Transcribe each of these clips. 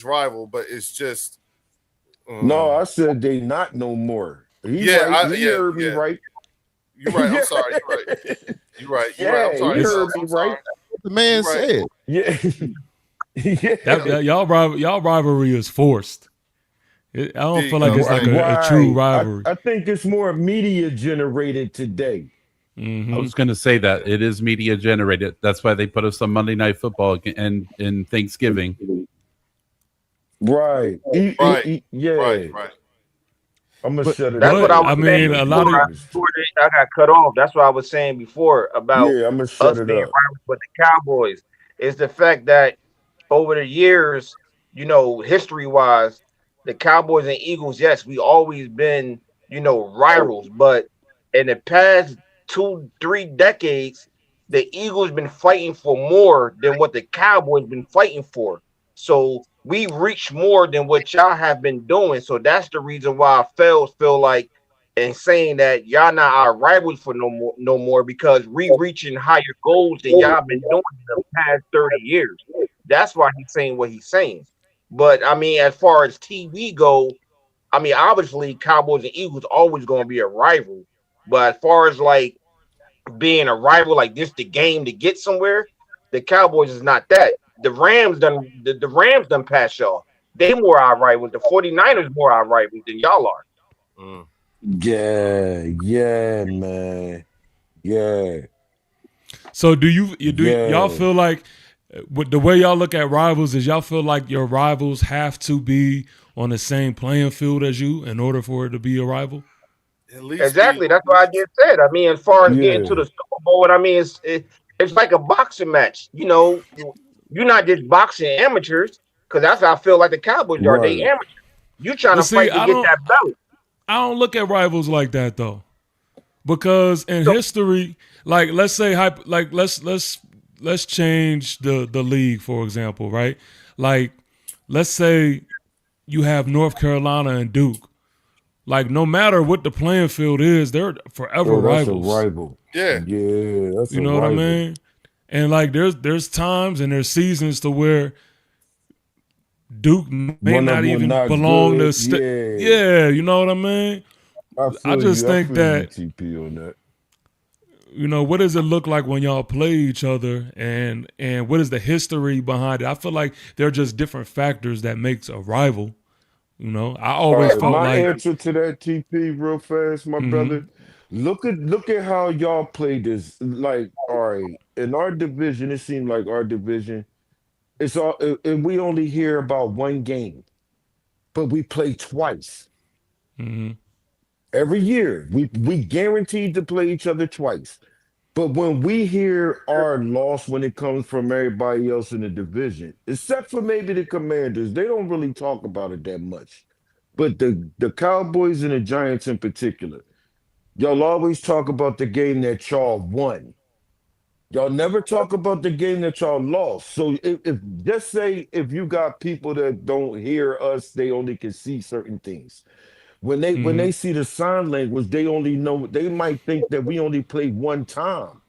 rival, but it's just No, I said they not no more. He right. He heard me yeah. right. You're right. I'm Yeah. sorry. You're right. You're right. You're right. I'm Yeah, he sorry, It's heard Phelps. me I'm right. sorry. what the You're man right. said. Yeah. Yeah. Yeah. Y'all rivalry is forced. I There don't you feel like go. it's like Thank you. a true Right. rivalry. I think it's more media generated today. I Hmm. was going to say that it is media generated. That's why they put us on Monday Night Football and in Thanksgiving. Right. Right. Right. Yeah. Right. I'm gonna But shut it That's up what But I though was I for the saying mean, a lot before. of viewers. I got cut off. That's what I was saying before about Yeah, I'm gonna shut us it being up. rivals with the Cowboys. Is the fact that over the years, history wise, the Cowboys and Eagles, yes, we always been, rivals. But in the past 2, 3 decades, the Eagles been fighting for more than what the Cowboys been fighting for. So we reached more than what y'all have been doing. So that's the reason why I feel like and saying that y'all not our rivals for no more because we reaching higher goals than y'all been doing in the past 30 years. That's why he's saying what he's saying. But I mean, as far as TV go, I mean, obviously Cowboys and Eagles always gonna be a rival. But as far as like being a rival, like this the game to get somewhere, the Cowboys is not that. The Rams done past y'all. They more our rivals. The 49ers more our rivals than y'all are. Mm. Yeah, man. Yeah, so do y'all yeah. feel like with the way y'all look at rivals is y'all feel like your rivals have to be on the same playing field as you in order for it to be a rival? At least be. Exactly. That's what I just said. I mean, as far as getting to Yeah. the Super Bowl, and I mean, it's like a boxing match. You're not just boxing amateurs because that's how I feel like the Cowboys are. They Right. amateurs. You trying But to see, fight to get that belt. I don't look at rivals like that though. Because in history, like let's say like let's change the league for example, right? Like let's say you have North Carolina and Duke. Like no matter what the playing field is, they're forever Oh, that's a rivals. rival. Yeah. Yeah, that's You a know what I rival. mean? And like there's times and there's seasons to where Duke may One not of them even not belong to good. Yeah. yeah, you know what I mean? I I feel just you. I think feel you, that TP, on that. what does it look like when y'all play each other and what is the history behind it? I feel like they're just different factors that makes a rival. I All always right, felt my like answer to that, TP, real fast, my brother. mhm, Look at how y'all play this. Like, all right, in our division, it seemed like our division, it's all and we only hear about one game, but we play twice. mhm, Every year. We guaranteed to play each other twice. But when we hear our loss when it comes from everybody else in the division, except for maybe the Commanders, they don't really talk about it that much. But the Cowboys and the Giants in particular, y'all always talk about the game that y'all won. Y'all never talk about the game that y'all lost. So if just say if you got people that don't hear us, they only can see certain things. When they mhm, see the sign language, they only know they might think that we only played one time.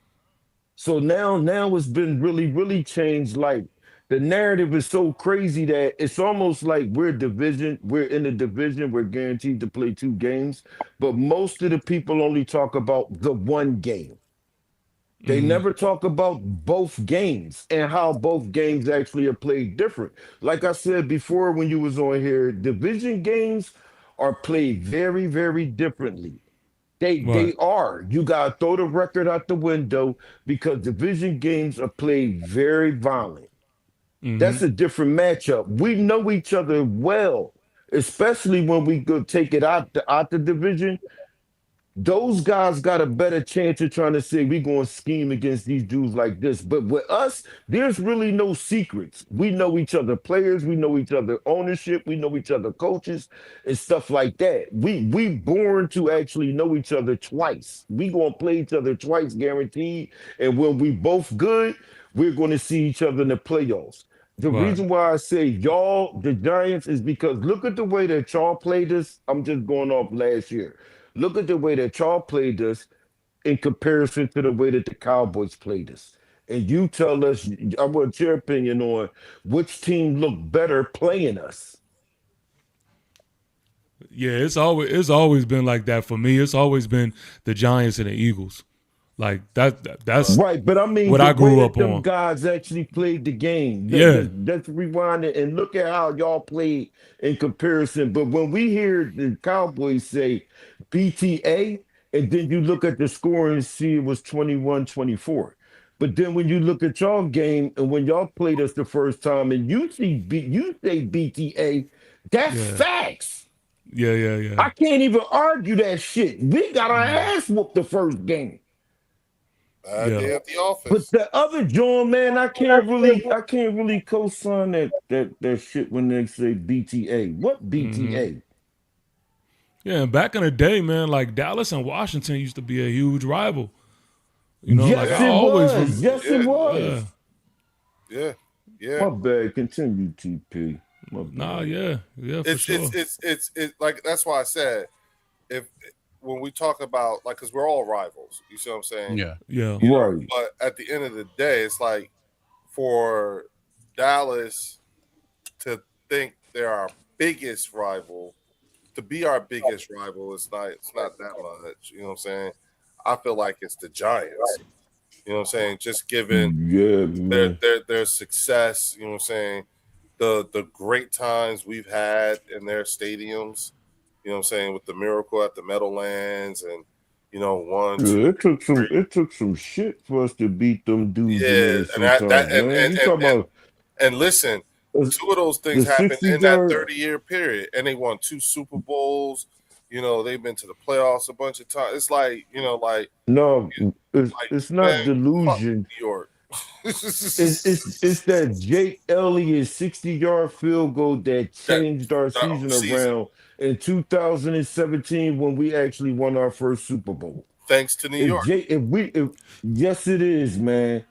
So now it's been really changed. Like the narrative is so crazy that it's almost like we're in the division, we're guaranteed to play 2 games, but most of the people only talk about the one game. They mhm, never talk about both games and how both games actually are played different. Like I said before when you was on here, division games are played very differently. They right, are. You gotta throw the record out the window because division games are played very violent. That's mhm, a different matchup. We know each other well, especially when we go take it out the division. Those guys got a better chance of trying to say we going to scheme against these dudes like this. But with us, there's really no secrets. We know each other players, we know each other ownership, we know each other coaches and stuff like that. We born to actually know each other twice. We going to play each other twice guaranteed. And when we both good, we're going to see each other in the playoffs. The right, reason why I say y'all, the Giants, is because look at the way that y'all played us. I'm just going off last year. Look at the way that y'all played us in comparison to the way that the Cowboys played us. and you tell us, I want your opinion on which team looked better playing us. Yeah, it's always been like that for me. It's always been the Giants and the Eagles. Like that's Right, but I mean what the I way grew that up them on. guys actually played the game. Yeah. Let's rewind it and look at how y'all played in comparison. But when we hear the Cowboys say BTA, and then you look at the score and see it was 21-24. But then when you look at y'all game and when y'all played us the first time and you say BTA, that's Yeah. facts. Yeah. I can't even argue that shit. We got our ass whooped the first game. Day at the But office. the other John, man, I can't really co-sign that shit when they say BTA. What BTA? Yeah, and back in the day, man, like Dallas and Washington used to be a huge rival. You know, like Yes, I it always was. Yes, it was. Yeah. My bad. Continue, TP. My bad. Nah, yeah, for sure. It's like that's why I said if when we talk about like because we're all rivals, you see what I'm saying? Yeah. Yeah. You know, Right. but at the end of the day, it's like for Dallas to think they're our biggest rival, to be our biggest rival, it's not that much. You know what I'm saying? I feel like it's the Giants. You know what I'm saying? Just given their success, you know what I'm saying? The great times we've had in their stadiums, you know what I'm saying, with the Miracle at the Meadowlands and It took some shit for us to beat them dudes in there sometimes, man. You talking about and listen, two of those things the happened 60 in that yard 30-year period, and they won 2 Super Bowls. You know, they've been to the playoffs a bunch of times. It's like, no, it's man, not fuck delusion. New York. It's that Jake Elliott 60-yard field goal that changed our season around in 2017 when we actually won our first Super Bowl. Thanks to New York. Yes, it is, man.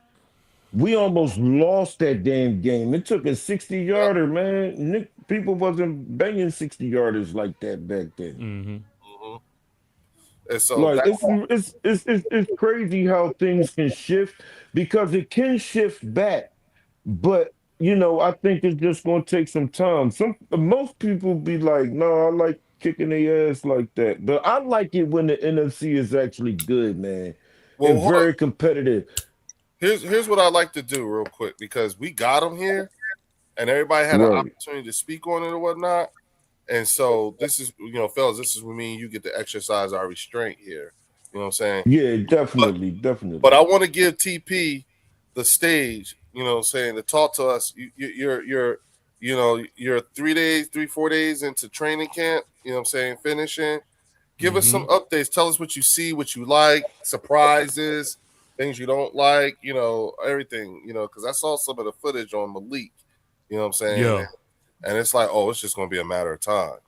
We almost lost that damn game. It took a 60-yarder, man. People wasn't banging 60-yarders like that back then. Mm-hmm. And so Like it's crazy how things can shift because it can shift back, but I think it's just gonna take some time. Most people be like, no, I like kicking their ass like that, but I like it when the NFC is actually good, man, and very competitive. Here's what I like to do real quick because we got them here, and everybody had an opportunity to speak on it or whatnot. And so this is, fellas, this is when me and you get to exercise our restraint here. You know what I'm saying? Yeah, definitely. But I want to give TP the stage, you know what I'm saying, to talk to us. You're 4 days into training camp, you know what I'm saying, finishing. Give us some updates. Tell us what you see, what you like, surprises, things you don't like, everything, because I saw some of the footage on Malik, you know what I'm saying? Yeah. And it's like, oh, it's just going to be a matter of time.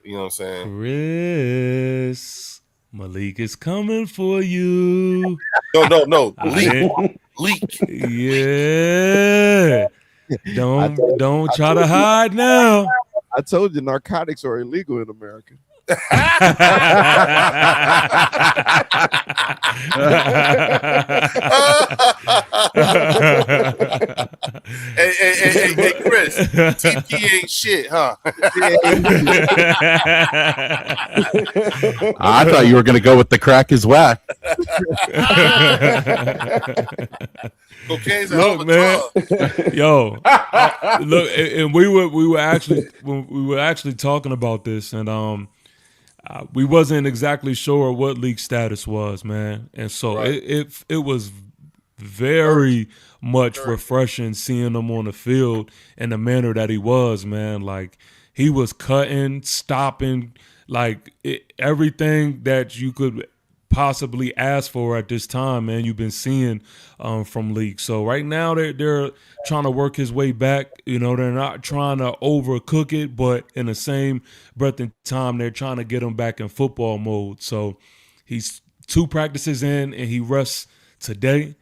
You know what I'm saying? Chris, Malik is coming for you. No. Leak. Yeah. Don't try to hide now. I told you narcotics are illegal in America. Hey, Chris, TP ain't shit, huh? I thought you were going to go with the crack is whack. Cocaine's a look, man. Yo, look, and we were actually talking about this, and we wasn't exactly sure what league status was, man, and so it was very much refreshing seeing him on the field in the manner that he was, man. Like he was cutting, stopping, like everything that you could possibly ask for at this time, man. You've been seeing from league. So right now they're trying to work his way back. They're not trying to overcook it, but in the same breath and time, they're trying to get him back in football mode. So he's 2 practices in, and he rests today,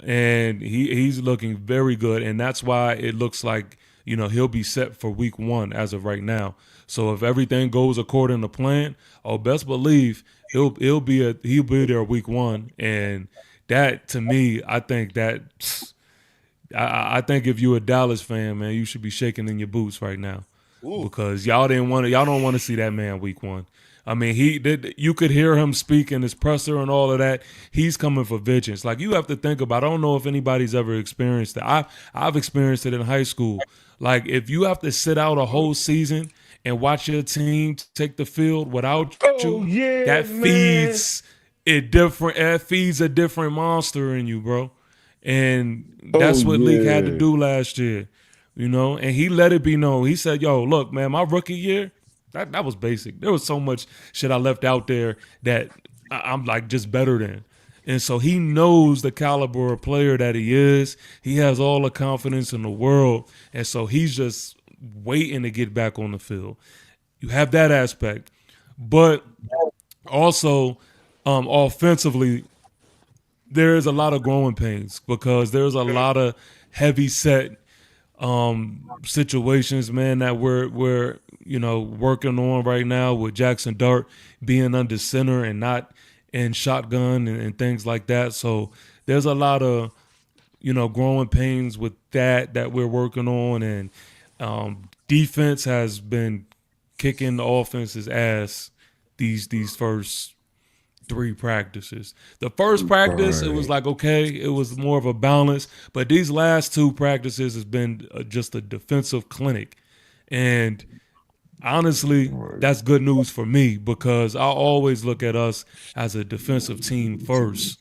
and he's looking very good, and that's why it looks like he'll be set for week 1 as of right now. So if everything goes according to plan, best believe he'll be there week 1, and that to me, I think that I think if you're a Dallas fan, man, you should be shaking in your boots right now. Ooh. Because y'all don't want to see that man week one. I mean, you could hear him speak in his presser and all of that. He's coming for vengeance. Like, you have to think about, I don't know if anybody's ever experienced that. I've experienced it in high school. Like, if you have to sit out a whole season and watch your team take the field without you, that feeds that feeds a different monster in you, bro. And that's what Leak had to do last year. You know, and he let it be known. He said, yo, look, man, my rookie year, that was basic. There was so much shit I left out there that I'm like just better than. And so he knows the caliber of player that he is. He has all the confidence in the world. And so he's just waiting to get back on the field. You have that aspect. But also offensively, there is a lot of growing pains because there's a lot of heavy set situations, man, that we're working on right now with Jackson Dart being under center and not in shotgun and things like that. So there's a lot of growing pains with that we're working on, and defense has been kicking the offense's ass these first 3 practices. The first practice, it was like, okay, it was more of a balance, but these last 2 practices has been just a defensive clinic. And honestly, that's good news for me because I always look at us as a defensive team first.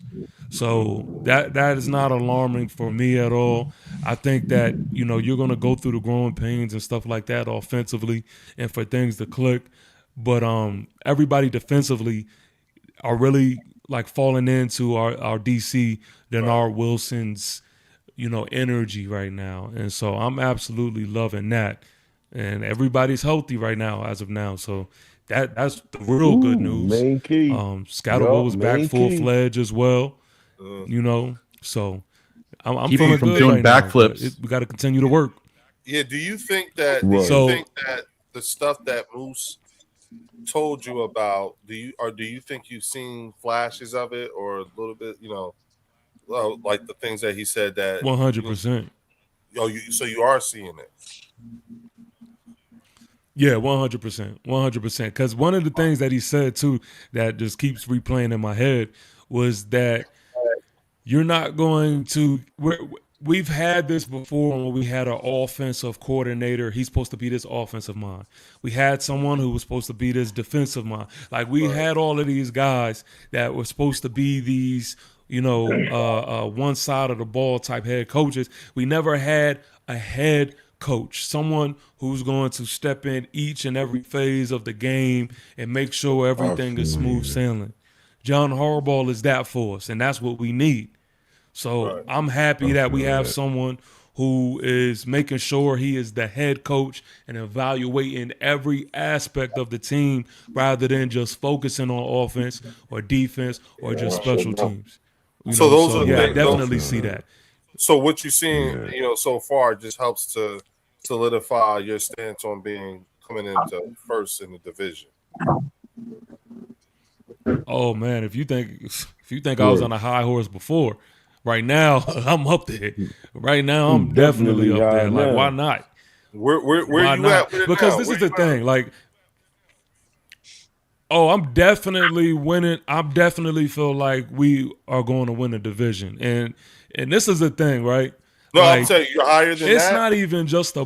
So that is not alarming for me at all. I think that, you're going to go through the growing pains and stuff like that offensively and for things to click. But everybody defensively are really like falling into our DC Denard Wilson's, energy right now. And so I'm absolutely loving that. And everybody's healthy right now as of now. So that's the real good news. Main key. Scatterwell was back full-fledged as well. So I'm feeling good doing right backflips. Now. We got to continue to work. Yeah, do you think that the stuff that Moose told you about, do you think you've seen flashes of it or a little bit, like the things that he said that 100%. So you are seeing it? Yeah, 100%, 100%. Because one of the things that he said too that just keeps replaying in my head was that you're not going to. We've had this before when we had an offensive coordinator. He's supposed to be this offensive mind. We had someone who was supposed to be this defensive mind. Like we had all of these guys that were supposed to be these, one side of the ball type head coaches. We never had a head coach, someone who's going to step in each and every phase of the game and make sure everything is smooth sailing. John Harbaugh is that for us, and that's what we need. So I'm happy that we have someone who is making sure he is the head coach and evaluating every aspect of the team rather than just focusing on offense or defense or just special teams. I definitely see that. So what you're seeing, so far just helps to solidify your stance on coming into first in the division. Oh man, if you think I was on a high horse before, right now I'm up there. Right now I'm definitely up there. Like why not? Where you not? at? Because this is the thing. Like, I'm definitely winning. I definitely feel like we are going to win the division, and this is the thing, right? No, like, I'm saying you're higher than it's that. It's not even just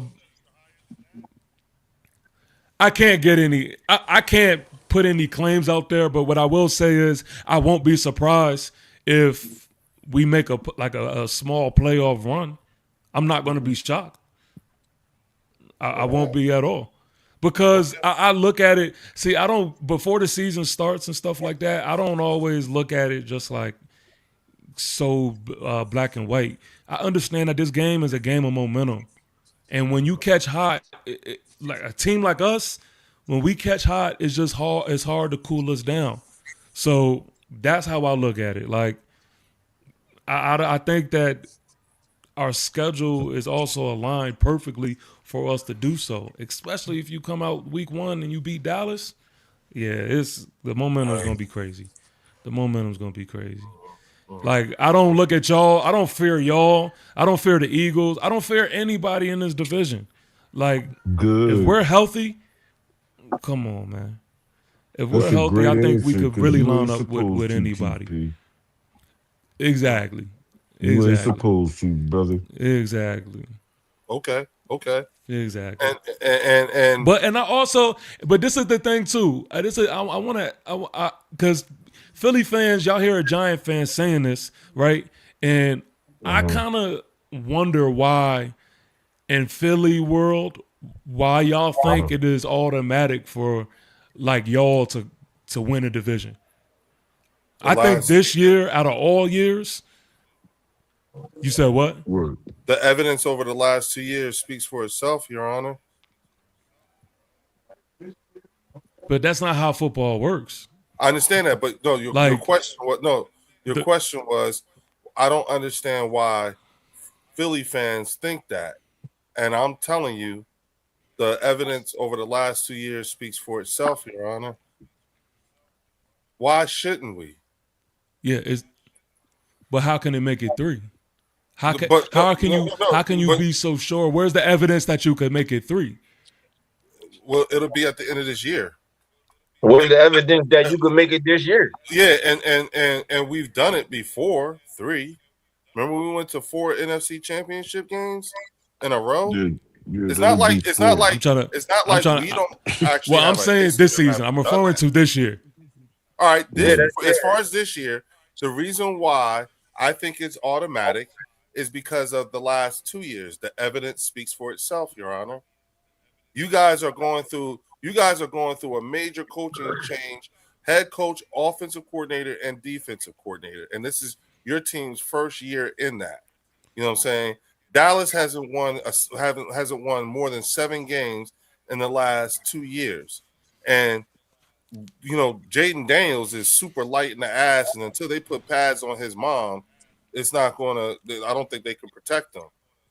I can't get any. I can't put any claims out there, but what I will say is I won't be surprised if we make a small playoff run. I'm not going to be shocked. I won't be at all. Because I look at it, before the season starts and stuff like that, I don't always look at it just like so black and white. I understand that this game is a game of momentum. And when you catch hot, like a team like us, when we catch hot, it's just hard. It's hard to cool us down. So that's how I look at it. Like, I think that our schedule is also aligned perfectly for us to do so, especially if you come out week 1 and you beat Dallas. Yeah, the momentum's going to be crazy. The momentum's going to be crazy. Like, I don't look at y'all. I don't fear y'all. I don't fear the Eagles. I don't fear anybody in this division. Like, Good. if we're healthy, come on, man. If That's we're a healthy, I great think we answer, could 'cause really you line ain't up supposed with to, anybody. TP. Exactly. You ain't Exactly. supposed to, brother. Exactly. Okay. Exactly. And But this is the thing too. This is I want to because Philly fans, y'all hear a Giant fan saying this, right? And I kind of wonder why in Philly world, why y'all think it is automatic for like y'all to win a division. I think this year, out of all years, you said what? Word. the evidence over the last 2 years speaks for itself, Your Honor. But that's not how football works. I understand that, but no, your Like question was question was, I don't understand why Philly fans think that, and I'm telling you, the evidence over the last 2 years speaks for itself, Your Honor. Why shouldn't we? yeah, but how can it make it 3? How can But how can you how can you but, be so sure? Where's the evidence that you could make it 3? well, it'll be at the end of this year. What's the evidence that you could make it this year? Yeah, and we've done it before. 3. Remember we went to 4 NFC Championship games in a row. Yeah, It's not like I'm we don't actually. Well, I'm have a saying history this of season. having I'm done referring that. to this year. All right, Yeah, as far as this year, the reason why I think it's automatic is because of the last 2 years. The evidence speaks for itself, Your Honor. You guys are going through a major coaching change, head coach, offensive coordinator, and defensive coordinator. And this is your team's first year in that. You know what I'm saying? Dallas hasn't won more than 7 games in the last 2 years. And you know, Jaden Daniels is super light in the ass, and until they put pads on his mom, it's not gonna. I don't think they can protect him.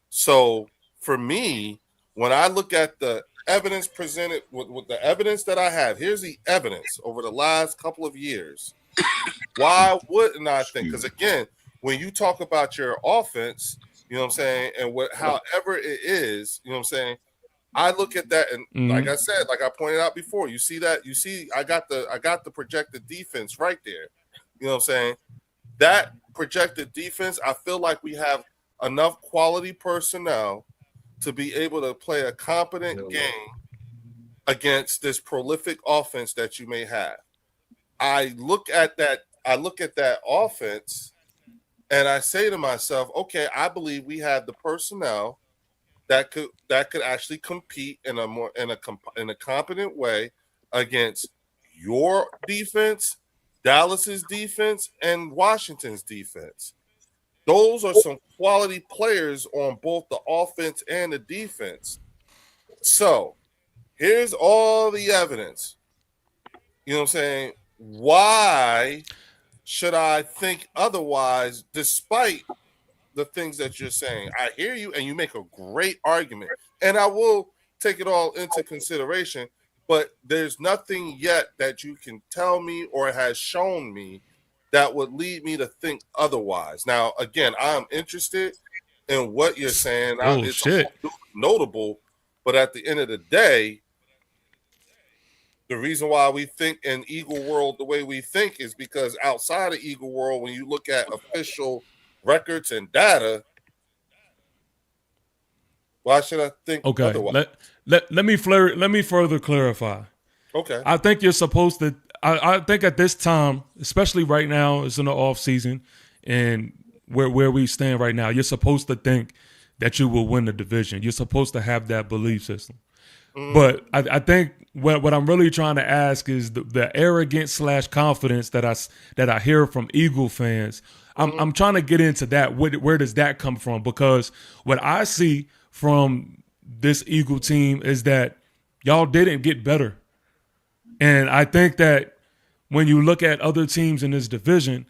So for me, when I look at the evidence presented with the evidence that I have, here's the evidence over the last couple of years. Why wouldn't I think? Because again, when you talk about your offense, you know what I'm saying, and however it is, you know what I'm saying, I look at that and like I said, like I pointed out before, you see I got the projected defense right there. You know what I'm saying? That projected defense, I feel like we have enough quality personnel to be able to play a competent game against this prolific offense that you may have. I look at that offense and I say to myself, okay, I believe we have the personnel that could actually compete in a competent way against your defense, Dallas's defense, and Washington's defense. Those are some quality players on both the offense and the defense. So here's all the evidence. You know what I'm saying? Why should I think otherwise, despite the things that you're saying? I hear you, and you make a great argument, and I will take it all into consideration. But there's nothing yet that you can tell me or has shown me that would lead me to think otherwise. Now, again, I'm interested in what you're saying. It's notable, but at the end of the day, the reason why we think in Eagle World the way we think is because outside of Eagle World, when you look at official records and data, why should I think otherwise? Let me further clarify. Okay. I think you're supposed to. I think at this time, especially right now, it's in the off season, and where we stand right now, you're supposed to think that you will win the division. You're supposed to have that belief system. But I think what I'm really trying to ask is the arrogance / confidence that I hear from Eagle fans. I'm trying to get into that. Where does that come from? Because what I see from this Eagle team is that y'all didn't get better. And I think that when you look at other teams in this division,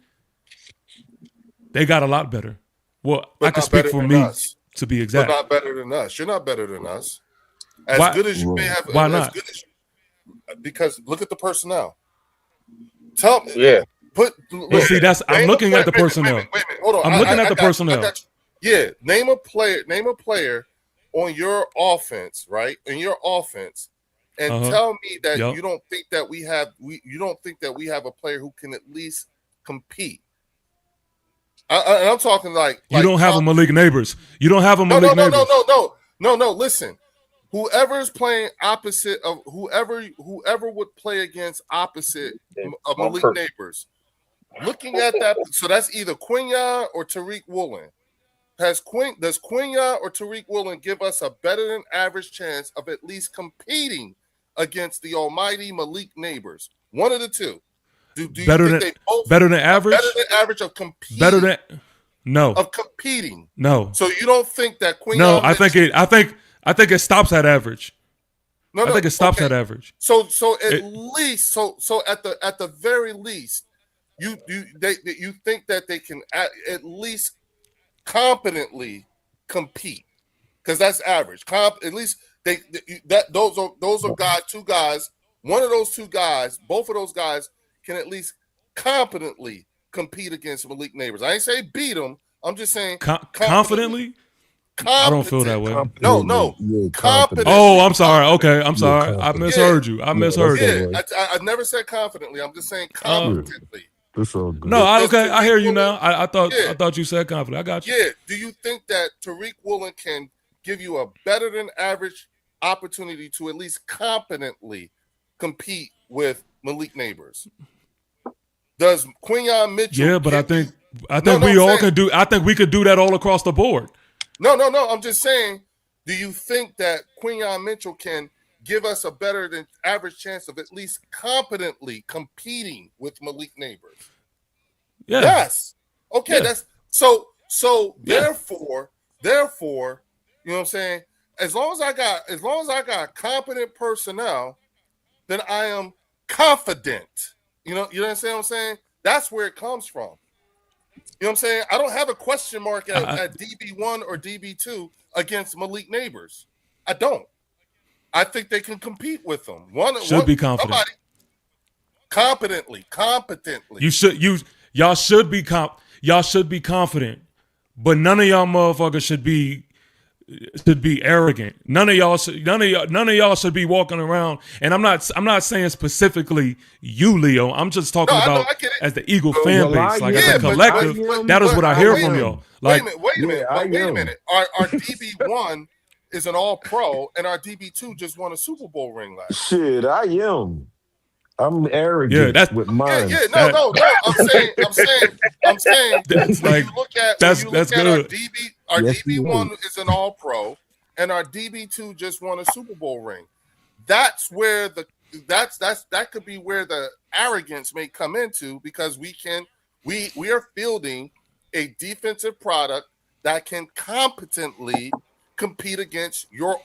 they got a lot better. Well, I can speak for me to be exact. But not better than us. You're not better than us. As good as you may have. Why not? Because look at the personnel. Tell me. Yeah. But But see, I'm looking at the personnel. Wait a minute. Hold on. I'm looking at the personnel. Yeah, name a player on your offense, right? In your offense, and tell me that you don't think that we have a player who can at least compete. I'm talking like you don't have a Malik Neighbors. You don't have a Malik Neighbors. No. Listen, whoever is playing opposite of whoever would play against opposite of Malik Neighbors. Looking at that, so that's either Quinyon or Tariq Woolen. Does Quinyon or Tariq Woolen give us a better than average chance of at least competing against the almighty Malik Neighbors? One of the two. Do you better think than they both better than average? Better than average of competing. Better than no. Of competing. No. So you don't think that Quinyon? No, I think it stops at average. No, I think it stops at average. So at least at the very least, you think that they can at least competently compete, because that's average. At least those are guys, two guys. One of those two guys, both of those guys can at least competently compete against Malik Neighbors. I ain't say beat them. I'm just saying confidently. I don't feel that way. No. Confident. Oh, I'm sorry. Okay, I'm sorry. I misheard you. I misheard you. I never said confidently. I'm just saying competently. No, I hear you now. I thought you said confident. I got you. Yeah. Do you think that Tariq Woolen can give you a better than average opportunity to at least competently compete with Malik Neighbors? Does Quinyon Mitchell? Yeah, but I think we all can do. I think we could do that all across the board. No. I'm just saying. Do you think that Quinyon Mitchell can give us a better than average chance of at least competently competing with Malik Neighbors? Yeah. Yes. Okay. Yeah. That's so. Therefore, you know what I'm saying? As long as I got competent personnel, then I am confident. You know what I'm saying? That's where it comes from. You know what I'm saying? I don't have a question mark at DB1 or DB2 against Malik Neighbors. I don't. I think they can compete with them. Should be confident. Competently. Y'all should be confident. But none of y'all motherfuckers should be arrogant. None of y'all should be walking around. And I'm not saying specifically you, Leo. I'm just talking about as the Eagle fan base, like as a collective. That is what I hear from y'all. Like, wait a minute. Our DB1 is an All-Pro, and our DB2 just won a Super Bowl ring last year. Shit, I am. I'm arrogant. Yeah, that's with mine. No. I'm saying. That's like that's good. Our DB1 is an All-Pro, and our DB2 just won a Super Bowl ring. That's where that could be where the arrogance may come into, because we are fielding a defensive product that can competently compete against your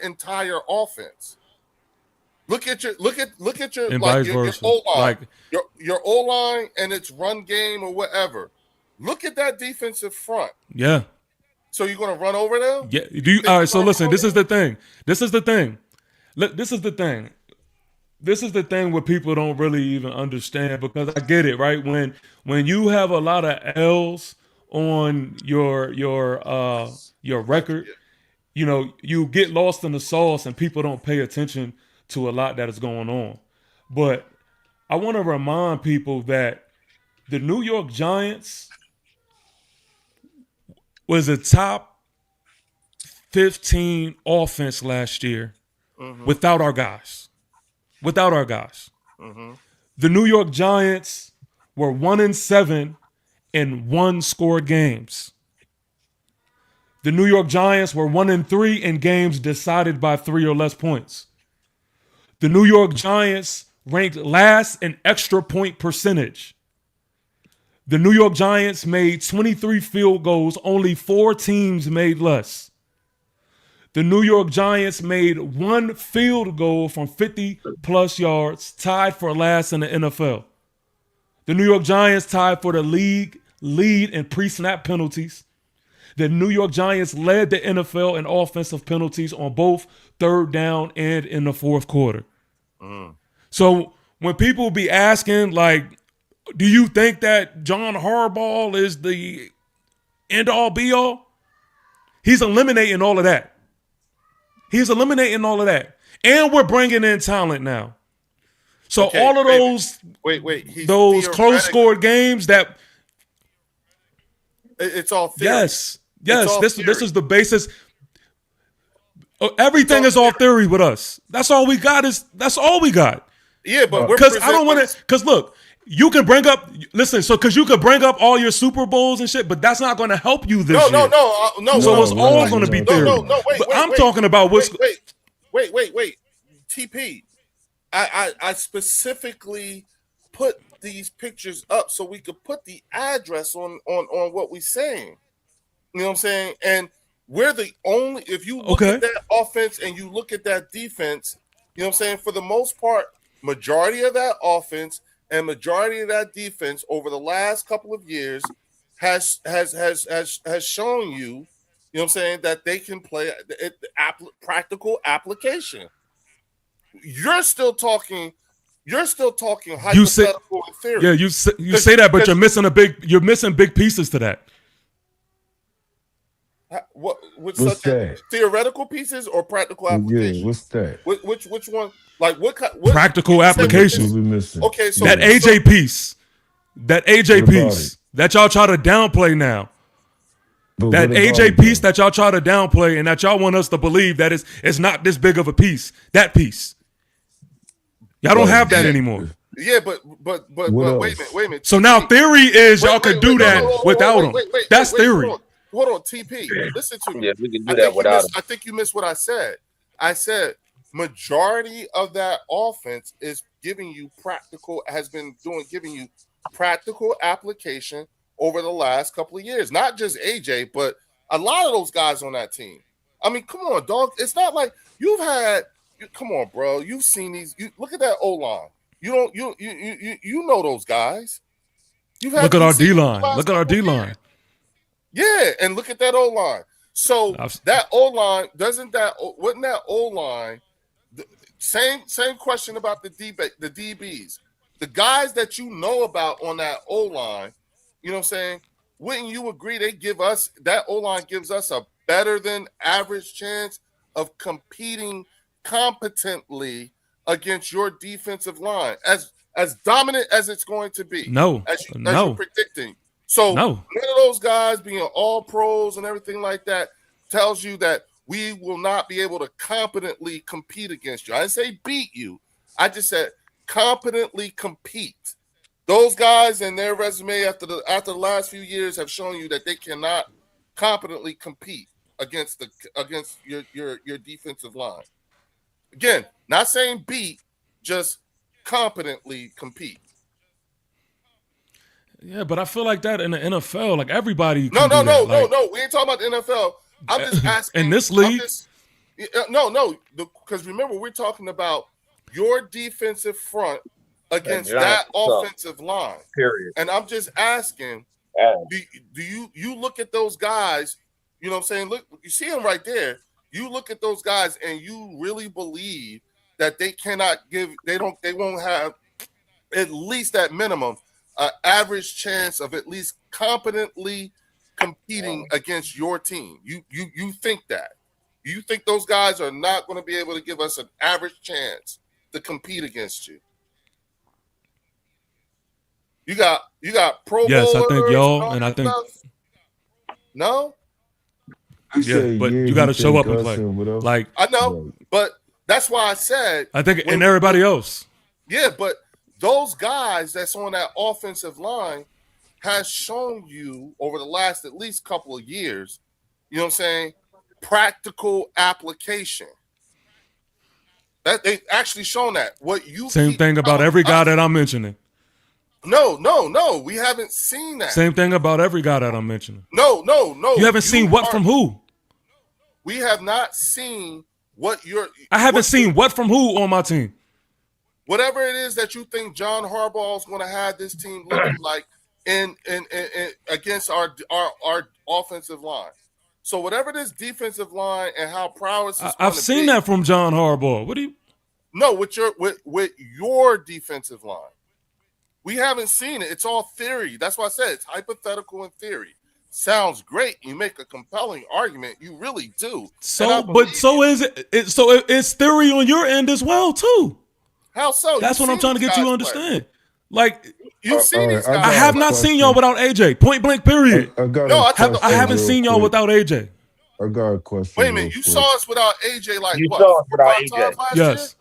entire offense. Look at your and like vice your versa. O-line, Like your O-line and its run game or whatever. Look at that defensive front. Yeah. So you're gonna run over them? Yeah. All right. So listen. This is the thing. This is the thing where people don't really even understand, because I get it, right? When you have a lot of L's on your record, you know, you get lost in the sauce and people don't pay attention to a lot that is going on. But I want to remind people that the New York Giants was a top 15 offense last year without our guys. Mm-hmm. The New York Giants were 1-7 in one-score games. The New York Giants were 1-3 in games decided by 3 or less points. The New York Giants ranked last in extra point percentage. The New York Giants made 23 field goals, only 4 teams made less. The New York Giants made 1 field goal from 50-plus yards, tied for last in the NFL. The New York Giants tied for the league lead in pre-snap penalties. The New York Giants led the NFL in offensive penalties on both third down and in the fourth quarter. So when people be asking, like, Do you think that John Harbaugh is the end all be all? He's eliminating all of that. He's eliminating all of that. And we're bringing in talent now. So Okay, all of those He's those close scored games that it's all theory. yes. all This theory. is the basis. Everything is all theory with us. That's all we got. Yeah, but we're Because I don't want presenting- to. Because look, you can bring up. Listen, so because you could bring up all your Super Bowls and shit, but that's not going to help you this year. No. So it's all going to be theory. No. Wait. I'm talking about what's. Wait. TP, I specifically put these pictures up so we could put the address on what we're saying. You know what I'm saying? And we're the only. If you look at that offense and you look at that defense, you know what I'm saying. For the most part, majority of that offense and majority of that defense over the last couple of years has shown you, you know what I'm saying, that they can play practical application. You're still talking hypothetical theory. Yeah, you say that, but you're missing big pieces to that. What's that? Theoretical pieces or practical application? Yeah, what's that? Which one? Like what practical application? Okay, so that AJ piece that y'all try to downplay now. That AJ piece that y'all try to downplay and that y'all want us to believe that it's not this big of a piece. That piece. Y'all don't have that anymore. Yeah, but wait a minute. So now theory is y'all could do that without him. That's theory. Hold on, TP. Listen to me. Yeah, we can do that without him. I think you missed what I said. I said majority of that offense is giving you practical application over the last couple of years. Not just AJ, but a lot of those guys on that team. I mean, come on, dog. It's not like you've had. Come on, bro. You've seen these. Look at that O line. You know those guys. Look at our D line. Look at our D line. Yeah, and look at that O line. So that O line wouldn't that O line? Same question about the DBs. The guys that you know about on that O line, you know what I'm saying? Wouldn't you agree that O line gives us a better than average chance of competing competently against your defensive line as dominant as it's going to be? No, as you're predicting. So none of those guys being all pros and everything like that tells you that we will not be able to competently compete against you. I didn't say beat you. I just said competently compete. Those guys and their resume after the last few years have shown you that they cannot competently compete against your defensive line. Again, not saying beat, just competently compete. Yeah, but I feel like that in the NFL, like everybody. No. We ain't talking about the NFL. I'm just asking. In this league? Because remember, we're talking about your defensive front against that offensive line. Period. And I'm just asking, do you look at those guys, you know what I'm saying? Look, you see them right there. You look at those guys and you really believe that they won't have at least at minimum average chance of at least competently competing against your team. You think that. You think those guys are not going to be able to give us an average chance to compete against you? You got pro yes, bowlers. I think y'all, and I think stuff. No. Yeah, but you got to show up and play. Like I know, but that's why I said. I think, and everybody else. Yeah, but those guys that's on that offensive line has shown you over the last at least couple of years, you know what I'm saying, practical application. That they've actually shown that. What you same thing about every guy that I'm mentioning. No, we haven't seen that. Same thing about every guy that I'm mentioning. No. You haven't seen what from who? We have not seen what you're. I haven't seen what from who on my team. Whatever it is that you think John Harbaugh is going to have this team looking like in against our offensive line. So whatever this defensive line and how prowess is I've seen that from John Harbaugh. What do you? No, with your defensive line. We haven't seen it. It's all theory. That's why I said it's hypothetical and theory. Sounds great. You make a compelling argument. You really do. So, but so is it. So it's theory on your end as well too. How so? That's what I'm trying to get you to understand. Like you've seen these guys. I have not seen y'all without AJ. Point blank. Period. I haven't seen y'all without AJ. I got a question. Wait a minute. You saw us without AJ like You what? saw us without AJ. Yes.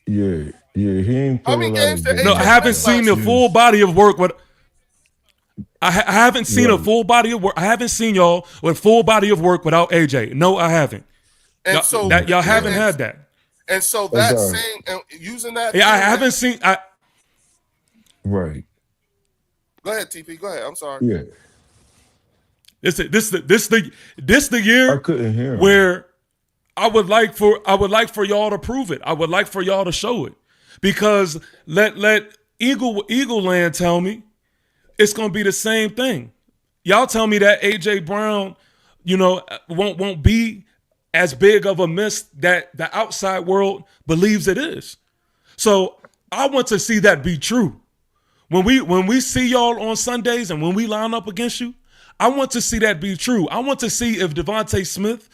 Yeah, he ain't How playing many a lot games of did games. No, I haven't seen the full body of work. I haven't seen a Right. full body of work. I haven't seen y'all with full body of work without AJ. No, I haven't. And Y'all, so y'all haven't had that. And so that Okay. saying and using that. Yeah, I haven't seen. Right. Go ahead, TP. Go ahead. I'm sorry. Yeah. This the year I couldn't hear him. where I would like for y'all to prove it. I would like for y'all to show it, because let Eagle Land tell me it's gonna be the same thing. Y'all tell me that AJ Brown, won't be as big of a miss that the outside world believes it is. So I want to see that be true. When we see y'all on Sundays and when we line up against you, I want to see that be true. I want to see if Devontae Smith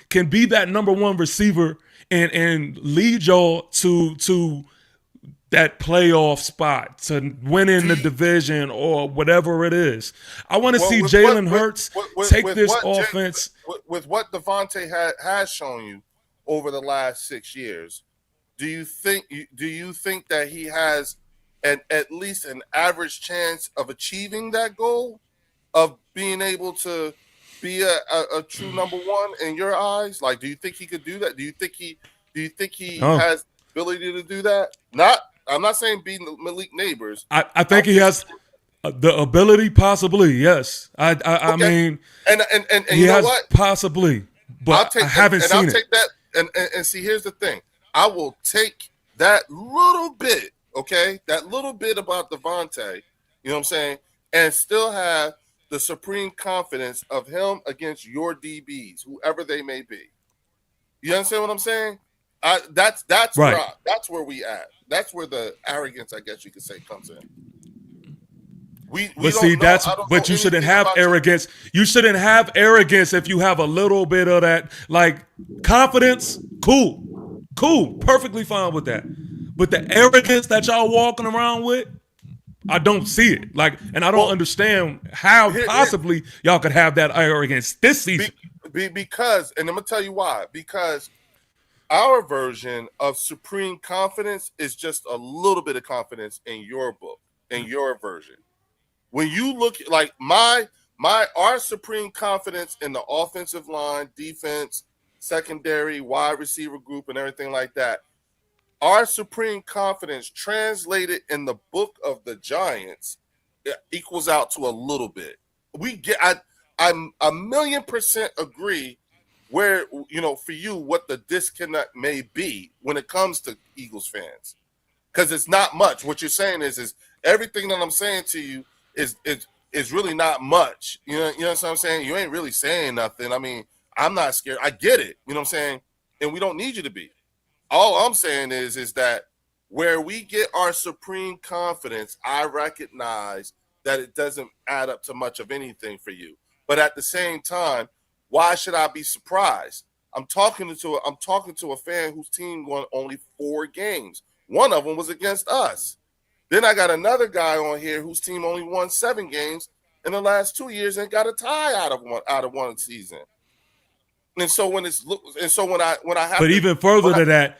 can be that number one receiver and lead y'all to that playoff spot, to winning the division or whatever it is. I want to see Jalen Hurts take this offense. With what Devontae has shown you over the last 6 years, do you think that he has at least an average chance of achieving that goal of being able to be a true number one in your eyes? Like, do you think he could do that? Do you think he has the ability to do that? I'm not saying being Malik Neighbors. I think he has the ability, possibly. Yes, I mean, and he you know has what? Possibly, but I haven't seen it. I'll take that. And see, here's the thing. I will take that little bit, okay, that little bit about Devontae, you know what I'm saying, and still have the supreme confidence of him against your DBs, whoever they may be. You understand what I'm saying? That's right. That's where we at. That's where the arrogance, I guess you could say, comes in. But you shouldn't have arrogance. You shouldn't have arrogance if you have a little bit of that, like, confidence. Cool, perfectly fine with that. But the arrogance that y'all walking around with, I don't see it. Like, and I don't understand how possibly y'all could have that arrogance this season. Because, and I'm gonna tell you why. Because our version of supreme confidence is just a little bit of confidence in your book, in your version. When you look like our supreme confidence in the offensive line, defense, secondary, wide receiver group, and everything like that, our supreme confidence translated in the book of the Giants equals out to a little bit. I'm 1,000,000% agree where, for you, what the disconnect may be when it comes to Eagles fans. Because it's not much. What you're saying is everything that I'm saying to you is really not much. You know what I'm saying? You ain't really saying nothing. I mean, I'm not scared. I get it. You know what I'm saying? And we don't need you to be. All I'm saying is that where we get our supreme confidence, I recognize that it doesn't add up to much of anything for you. But at the same time, why should I be surprised? I'm talking to a fan whose team won only 4 games. One of them was against us. Then I got another guy on here whose team only won 7 games in the last 2 years and got a tie out of one season. And so when I have, but even further to that,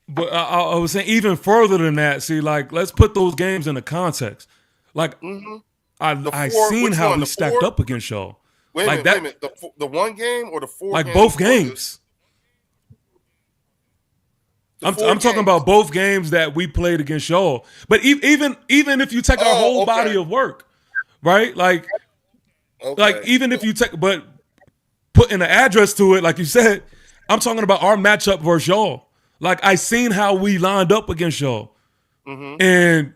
but I was saying even further than that. See, like, let's put those games into context. Like, I seen how we stacked up against y'all. Wait a minute. The one game or the 4? Like both games. I'm talking about both games that we played against y'all. But even if you take our whole body of work, right? Like, even if you but putting an address to it, like you said, I'm talking about our matchup versus y'all. Like, I seen how we lined up against y'all, and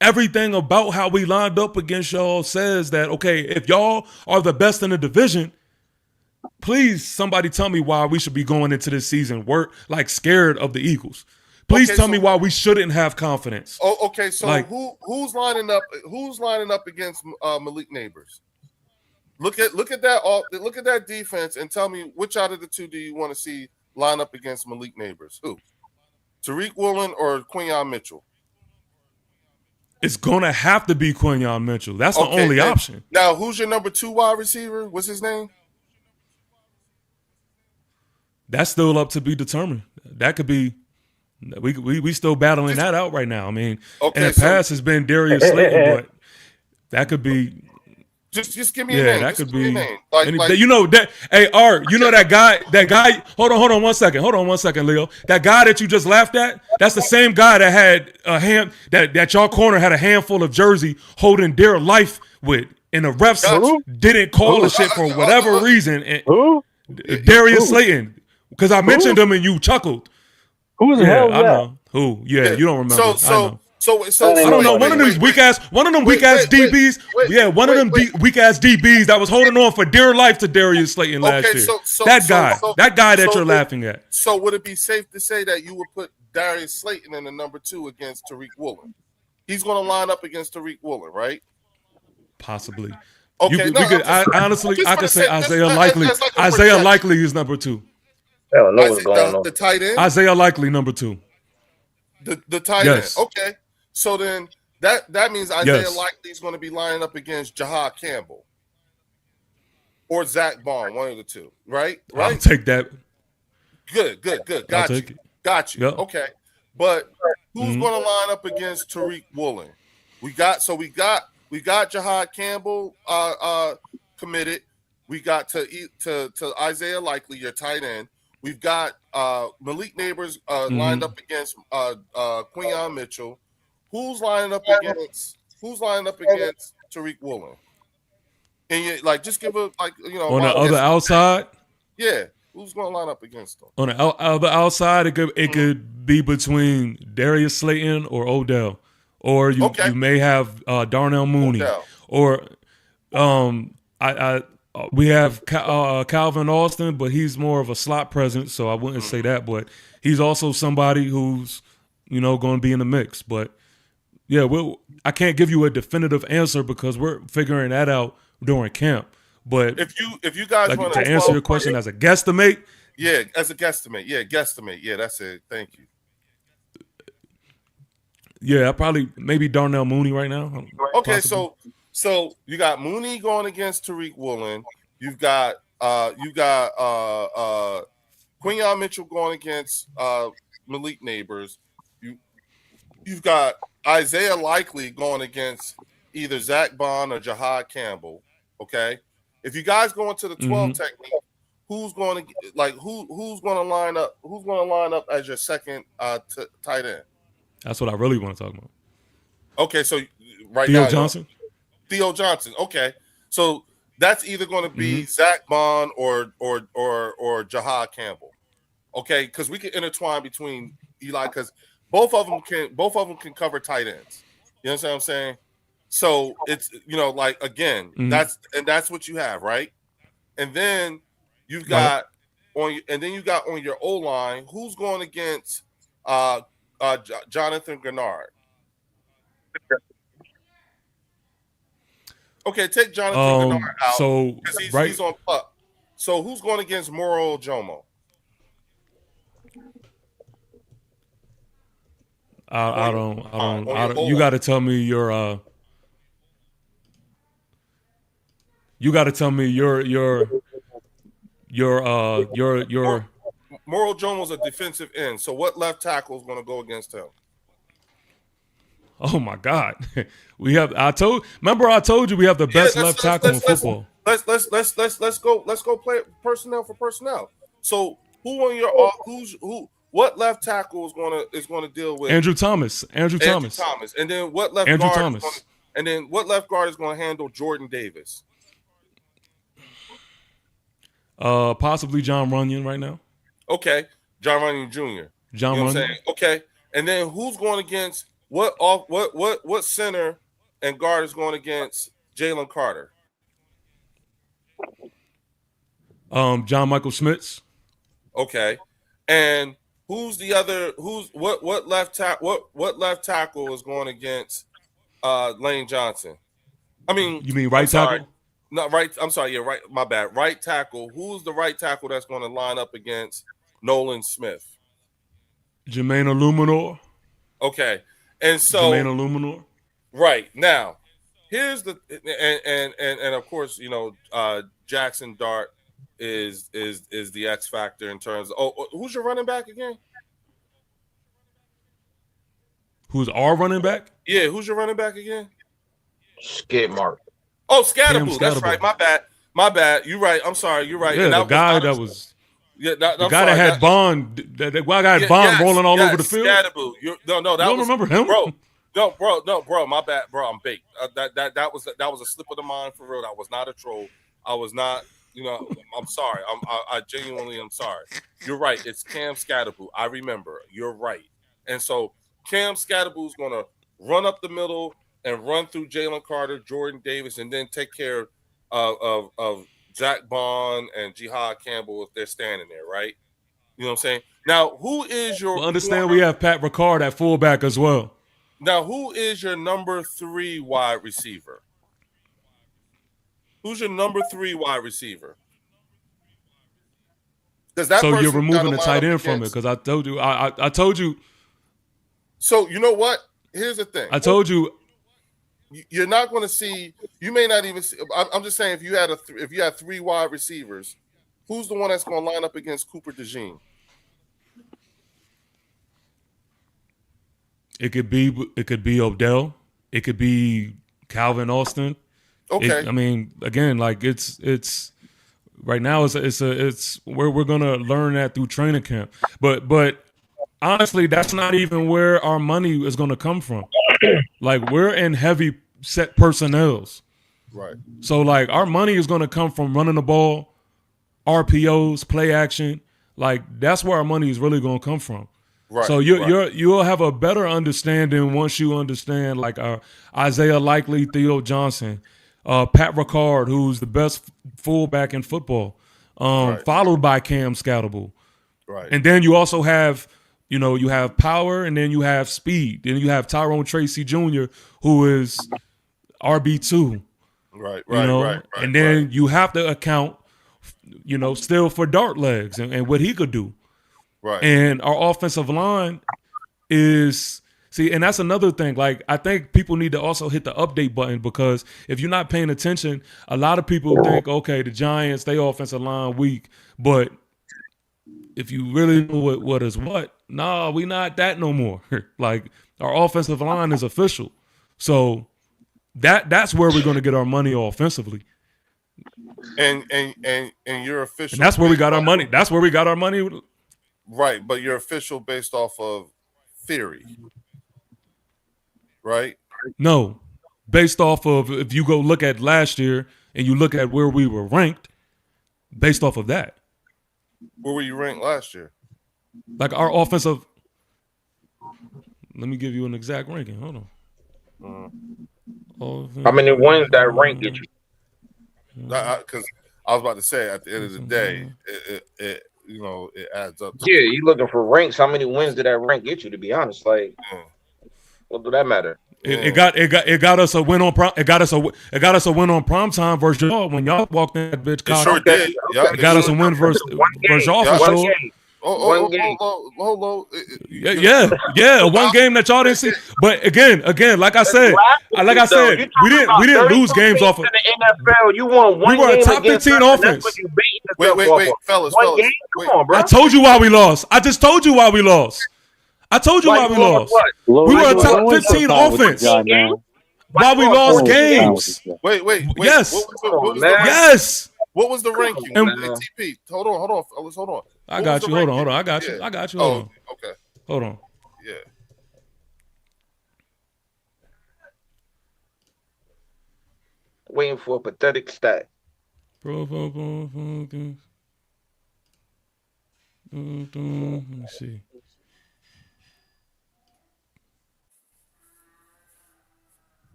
everything about how we lined up against y'all says that, okay, if y'all are the best in the division, please somebody tell me why we should be going into this season scared of the Eagles. Please Okay, tell so- me why we shouldn't have confidence. Oh, okay. So Like- who's lining up? Who's lining up against Malik Neighbors? Look at that. Look at that defense, and tell me which out of the two do you want to see line up against Malik Neighbors? Who? Tariq Woolen or Quinyon Mitchell? It's gonna have to be Quinyon Mitchell. That's the Okay, only and option. Now, who's your number 2 wide receiver? What's his name? That's still up to be determined. That could be. We still battling that out right now. I mean, Okay, in the so- past has been Darius Slayton, but that could be. Just give me a Yeah, name. that Just could give me a be. name. Like, You know that. Hey, Art, you know that guy. That guy. Hold on one second. Hold on one second, Leo. That guy that you just laughed at. That's the same guy that had a hand. That y'all corner had a handful of jersey holding dear life with, and the refs Who? didn't call the shit for whatever reason. And Who? Darius Slayton, because I mentioned him and you chuckled. Who the Yeah, hell is I that? know. Who? Yeah, you don't remember. I know. I I don't know. One of them wait, weak ass DBs. Yeah, one of them weak ass DBs that was holding on for dear life to Darius Slayton last year. That guy that you're laughing at. So would it be safe to say that you would put Darius Slayton in the number 2 against Tariq Woolen? He's going to line up against Tariq Woolen, right? Possibly. Okay, Honestly, I could say just Isaiah as Likely. like a Isaiah projection. Likely is number 2. I don't know what's going on. The tight end. Isaiah Likely number 2. The tight Yes. end. Okay, so then that means Isaiah Yes. Likely is going to be lining up against Jahad Campbell or Zach Bond, one of the two, right? I'll Right. take that. Good. Got take you. it. Got you. Yep. Okay, but who's Mhm. going to line up against Tariq Woolen? We got Jahad Campbell committed. We got to Isaiah Likely, your tight end. We've got Malik Neighbors lined up against Quinyon Mitchell. Who's lining up against Tariq Woolen? And you, just give a On the other outside. Yeah, who's going to line up against them? On the other outside, it could be between Darius Slayton or Odell, or you may have Darnell Mooney, Odell. or we have Calvin Austin, but he's more of a slot presence, so I wouldn't say that. But he's also somebody who's going to be in the mix. But yeah, I can't give you a definitive answer because we're figuring that out during camp. But If you guys want to answer your question as a guesstimate, as a guesstimate, yeah, that's it. Thank you. yeah, maybe Darnell Mooney right now. Okay, Possibly. so you got Mooney going against Tariq Woolen. You've got Quinyon Mitchell going against Malik Neighbors. You've got Isaiah Likely going against either Zach Bond or Jahad Campbell. Okay, if you guys go into the 12 technique, who's going to who's going to line up? Who's going to line up as your second tight end? That's what I really want to talk about. Okay, so right Theo now, Johnson. Theo Johnson. Okay, so that's either going to be Zach Bond or Jahad Campbell. Okay, because we can intertwine between Eli because both of them can cover tight ends. You know what I'm saying? So it's again that's what you have, right? And then you've got on your O line who's going against Jonathan Grenard. Okay, take Jonathan Grenard out. So he's on pup. So who's going against Moro Jomo? I don't. You got to tell me your. You got to tell me your. Moro Jomo's a defensive end. So what left tackle is going to go against him? Oh my God, we have. Remember I told you we have the best left tackle in football. Let's go play personnel for personnel. So what left tackle is going to deal with Andrew Thomas, and then what left guard is going to handle Jordan Davis? Possibly John Runyon right now. Okay, John Runyon Jr. John Runyon. Okay, and then who's going against what center and guard is going against Jalen Carter? John Michael Schmitz. Okay, and Who's the other? Who's what left tackle? What left tackle is going against Lane Johnson? I mean, You mean I'm right sorry. tackle? Not right. I'm sorry. Yeah, right. My bad. Right tackle. Who's the right tackle that's going to line up against Nolan Smith? Jermaine Illuminor. Okay, and Jermaine so Illuminor. right now, here's the and of course, Jackson Dart is the X factor in terms of, who's your running back again? Who's our running back? Yeah, who's your running back again? Skid Mark. Oh, Cam Scatterboo. That's right. My bad. You're right. I'm sorry. You're right. Yeah, And the guy that was yeah, the I'm guy sorry. that had Bond. The guy that had Bond rolling all over the field. Scatterboo. You don't remember him, bro. No, bro. My bad, bro. I'm baked. That was a slip of the mind for real. That was not a troll. I was not. I'm sorry. I genuinely am sorry. You're right. It's Cam Scatterboo. I remember. You're right. And so Cam Scatterboo is gonna run up the middle and run through Jalen Carter, Jordan Davis, and then take care of Zach Bond and Jihad Campbell if they're standing there, right? You know what I'm saying? Now, who is your Well, understand we have Pat Ricard at fullback as well. Now, who is your number 3 wide receiver? Who's your number 3 wide receiver? So you're removing the tight end from it because I told you. I told you. So you know what? Here's the thing. I told you. You're not going to see. You may not even see. I'm just saying, if you had 3 wide receivers, who's the one that's going to line up against Cooper DeJean? It could be Odell. It could be Calvin Austin. Okay. I mean, again, like it's right now. It's where we're gonna learn that through training camp. But honestly, that's not even where our money is gonna come from. Like we're in heavy set personnels. Right. So like our money is gonna come from running the ball, RPOs, play action. Like that's where our money is really gonna come from. Right. So you'll have a better understanding once you understand like Isaiah Likely, Theo Johnson, Pat Ricard, who's the best fullback in football, followed by Cam Scatterboo. Right. And then you also have, you have power and then you have speed. Then you have Tyrone Tracy Jr., who is RB2. Right. And then you have to account, still for dart legs and what he could do. Right. And our offensive line is and that's another thing. Like I think people need to also hit the update button because if you're not paying attention, a lot of people think, okay, the Giants, they offensive line weak. But if you really know what is what, nah, we not that no more. Like our offensive line is official. So that's where we're going to get our money offensively. And you're official. And that's where we got our money. That's where we got our money. Right, but you're official based off of theory, right? No, based off of if you go look at last year and you look at where we were ranked, based off of that. Where were you ranked last year? Like our offensive. Let me give you an exact ranking. Hold on. How many wins that rank get you? Because I was about to say, at the end of the day, it adds up. Yeah, you looking for ranks. How many wins did that rank get you? To be honest, like, what do that matter? It got us a win on prom. It got us a win on prime time versus y'all when y'all walked in that bitch. It sure did. It got us a win versus y'all for sure. Hold on. Yeah. One game that y'all didn't see. But again, like I said, we didn't lose games off of in the NFL. You won one. We were a game top 15 offense. Wait, fellas. Come on, bro. I told you why we lost. I just told you why we lost. I told you why we lost. We were a top 15 offense. Why we lost games? Wait. Yes. Yes. What was the ranking? ATP. Hold on. Fellas, hold on. I got you. Hold on. I got you. Hold on. Okay. Hold on. Yeah. Waiting for a pathetic stat. Let me see.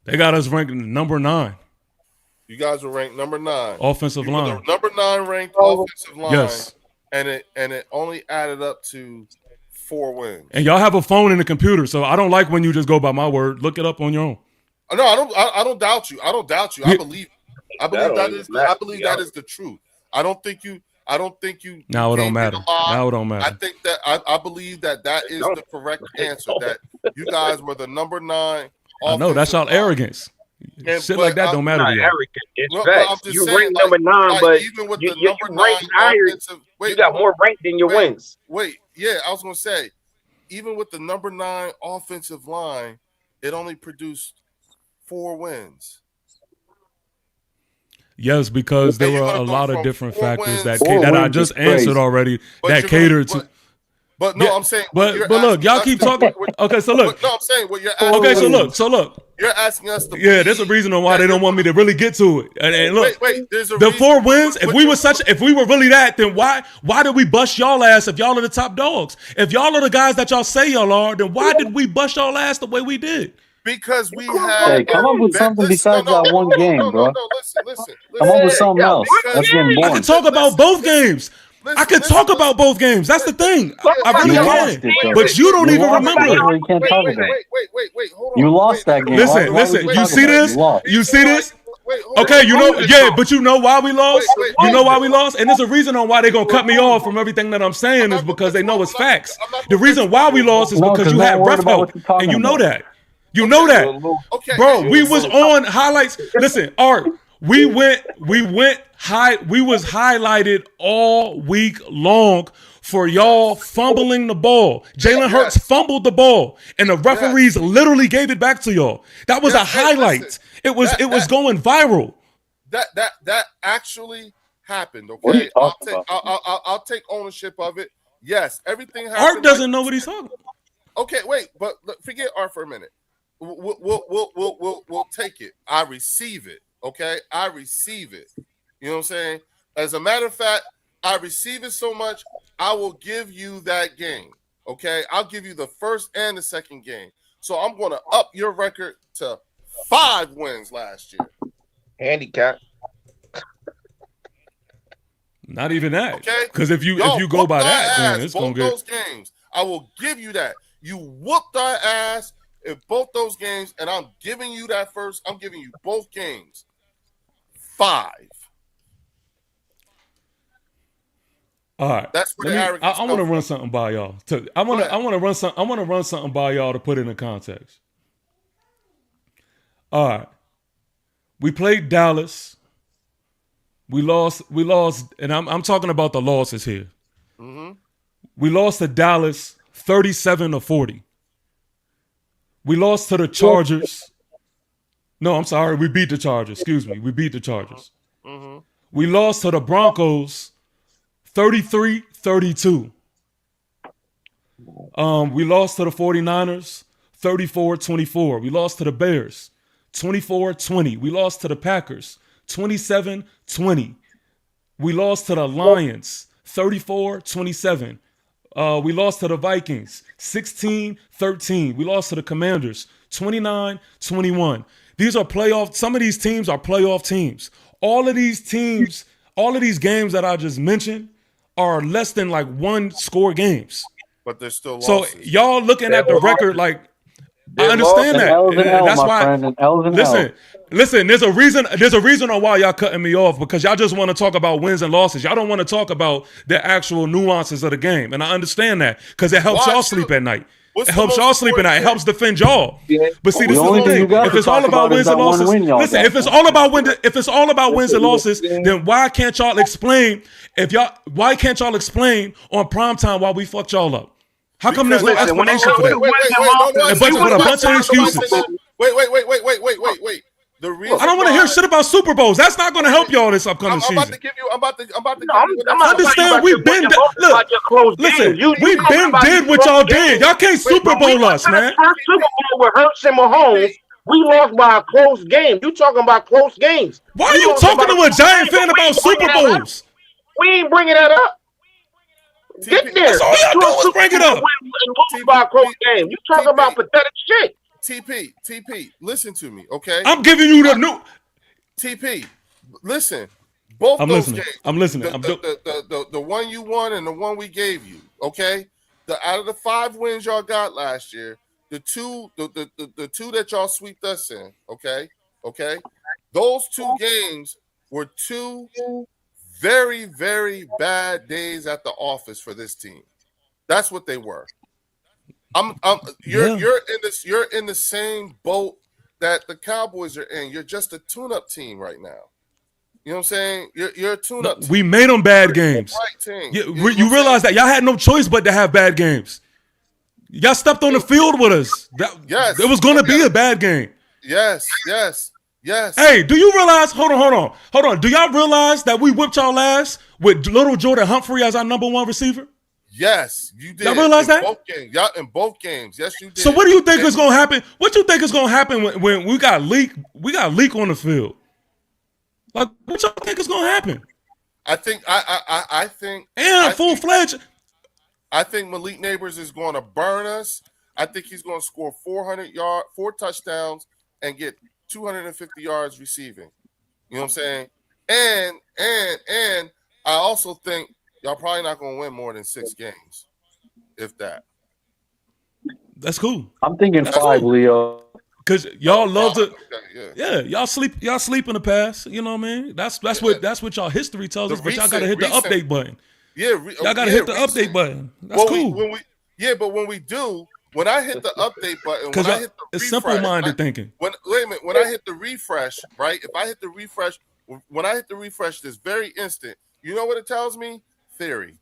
They got us ranked number 9. You guys were ranked number 9. Offensive You were line. the number 9 ranked offensive line. Yes. And it only added up to 4 wins. And y'all have a phone and a computer, so I don't like when you just go by my word. Look it up on your own. No, I don't doubt you. I don't doubt you. I believe that is the truth. I don't think you. Now it don't matter. Now it don't matter. I think that I believe that is the correct answer. That you guys were the number 9. I know that's y'all arrogance. Shit like that don't matter to you. It's facts. You ranked number 9, but even with you the number ranked 9 higher. offensive, You got more rank than your wins. Yeah, I was gonna say, even with the number 9 offensive line, it only produced 4 wins. Yes, because there were a lot of different factors that I just answered already that catered to. But no, I'm saying. But look, y'all keep talking. Okay, so look. No, I'm saying what you're asking. Okay, so look. You're asking us to. Yeah, there's a reason on why they don't want me to really get to it. And look, there's a the reason. 4 wins. If we were really that, then why did we bust y'all ass if y'all are the top dogs? If y'all are the guys that y'all say y'all are, then why did we bust y'all ass the way we did? Because we had. Hey, come up with something besides that one game, bro. Listen. Come up with something else. That's getting boring. I can talk about both games. I can talk about both games. That's the thing. I really can. But you don't even remember it. You can't talk about it. Wait, hold on. You lost that game. Listen. You see this? You see this? Okay, but you know why we lost? You know why we lost? And there's a reason on why they're going to cut me off from everything that I'm saying is because they know it's facts. The reason why we lost is because you had ref help. And you know that. You know that. Bro, we was on highlights. Listen, Art, we was highlighted all week long for y'all fumbling the ball. Jalen Hurts fumbled the ball, and the referees literally gave it back to y'all. That was a highlight. It was going viral. That actually happened. What are Okay, you talking about? I'll take ownership of it. Yes, everything happened. Art doesn't know what he's talking about. Okay, wait, but forget Art for a minute. We'll take it. I receive it. Okay, I receive it. You know what I'm saying? As a matter of fact, I receive it so much, I will give you that game. Okay, I'll give you the first and the second game. So I'm going to up your record to 5 wins last year. Handicap. Not even that. Okay, because if you go by that, then it's gonna get those games. I will give you that. You whooped our ass in both those games, and I'm giving you that first. I'm giving you both games. 5. All right. That's where the arrogance I want to run something by y'all. I want to run something by y'all to put it in context. All right. We played Dallas. We lost, and I'm talking about the losses here. Mm-hmm. We lost to Dallas 37-40. We lost to the Chargers. No, I'm sorry. We beat the Chargers. Excuse me. We beat the Chargers. Mm-hmm. We lost to the Broncos 33-32. We lost to the 49ers 34-24. We lost to the Bears 24-20. We lost to the Packers 27-20. We lost to the Lions 34-27. We lost to the Vikings 16-13. We lost to the Commanders 29-21. These are playoff. Some of these teams are playoff teams. All of these teams, all of these games that I just mentioned are less than like 1 score games. But they're still So losses. y'all looking at the record like I understand that. That's why. Listen. There's a reason on why y'all cutting me off because y'all just want to talk about wins and losses. Y'all don't want to talk about the actual nuances of the game, and I understand that because it helps y'all sleep at night. It helps y'all sleep at night. It helps defend y'all. But see, this is the thing. If it's all about wins and losses, listen. If it's all about wins and losses, then why can't y'all explain? Why can't y'all explain on primetime why we fucked y'all up? How come there's no explanation for that? But a bunch of excuses. Wait. The reason I don't want to hear shit about Super Bowls. That's not going to help y'all this upcoming season. I'm about to give you. Understand? We've been look. Listen, we've been did what y'all did. Y'all can't Super Bowl us, man. First Super Bowl with Hurts and Mahomes, we lost by a close game. You talking about close games? Why are you talking to a Giant fan about Super Bowls? We ain't bringing that up. Get there. That's all y'all do is bring it up. By a close game. You talking about pathetic shit. TP, listen to me, okay? I'm giving you the new. TP, listen, both I'm those listening. games, I'm listening. the one you won and the one we gave you, okay? Out of the 5 wins y'all got last year, the two that y'all swept us in, okay? Those 2 games were 2 very, very bad days at the office for this team. That's what they were. You're in the same boat that the Cowboys are in. You're just a tune-up team right now. You know what I'm saying? You're a tune-up team. We made them bad games. Right team. You realize that y'all had no choice but to have bad games. Y'all stepped on the field with us. Yes. It was going to be a bad game. Yes. Hey, do you realize? Hold on. Do y'all realize that we whipped y'all ass with little Jordan Humphrey as our number 1 receiver? Yes, you did. Y'all realize that? In both games. Yes, you did. So what do you think is going to happen? What do you think is going to happen when we got leak? We got leak on the field. Like, what y'all think is going to happen? I think full-fledged. I think Malik Neighbors is going to burn us. I think he's going to score 400 yards, 4 touchdowns, and get 250 yards receiving. You know what I'm saying? And I also think y'all probably not going to win more than 6 games, if that. That's cool. I'm thinking 5, cool. Leo. Because y'all love to, yeah. Y'all sleep in the past. You know what I mean? That's what y'all history tells us. But y'all got to hit the update button. Yeah, y'all got to hit the update button. That's cool. But when we do, when I hit the update button, because it's simple-minded thinking. Wait a minute. When I hit the refresh, right? If I hit the refresh, when I hit the refresh, this very instant, you know what it tells me? Theory.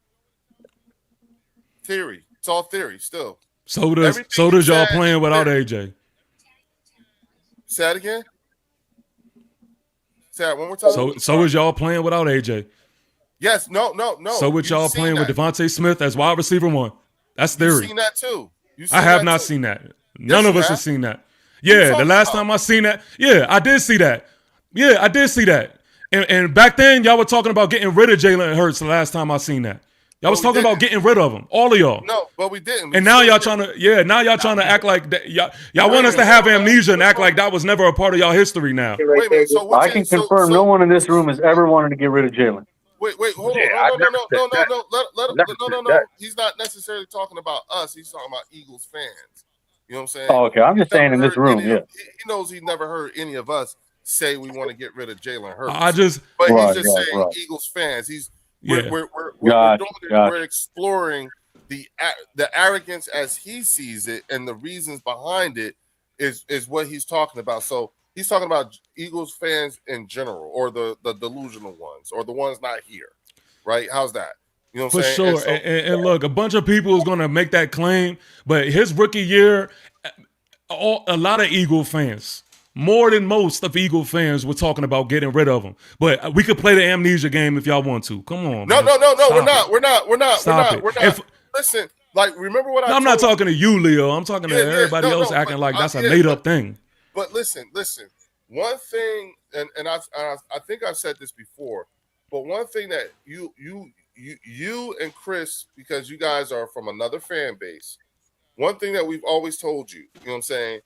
It's all theory still. So does y'all playing without AJ. Say that again. Say that one more time. So is y'all playing without AJ. Yes. No. So with y'all playing with Devontae Smith as wide receiver 1. That's theory. You've seen that too. I have not seen that. None of us have seen that. Yeah, the last time I seen that. Yeah, I did see that. And back then, y'all were talking about getting rid of Jalen Hurts the last time I seen that. Y'all was talking about getting rid of him. All of y'all. No, but we didn't. And now y'all trying to act like that. Y'all want us to have amnesia and act like that was never a part of y'all history now. Wait a minute. So I can confirm no one in this room has ever wanted to get rid of Jalen. Wait, hold on. No. He's not necessarily talking about us. He's talking about Eagles fans. You know what I'm saying? Oh, okay. I'm just saying in this room, he knows he never heard any of us say we want to get rid of Jalen Hurts. He's just saying Eagles fans. We're exploring the arrogance as he sees it, and the reasons behind it is what he's talking about. So he's talking about Eagles fans in general, or the delusional ones, or the ones not here, right? How's that? You know what I'm saying? For sure. And look, a bunch of people is going to make that claim, but his rookie year, a lot of Eagle fans, more than most of Eagle fans, were talking about getting rid of him. But we could play the amnesia game if y'all want to. Come on. No. Stop We're not. Stop it. Listen, like, remember what I'm not talking to you, Leo. I'm talking to everybody else acting like that's a made up thing. But listen. One thing, and I think I've said this before, but one thing that you and Chris, because you guys are from another fan base, one thing that we've always told you, you know what I'm saying,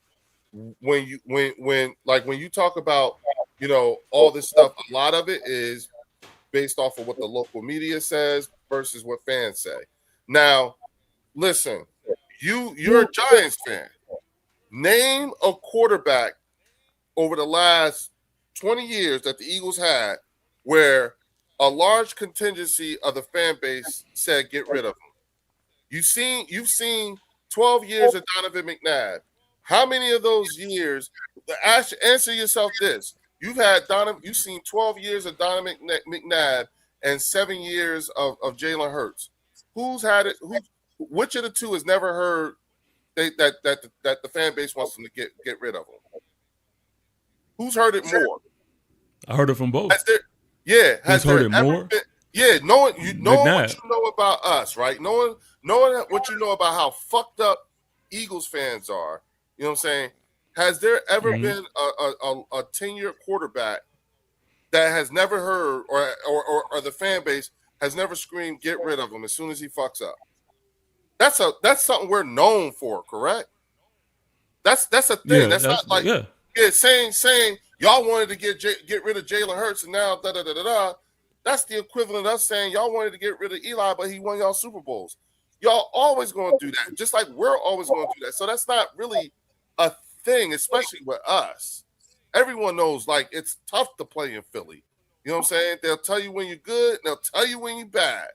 when you talk about, you know, all this stuff, a lot of it is based off of what the local media says versus what fans say. Now, listen, you're a Giants fan. Name a quarterback over the last 20 years that the Eagles had where a large contingency of the fan base said get rid of him. You've seen 12 years of Donovan McNabb. How many of those years? Answer yourself this: you've seen 12 years of Donovan McNabb and 7 years of Jalen Hurts. Who's had it? Which of the two has never heard that the fan base wants them to get rid of him? Who's heard it more? I heard it from both. Has heard it more? Knowing what you know about us, right? Knowing what you know about how fucked up Eagles fans are. You know what I'm saying? Has there ever been a 10-year quarterback that has never heard, or the fan base has never screamed get rid of him as soon as he fucks up? That's something we're known for, correct? That's a thing. That's not like saying Y'all wanted to get rid of Jalen Hurts, and now da da da da da. That's the equivalent of us saying y'all wanted to get rid of Eli, but he won y'all Super Bowls. Y'all always going to do that, just like we're always going to do that. So that's not really a thing, especially with us. Everyone knows, like, it's tough to play in Philly. You know what I'm saying? They'll tell you when you're good, and they'll tell you when you're bad.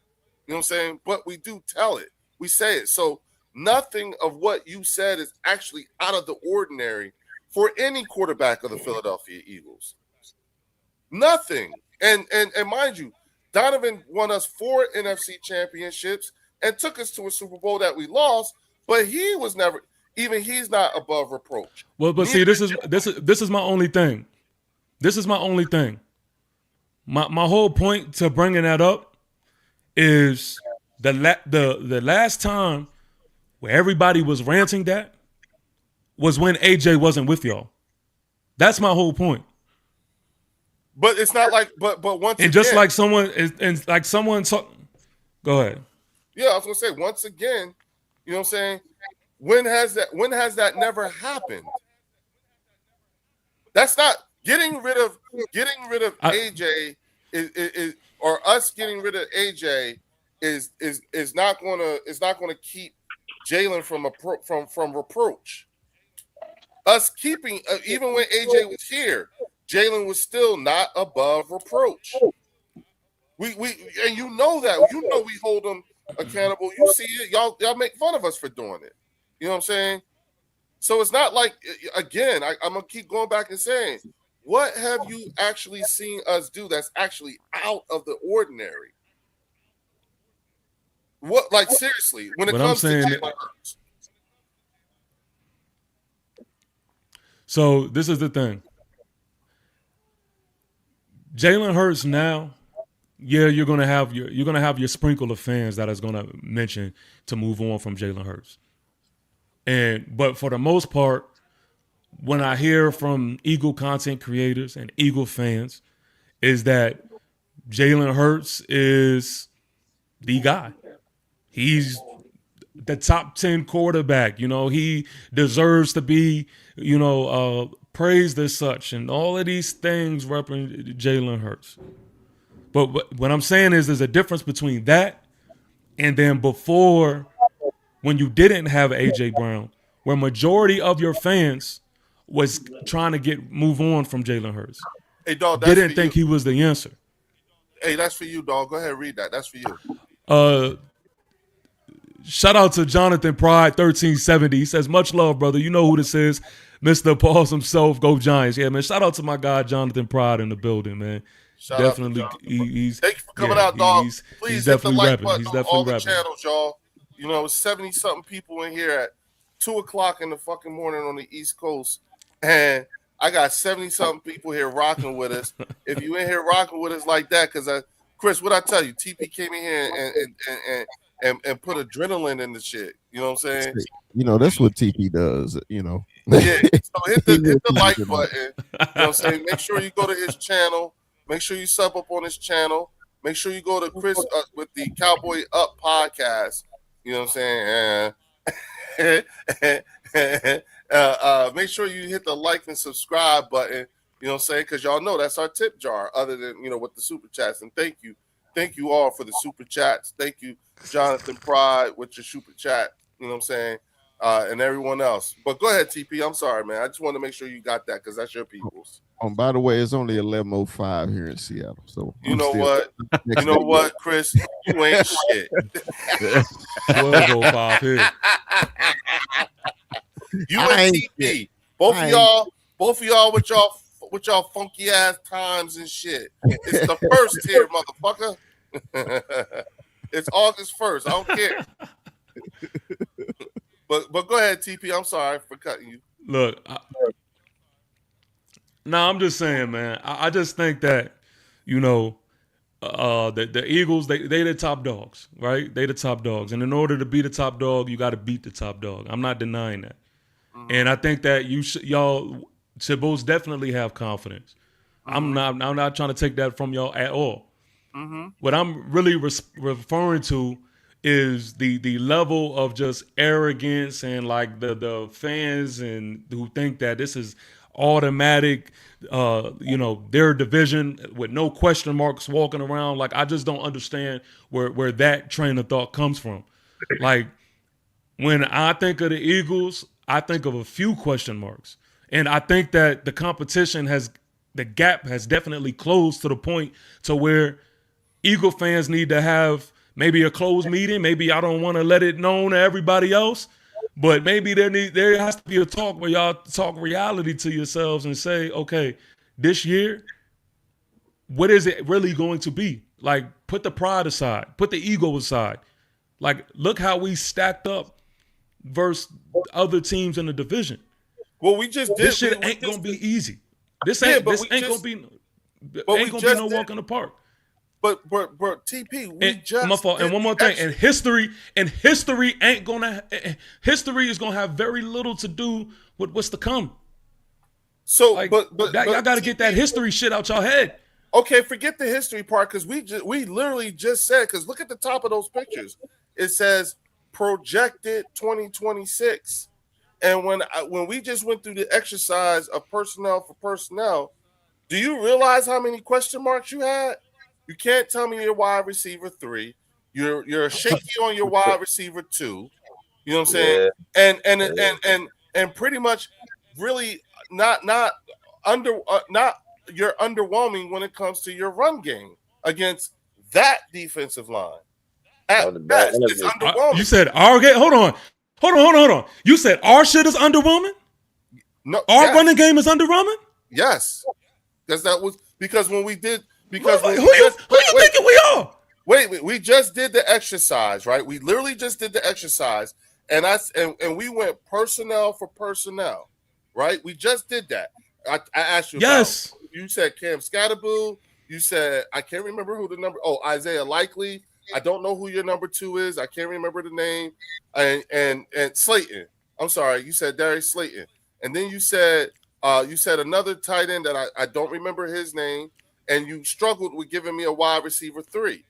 You know what I'm saying? But we do tell it. We say it. So nothing of what you said is actually out of the ordinary for any quarterback of the Philadelphia Eagles. Nothing. And mind you, Donovan won us 4 NFC championships and took us to a Super Bowl that we lost, but he was never, even he's not above reproach. Well, but see, this is my only thing. This is my only thing. My whole point to bringing that up is the last time where everybody was ranting that was when AJ wasn't with y'all. That's my whole point. But it's not like, but once and again, just like someone and like someone talk. Go ahead. Yeah, I was gonna say once again, you know what I'm saying? When has that never happened? That's not getting rid of AJ is or us getting rid of AJ is not gonna keep Jalen from reproach. Us keeping even when AJ was here, Jalen was still not above reproach. We and you know that. You know we hold him accountable. You see it. Y'all make fun of us for doing it. You know what I'm saying? So it's not like, again, I'm going to keep going back and saying, what have you actually seen us do that's actually out of the ordinary? What, like, seriously, when it comes to Jalen Hurts? So this is the thing. Jalen Hurts now, yeah, you're gonna have your sprinkle of fans that is gonna mention to move on from Jalen Hurts. But for the most part, when I hear from Eagle content creators and Eagle fans, is that Jalen Hurts is the guy. He's the top 10 quarterback. You know, he deserves to be, praised as such, and all of these things represent Jalen Hurts. But what I'm saying is there's a difference between that and then before, when you didn't have A.J. Brown, where majority of your fans was trying to move on from Jalen Hurts. Hey, dog, didn't think he was the answer. Hey, that's for you, dog. Go ahead and read that. That's for you. Shout out to Jonathan Pride 1370. He says, much love, brother. You know who this is. Mr. Pauls himself. Go Giants. Yeah, man. Shout out to my guy Jonathan Pride in the building, man. Shout definitely. Out to he's Thank you for coming out, dog. he's Please hit the like repping. button He's on definitely all the repping. channels, y'all. 70-something people in here at 2:00 in the fucking morning on the East Coast, and I got 70-something people here rocking with us. If you in here rocking with us like that, because Chris, what I tell you, TP came in here and put adrenaline in the shit. You know what I'm saying? That's what TP does. Yeah. So hit the like button. You know what I'm saying? Make sure you go to his channel. Make sure you sub up on his channel. Make sure you go to Chris with the Cowboy Up podcast. You know what I'm saying? Make sure you hit the like and subscribe button. You know what I'm saying? Because y'all know that's our tip jar, other than, with the super chats. And thank you all for the super chats. Thank you, Jonathan Pride, with your super chat. You know what I'm saying? And everyone else. But go ahead, TP. I'm sorry, man. I just want to make sure you got that because that's your people's. By the way, it's only 11:05 here in Seattle. So you know what, Chris? You ain't shit. 12:05 here. You and TP. Both of y'all with y'all funky ass times and shit. It's the first here, motherfucker. It's August 1st. I don't care. But go ahead, TP. I'm sorry for cutting you. Look, I'm just saying, man. I just think that, the Eagles, they the top dogs, right? They the top dogs. And in order to be the top dog, you got to beat the top dog. I'm not denying that. Mm-hmm. And I think that y'all should most definitely have confidence. Mm-hmm. I'm not trying to take that from y'all at all. Mm-hmm. What I'm really referring to is the level of just arrogance and like the fans and who think that this is automatic, their division with no question marks walking around. Like, I just don't understand where that train of thought comes from. Like, when I think of the Eagles, I think of a few question marks. And I think that the gap has definitely closed to the point to where Eagle fans need to have maybe a closed meeting. Maybe I don't want to let it known to everybody else, but maybe there has to be a talk where y'all talk reality to yourselves and say, okay, this year, what is it really going to be? Like, put the pride aside, put the ego aside. Like, look how we stacked up versus other teams in the division. Well, we just did. This shit ain't gonna be easy. This ain't gonna be no walk in the park. But TP, my fault. And one more thing, and history is gonna have very little to do with what's to come. So, like, but y'all got to get that history shit out y'all head. Okay, forget the history part, because we literally just said, because look at the top of those pictures. It says projected 2026. And when we just went through the exercise of personnel for personnel, do you realize how many question marks you had? You can't tell me you're wide receiver 3. You're shaky on your wide receiver 2. You know what I'm saying? Yeah. And pretty much really not you're underwhelming when it comes to your run game against that defensive line. At best, it's underwhelming. You said our game. Hold on. You said our shit is underwhelming? No, our running game is underwhelming? Yes. Because when we did, who you thinking we are? Wait, we just did the exercise, right? We literally just did the exercise, and we went personnel for personnel, right? We just did that. I asked you yes. about, you said Cam Scatterboo, you said, I can't remember who the number, Isaiah Likely. I don't know who your number 2 is. I can't remember the name. And Slayton. I'm sorry, you said Darius Slayton. And then you said another tight end that I don't remember his name, and you struggled with giving me a wide receiver 3.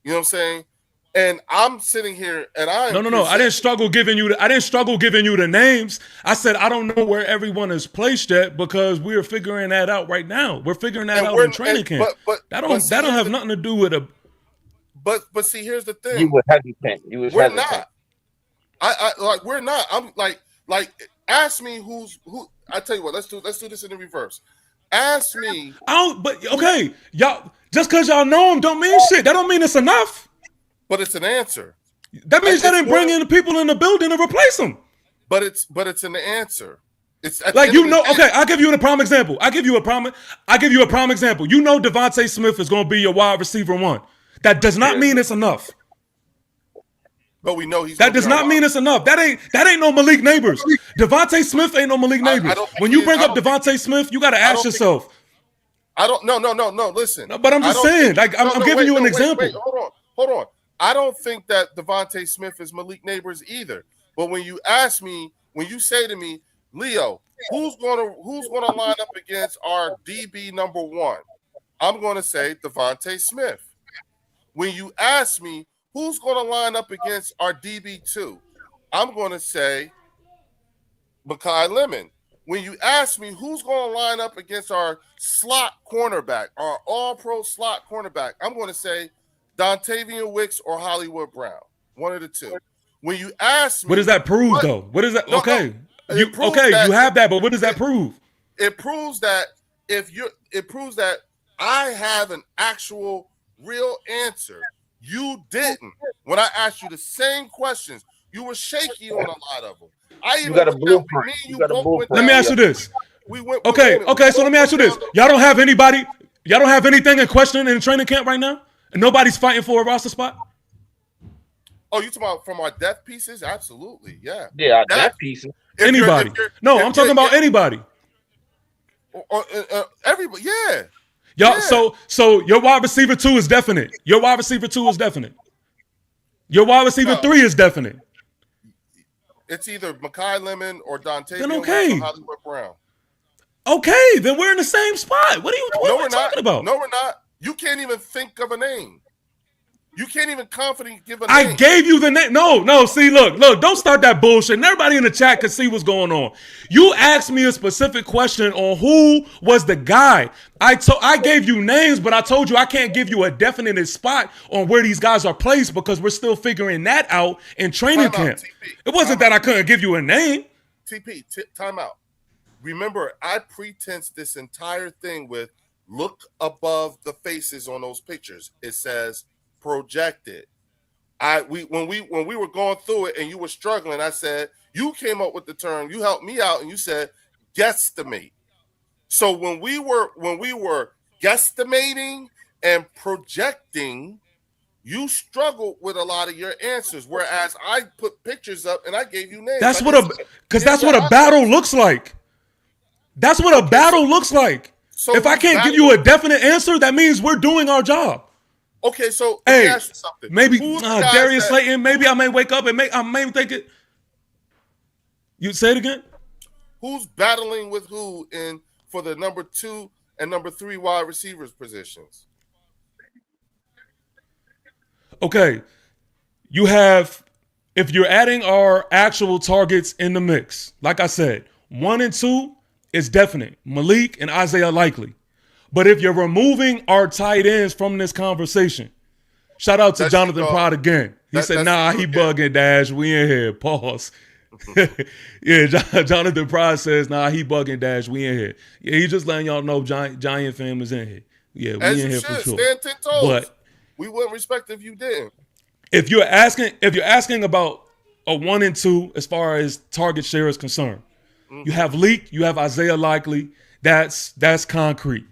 You know what I'm saying? And I'm sitting here and No. I didn't struggle giving you the names. I said I don't know where everyone is placed yet, because we're figuring that out right now. We're figuring that out in training camp. But that don't have nothing to do with a. But see, here's the thing. You were hesitant. We're not. We're not. I'm like ask me who. I tell you what. Let's do this in the reverse. Ask me. But okay, y'all. Just because y'all know them don't mean shit. That don't mean it's enough. But it's an answer. That means they didn't bring in the people in the building to replace them. But it's an answer. It's like, okay, I'll give you a prime example. You know Devontae Smith is going to be your wide receiver 1. That does not mean it's enough. But we know that does not mean it's enough. That ain't no Malik Neighbors. Devontae Smith ain't no Malik Neighbors. When you bring up Devontae Smith, you got to ask yourself. No. Listen. No, but I'm just saying. I'm giving you an example. Wait, hold on. I don't think that Devontae Smith is Malik Neighbors either. But when you say to me, Leo, who's gonna line up against our DB number 1? I'm gonna say Devontae Smith. When you ask me who's gonna line up against our DB 2, I'm gonna say Mekhi Lemon. When you ask me who's going to line up against our slot cornerback, our all-pro slot cornerback, I'm going to say Dontavian Wicks or Hollywood Brown. One of the two. When you ask me, what does that prove, though? What is that? You have that, but what does that prove? It proves that I have an actual real answer. You didn't. When I asked you the same questions, you were shaky on a lot of them. You got a blueprint. Let me ask you this. Okay. So let me ask you this. Y'all don't have anything in question in training camp right now? And nobody's fighting for a roster spot? Oh, you talking about from our depth pieces? Absolutely, yeah. Yeah, our depth pieces. Anybody. I'm talking about anybody. Everybody, yeah. Y'all, so your wide receiver 2 is definite. Your wide receiver 3 is definite. It's either Mekhi Lemon or Dontavian or Hollywood Brown. Okay, then we're in the same spot. What are you talking about? No, we're not. You can't even think of a name. You can't even confidently give a I name. gave you the name. No. See, look. Don't start that bullshit. And everybody in the chat can see what's going on. You asked me a specific question on who was the guy. I gave you names, but I told you I can't give you a definite spot on where these guys are placed because we're still figuring that out in training camp. It wasn't that I couldn't give you a name. Time out. Remember, I pretense this entire thing with look above the faces on those pictures. It says projected. When we were going through it and you were struggling, I said you came up with the term. You helped me out, and you said guesstimate. So when we were guesstimating and projecting, you struggled with a lot of your answers. Whereas I put pictures up and I gave you names. That's what a battle looks like. That's what a battle looks like. So if I can't give you a definite answer, that means we're doing our job. Okay, so let me ask you something. Maybe Darius Slayton. Maybe I may wake up and I may think it. You say it again. Who's battling with who for the number 2 and number 3 wide receivers positions? Okay, you have, if you're adding our actual targets in the mix, like I said, 1 and 2 is definite. Malik and Isaiah Likely. But if you're removing our tight ends from this conversation, shout out to Jonathan Pride again. He said, nah, he bugging, Dash. We in here. Pause. Yeah, Jonathan Pride says, nah, he bugging, Dash. We in here. Yeah, he just letting y'all know Giant fam is in here. Yeah, we in here for sure. Stand 10 toes. But we wouldn't respect if you didn't. If you're asking about a 1 and 2 as far as target share is concerned, you have Leak, you have Isaiah Likely. That's concrete.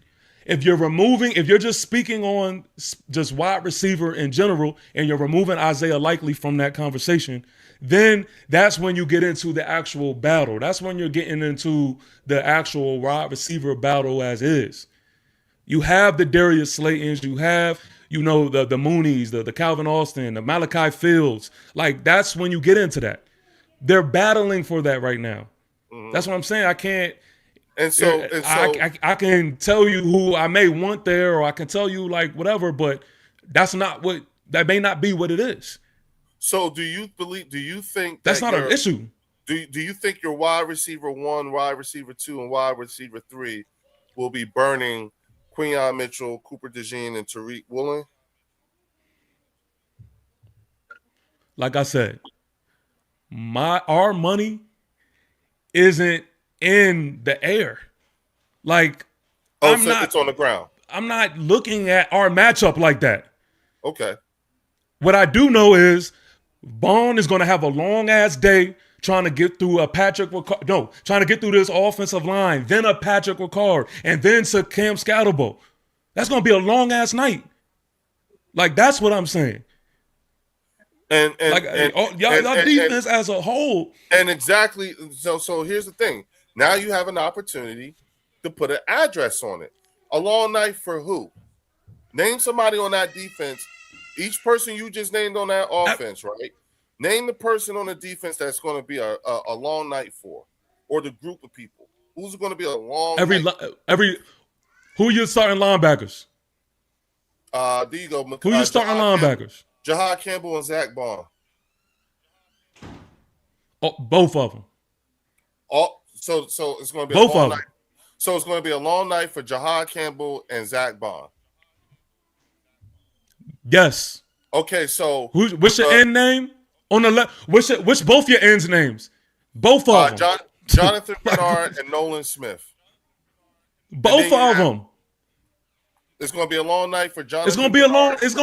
If you're just speaking on just wide receiver in general, and you're removing Isaiah Likely from that conversation, then that's when you get into the actual battle. That's when you're getting into the actual wide receiver battle as is. You have the Darius Slaytons, you have, the Moonies, the Calvin Austin, the Malachi Fields. Like, that's when you get into that. They're battling for that right now. Mm-hmm. That's what I'm saying. I can't. And so I can tell you who I may want there, or I can tell you like whatever, but that may not be what it is. So do you think that's not an issue? Do you think your wide receiver 1, wide receiver 2, and wide receiver 3 will be burning Quinyon Mitchell, Cooper DeJean, and Tariq Woolen? Like I said, our money isn't in the air. Like, it's on the ground. I'm not looking at our matchup like that. Okay. What I do know is Vaughn is going to have a long ass day trying to get through trying to get through this offensive line, then a Patrick Ricard, and then to Cam Scatterbo. That's going to be a long ass night. Like, that's what I'm saying. And y'all defense as a whole. And exactly. So here's the thing. Now you have an opportunity to put an address on it. A long night for who? Name somebody on that defense. Each person you just named on that offense, right? Name the person on the defense that's going to be a long night for, or the group of people. Who's going to be a long night? Who are your starting linebackers? There you go. Who are your starting linebackers? Jahad Campbell and Zach Bond. Oh, both of them. So it's going to be both a long of night. them. So it's going to be a long night for Jahad Campbell and Zach Bond. Yes. Okay, so what's your end name on the left? Which both your ends names? Both of them. Jonathan Bernard and Nolan Smith. Both of them. It's going to be a long night for Jonathan. It's going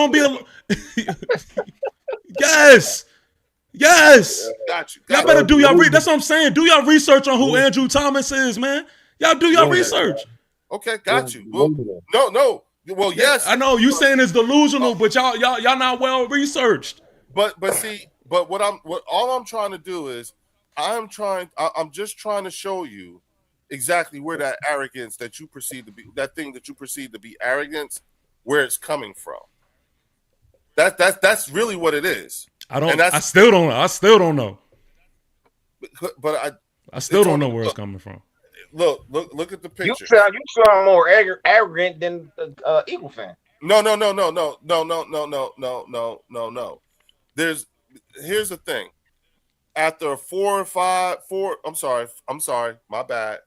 to be a Yes. Yes. Got you. Y'all better do y'all that's what I'm saying. Do y'all research on who Andrew Thomas is, man. Y'all do y'all research. Okay, got you. Well, no. Well, yes. I know you saying it's delusional, but y'all not well researched. But all I'm trying to do is I'm just trying to show you exactly where that arrogance that you perceive to be, that thing that you perceive to be arrogance, where it's coming from. That's really what it is. I still don't know. But I still don't know where it's coming from. Look at the picture. You sound more arrogant than Eagle fan. No. Here's the thing. After I'm sorry, my bad.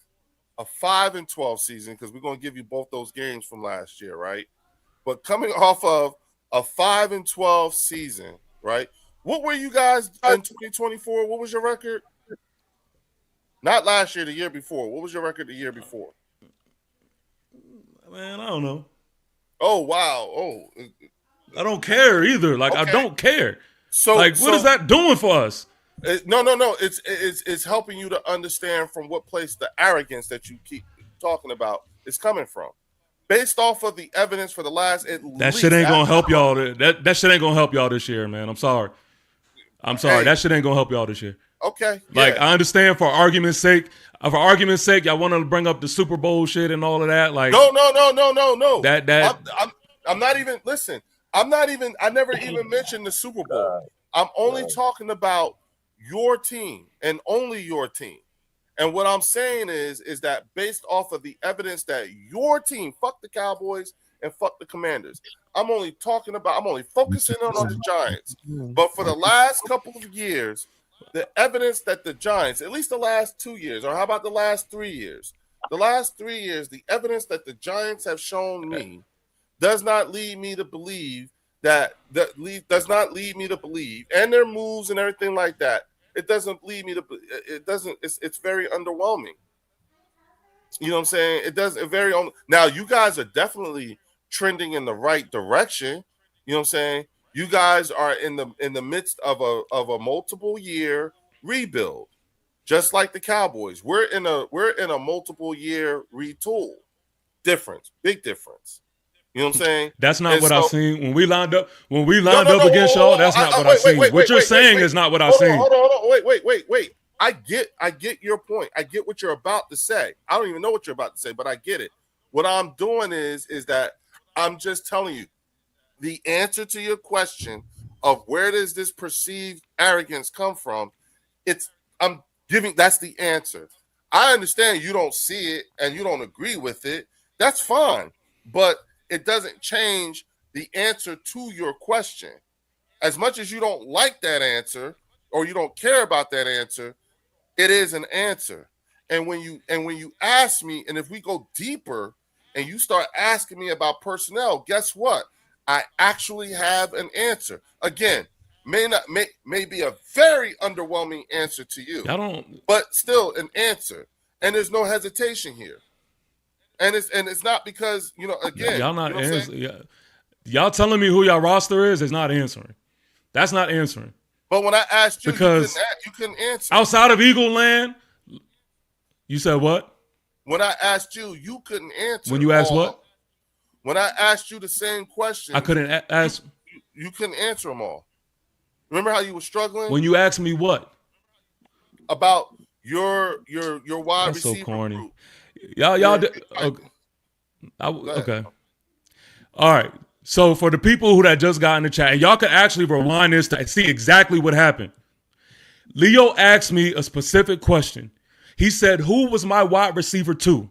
A 5-12 season, because we're going to give you both those games from last year, right? But coming off of a 5-12 season, right? What were you guys in 2024? What was your record? Not last year, the year before. What was your record the year before? Man, I don't know. Oh, wow. Oh, I don't care either. Like, okay. I don't care. So, like, what is that doing for us? No. It's helping you to understand from what place the arrogance that you keep talking about is coming from. Based off of the evidence for the last that shit ain't gonna help y'all. That shit ain't gonna help y'all this year, man. I'm sorry. Hey. That shit ain't gonna help y'all this year. Okay. Like, I understand for argument's sake, y'all want to bring up the Super Bowl shit and all of that. Like, no. That I'm not even. Listen, I never even mentioned the Super Bowl. I'm only talking about your team and only your team. And what I'm saying is that based off of the evidence that your team, fuck the Cowboys and fuck the Commanders. I'm only focusing on the Giants. But for the last couple of years, the evidence that the Giants, at least the last 2 years, or how about the last 3 years? The last 3 years, the evidence that the Giants have shown me does not lead me to believe and their moves and everything like that. It doesn't lead me to. It doesn't. It's very underwhelming. You know what I'm saying? It does. Now you guys are definitely trending in the right direction. You know what I'm saying? You guys are in the midst of a multiple year rebuild, just like the Cowboys. We're in a multiple year retool. Big difference. You know what I'm saying? That's not what I seen when we lined up. When we lined up against y'all, that's not what I seen. What you're saying is not what I seen. Hold on. Wait. I get your point. I get what you're about to say. I don't even know what you're about to say, but I get it. What I'm doing is that I'm just telling you the answer to your question of where does this perceived arrogance come from? That's the answer. I understand you don't see it and you don't agree with it. That's fine. But it doesn't change the answer to your question. As much as you don't like that answer or you don't care about that answer, it is an answer. And when you ask me, and if we go deeper and you start asking me about personnel, guess what? I actually have an answer. Again, may be a very underwhelming answer to you. But still an answer. And there's no hesitation here. And it's not because, again, y'all not answering. Y'all telling me who y'all roster is not answering. That's not answering. But when I asked you, because you couldn't answer. Outside of Eagle Land, you said what? When I asked you, you couldn't answer. When you asked what? When I asked you the same question, I couldn't ask. You couldn't answer them all. Remember how you were struggling? When you asked me what? About your wide That's receiver so corny. group. Y'all did, okay. All right. So for the people who that just got in the chat, and y'all can actually rewind this to see exactly what happened. Leo asked me a specific question. He said, who was my wide receiver 2?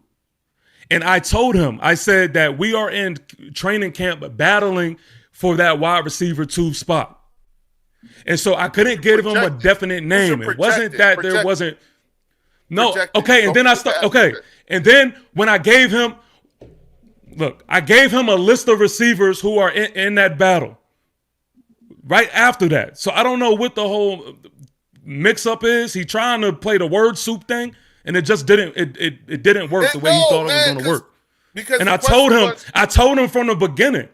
And I told him, I said that we are in training camp battling for that wide receiver 2 spot. And so I couldn't give him a definite name. It wasn't that there wasn't. No. Okay. And then And then when I gave him, I gave him a list of receivers who are in that battle right after that. So I don't know what the whole mix up is. He trying to play the word soup thing, and it just didn't. It didn't work the way he thought it was going to work. And I told him from the beginning.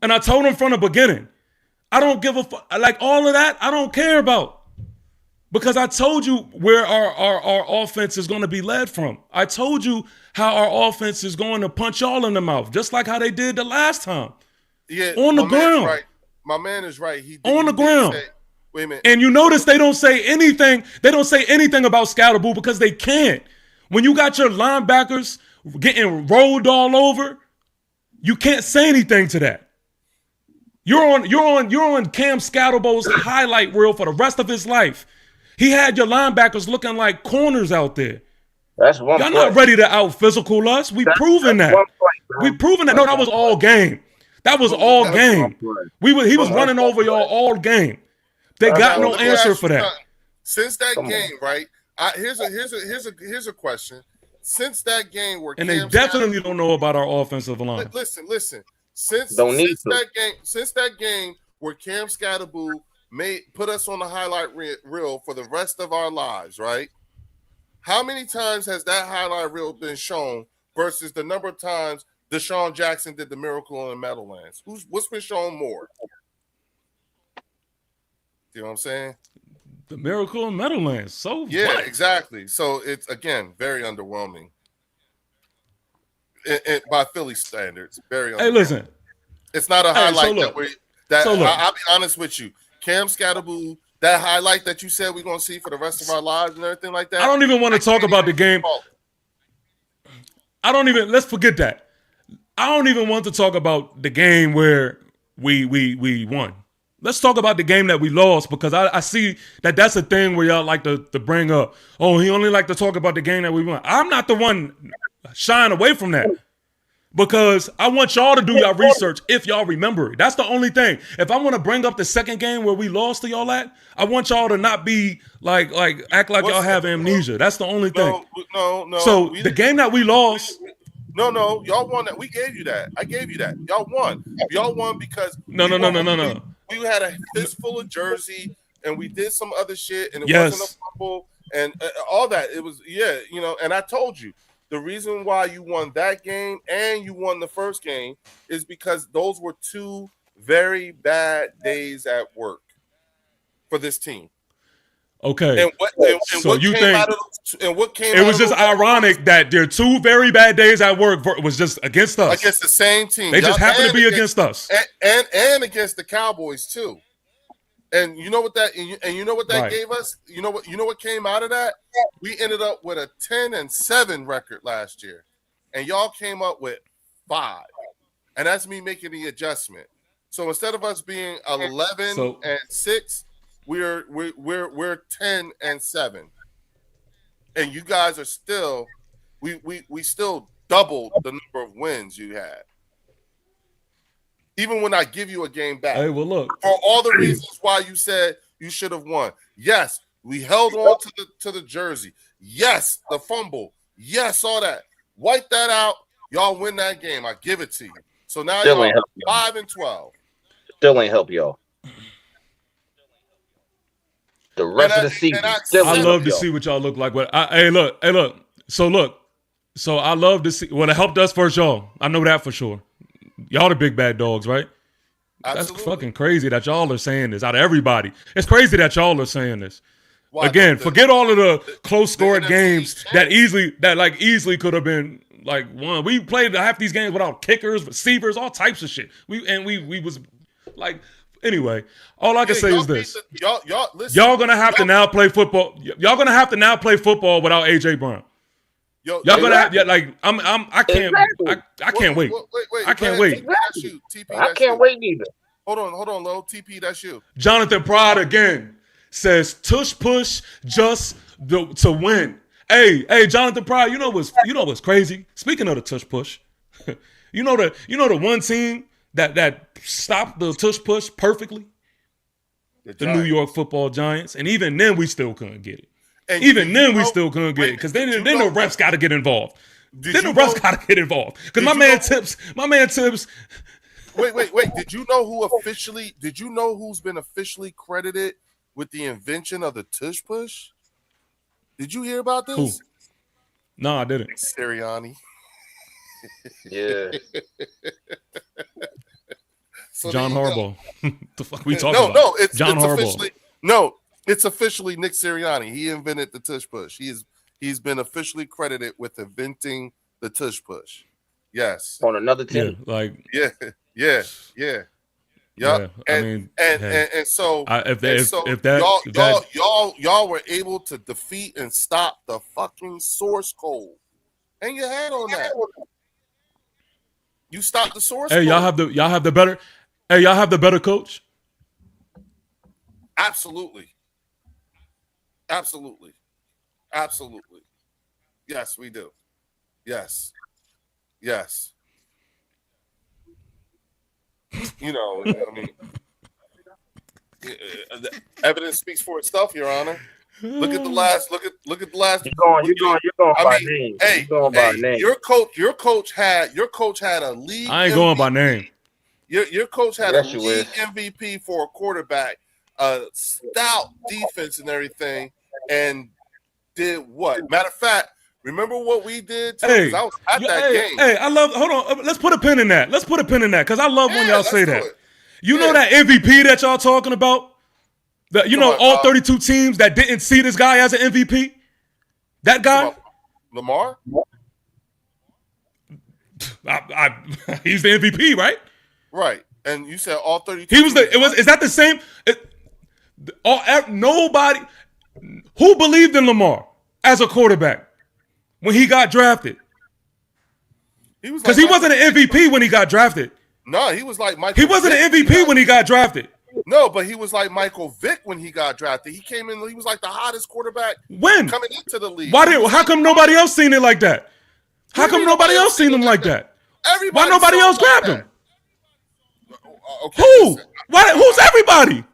I don't give a fuck. Like all of that, I don't care about. Because I told you where our offense is going to be led from. I told you how our offense is going to punch y'all in the mouth, just like how they did the last time. Yeah, on the ground. Right. My man is right. On the ground. Wait a minute. And you notice they don't say anything. They don't say anything about Scatterboo because they can't. When you got your linebackers getting rolled all over, you can't say anything to that. You're on Cam Scatterboo's highlight reel for the rest of his life. He had your linebackers looking like corners out there. That's y'all not ready to out physical us. We proven that. We proven that. No, that was all game. That was all That's game. right. He was running over y'all all game. They got no Let me answer ask for you that. something. Since that Come on. game, right? Here's a question. Since that game where And they Cam definitely Scott- don't know about our offensive line. listen. Since Don't need to. that game where Cam Scatterboo put us on the highlight reel for the rest of our lives, right? How many times has that highlight reel been shown versus the number of times Deshaun Jackson did the miracle in the Meadowlands? What's been shown more? You know what I'm saying? The Miracle in Meadowlands. So Yeah, what? exactly. So it's again very underwhelming. By Philly standards, very underwhelming. Hey, listen. It's not a highlight I'll be honest with you. Cam Scatterboo, that highlight that you said we're gonna see for the rest of our lives and everything like that. I don't even want to talk about the game. Let's forget that. I don't even want to talk about the game where we won. Let's talk about the game that we lost, because I see that that's a thing where y'all like to bring up. Oh, he only like to talk about the game that we won. I'm not the one shying away from that, because I want y'all to do your research if y'all remember it. That's the only thing. If I want to bring up the second game where we lost to y'all at, I want y'all to not be like act like y'all have amnesia. That's the only thing. No. So the game that we lost. No, y'all won that. We gave you that. I gave you that. Y'all won. Y'all won because No. We had a fistful of jersey and we did some other shit and it Yes. wasn't a fumble and all that. It was and I told you the reason why you won that game and you won the first game is because those were two very bad days at work for this team. Okay. And what came it was just ironic that their two very bad days at work was just against us. Against the same team. They just happened to be against us. And against the Cowboys too. And you know what that Right. gave us? You know what came out of that? We ended up with a 10-7 record last year. And y'all came up with 5. And that's me making the adjustment. So instead of us being 11-6, we're 10-7. And you guys are still we still doubled the number of wins you had. Even when I give you a game back. Hey, well, look. For all the reasons why you said you should have won. Yes, we held on to the jersey. Yes, the fumble. Yes, all that. Wipe that out. Y'all win that game. I give it to you. So now Still y'all ain't 5-12. Still ain't help y'all. The rest of the season. I love to see what y'all look like. But hey, look. So I love to see. Well, it helped us versus y'all. I know that for sure. Y'all the big bad dogs, right? Absolutely. That's fucking crazy that y'all are saying this out of everybody. It's crazy that y'all are saying this. Why? Again, forget all of the close scored NFC games that easily could have been like won. We played half these games without kickers, receivers, all types of shit. We was like, anyway. All I can say is this: y'all gonna have to now play football. Y'all gonna have to now play football without AJ Brown. Y'all gonna have I can't I can't wait. Wait, I can't wait. That's you. TP, I that's can't you. wait neither. Hold on, Lil. TP, that's you. Jonathan Pride again says tush push just to win. Hey, Jonathan Pride, you know what's crazy? Speaking of the tush push, you know the one team that stopped the tush push perfectly? The New York Football Giants. And even then we still couldn't get it. And we still couldn't get it. Because then the refs gotta get involved. Then the refs gotta get involved. Because my man Tips. Wait. Did you know who's been officially credited with the invention of the tush push? Did you hear about this? Who? No, I didn't. Sirianni. Yeah. So John Harbaugh. The fuck we talking about? No, it's John Harbaugh. It's officially Nick Sirianni. He invented the tush push. He's been officially credited with inventing the tush push. Yes. On another team. Yeah. Y'all were able to defeat and stop the fucking source code. Hang your head on that. You stopped the source code. Y'all have the better coach? Absolutely. Yes, we do. Yes. You know, I mean, the evidence speaks for itself, Your Honor. Look at the last. Look at the last. You're going by name. Hey, you're going by name. Your coach had a league. I ain't going by name. Your coach had a league MVP for a quarterback, a stout defense and everything, and did what? Matter of fact, remember what we did? Hey, I was at that game. Hey, I love. Hold on. Let's put a pin in that. Because I love when y'all say that. You know that MVP that y'all talking about? All 32 teams that didn't see this guy as an MVP? That guy? Lamar? He's the MVP, right? Right. And you said all 32. Is that the same? Nobody who believed in Lamar as a quarterback when he got drafted? Because he wasn't an MVP when he got drafted. No, he was like Michael. He wasn't an MVP when he got drafted. No, but he was like Michael Vick when he got drafted. He came in. He was like the hottest quarterback when coming into the league. How come nobody else seen it like that? How come nobody else seen him like that? Why nobody else grabbed him? Okay, who? Listen. Who's everybody?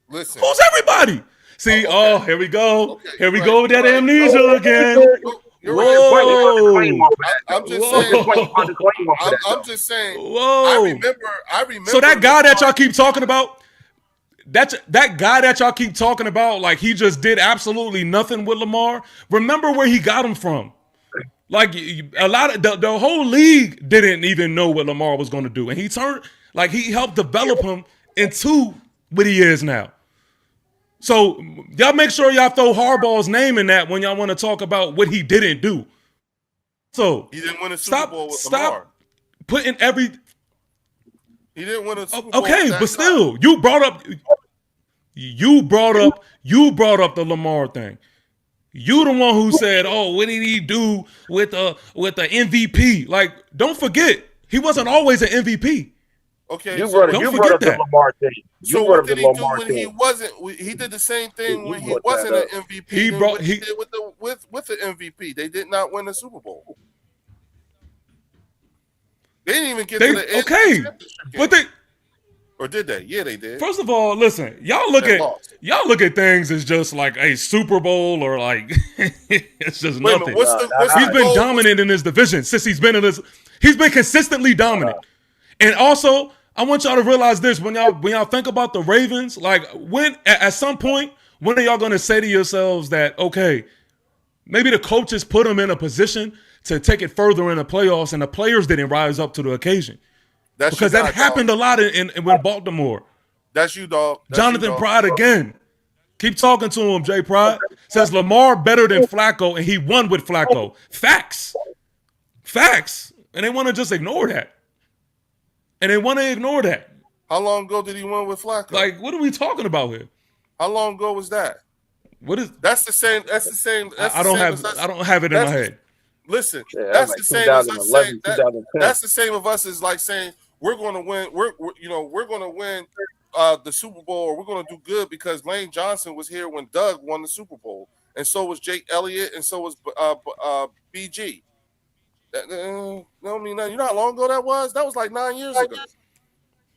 Listen. Who's everybody? See, here we go. Okay, here we go with that amnesia again. Whoa! I'm just saying. Whoa! I remember. So that guy that y'all keep talking about, that guy that y'all keep talking about, like he just did absolutely nothing with Lamar. Remember where he got him from? Like a lot of the whole league didn't even know what Lamar was going to do, and he helped develop him into what he is now. So y'all make sure y'all throw Harbaugh's name in that when y'all want to talk about what he didn't do. So he didn't win a Super Bowl with Lamar. Stop putting every. He didn't win a Super Bowl. Okay, but still, you brought up the Lamar thing. You the one who said, "Oh, what did he do with the MVP?" Like, don't forget, he wasn't always an MVP. Okay, you brought up the Lamar thing. So what did he do when he wasn't? He did the same thing when he wasn't an MVP. He did with the MVP. They did not win the Super Bowl. They didn't even get to the end. Okay, but or did they? Yeah, they did. First of all, listen, y'all look at things as just like a Super Bowl or like it's just nothing. He's been dominant in his division since he's been consistently dominant. And also, I want y'all to realize this when y'all think about the Ravens, like at some point, when are y'all gonna say to yourselves that, okay, maybe the coaches put them in a position to take it further in the playoffs and the players didn't rise up to the occasion? Because that happened a lot in Baltimore. That's you, dog. Jonathan Pride again. Keep talking to him, Jay Pride. Says Lamar better than Flacco, and he won with Flacco. Facts. And they want to just ignore that. How long ago did he win with Flacco? Like, what are we talking about here? How long ago was that? That's the same. I don't have it in my head. Listen, that's the same as us saying that's the same of us as like saying we're going to win. We're going to win the Super Bowl, or we're going to do good because Lane Johnson was here when Doug won the Super Bowl, and so was Jake Elliott, and so was BG. No, I mean, you know how long ago that was? That was like 9 years ago.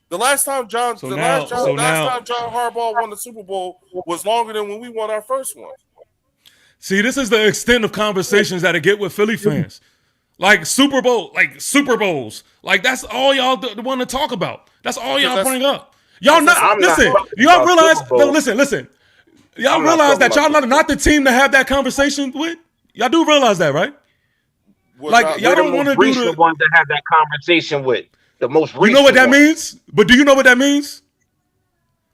The last time John Harbaugh won the Super Bowl was longer than when we won our first one. See, this is the extent of conversations that I get with Philly fans. Like Super Bowls. Like that's all y'all want to talk about. That's all y'all bring up. Y'all listen. Y'all realize? No, listen. Y'all realize that y'all not the team to have that conversation with. Y'all do realize that, right? Like y'all don't want to do the ones to have that conversation with. The most recent. You know what that means? But do you know what that means?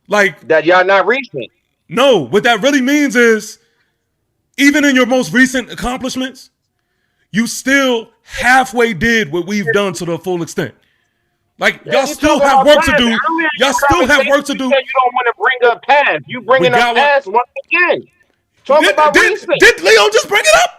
Like that y'all not recent. No, what that really means is even in your most recent accomplishments, you still halfway did what we've done to the full extent. Like y'all still have work to do. Y'all still have work to do. You don't want to bring up past. You bringing up past once again. Did Leo just bring it up?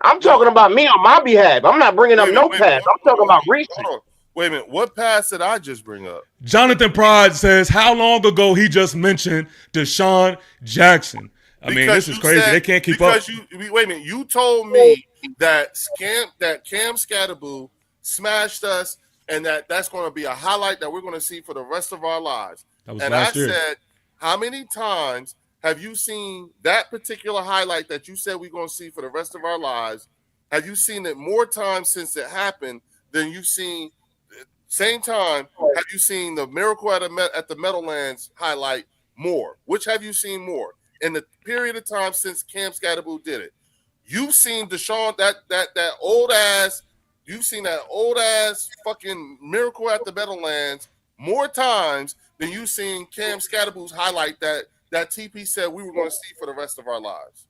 I'm talking about me on my behalf. I'm not bringing up no past. I'm talking about recent. Wait a minute. What pass did I just bring up? Jonathan Pride says, how long ago he just mentioned Deshaun Jackson? I mean, this is crazy. They can't keep up. Wait a minute. You told me that Cam Scatterboo smashed us and that's going to be a highlight that we're going to see for the rest of our lives. That was And last I year. said, how many times have you seen that particular highlight that you said we're going to see for the rest of our lives? Have you seen it more times since it happened than you've seen? Same time, have you seen the Miracle at the Meadowlands highlight more? Which have you seen more in the period of time since Cam Scatterboo did it? You've seen Deshaun that old ass. You've seen that old ass fucking Miracle at the Meadowlands more times than you've seen Cam Scatterboo's highlight that TP said we were going to see for the rest of our lives.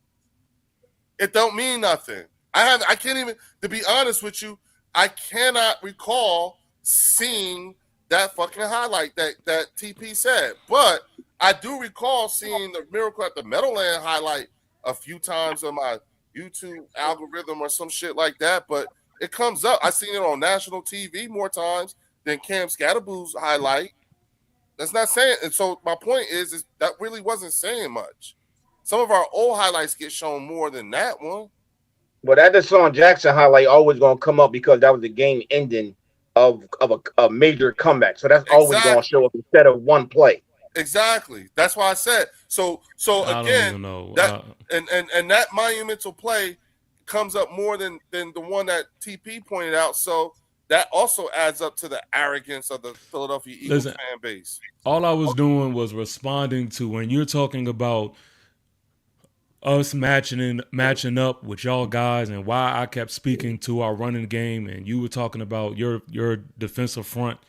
It don't mean nothing. I can't even, to be honest with you, I cannot recall seeing that fucking highlight that TP said. But I do recall seeing the Miracle at the Meadowland highlight a few times on my YouTube algorithm or some shit like that. But it comes up. I seen it on national TV more times than Cam Scatterboo's highlight. That's not saying. And so my point is that really wasn't saying much. Some of our old highlights get shown more than that one. But that Deshaun Jackson highlight always gonna come up because that was the game ending of a major comeback. So that's always gonna show up instead of one play. Exactly. That's why I said so. I Again, don't even know. That and that monumental play comes up more than the one that TP pointed out. So that also adds up to the arrogance of the Philadelphia Eagles fan base. All I was doing was responding to when you're talking about us matching up with y'all guys and why I kept speaking to our running game and you were talking about your defensive front.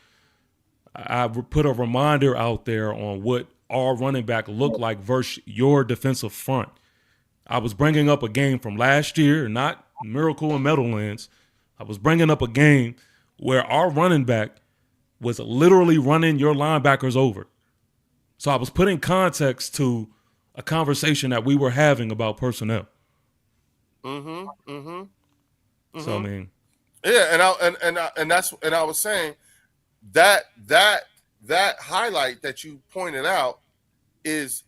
I put a reminder out there on what our running back looked like versus your defensive front. I was bringing up a game from last year, not Miracle and Meadowlands. I was bringing up a game where our running back was literally running your linebackers over. So I was putting context to a conversation that we were having about personnel. So I mean, yeah, and I was saying that highlight that you pointed out is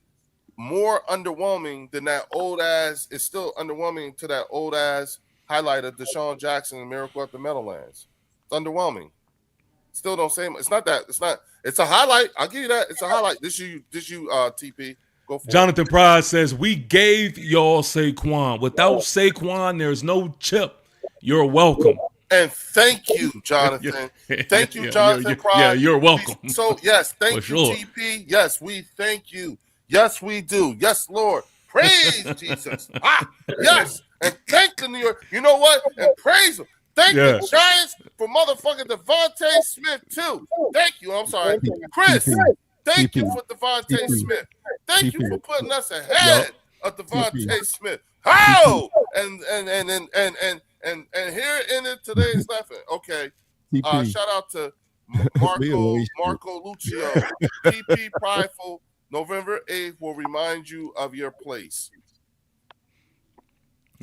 more underwhelming than that old ass. It's still underwhelming to that old ass highlight of Deshaun Jackson and Miracle at the Meadowlands. It's underwhelming. Still don't say it's not that. It's not. It's a highlight. I'll give you that. It's a highlight. This you TP. Go for Jonathan Pride says we gave y'all Saquon. Without Saquon, there's no chip. You're welcome. And thank you, Jonathan. Thank you, Jonathan Pride. Yeah, you're welcome. So yes, thank you, sure. TP. Yes, we thank you. Yes, we do. Yes, Lord. Praise Jesus. Yes. And thank the New York. You know what? And praise them. Thank the Giants for motherfucking Devontae Smith, too. Thank you. I'm sorry. Chris, thank you for Devontae Smith. Thank you for putting us ahead of Devontae Smith. How? And here in it today's lesson. Okay. Shout out to Marco Lucio. TP Prideful. November 8th will remind you of your place.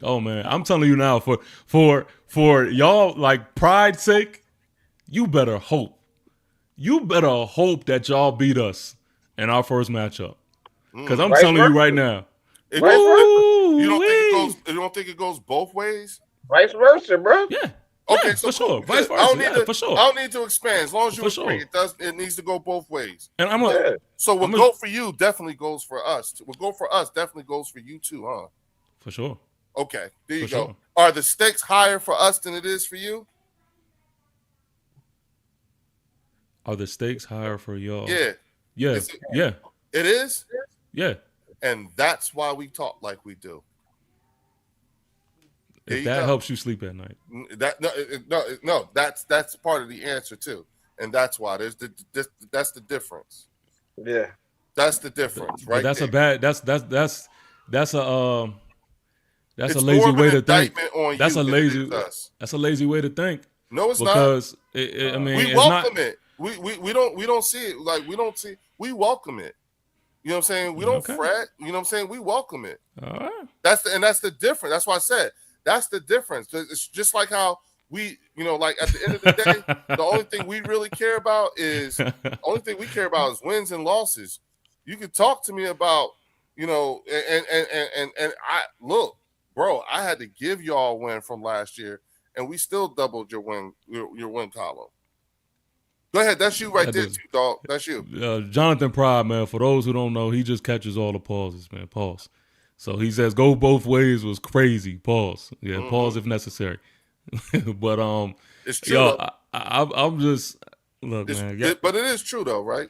Oh man, I'm telling you now, for y'all, like pride's sake, you better hope. You better hope that y'all beat us in our first matchup. Because I'm telling you right now. You don't think it goes both ways? Vice versa, bro. Yeah. Okay, yeah, so for sure. Vice versa. For sure. I don't need to expand. As long as you agree, sure. it needs to go both ways. And so what go for you definitely goes for us. What go for us definitely goes for you too, huh? For sure. Okay, there you go. Sure. Are the stakes higher for us than it is for you? Are the stakes higher for y'all? Yeah. Yeah. Yeah. It is? Yeah. And that's why we talk like we do. If that helps you sleep at night. No, that's part of the answer too. And that's why that's the difference. Yeah. That's the difference, right? That's a lazy way to think. That's a lazy way to think. No, it's because not. I mean, we welcome it. We don't see it like we don't see. We welcome it. You know what I'm saying? We don't fret. You know what I'm saying? We welcome it. All right. That's the difference. That's why I said that's the difference. It's just like how we, like at the end of the day, the only thing we really care about is wins and losses. You can talk to me about, and I look, bro, I had to give y'all a win from last year, and we still doubled your win column. Go ahead. That's you right That there, is- too, dog. That's you. Jonathan Pride, man. For those who don't know, he just catches all the pauses, man. Pause. So he says, "Go both ways" was crazy. Pause. Yeah, pause if necessary. But It's true, yo, though. I'm just look, man. Yeah, But it is true, though, right?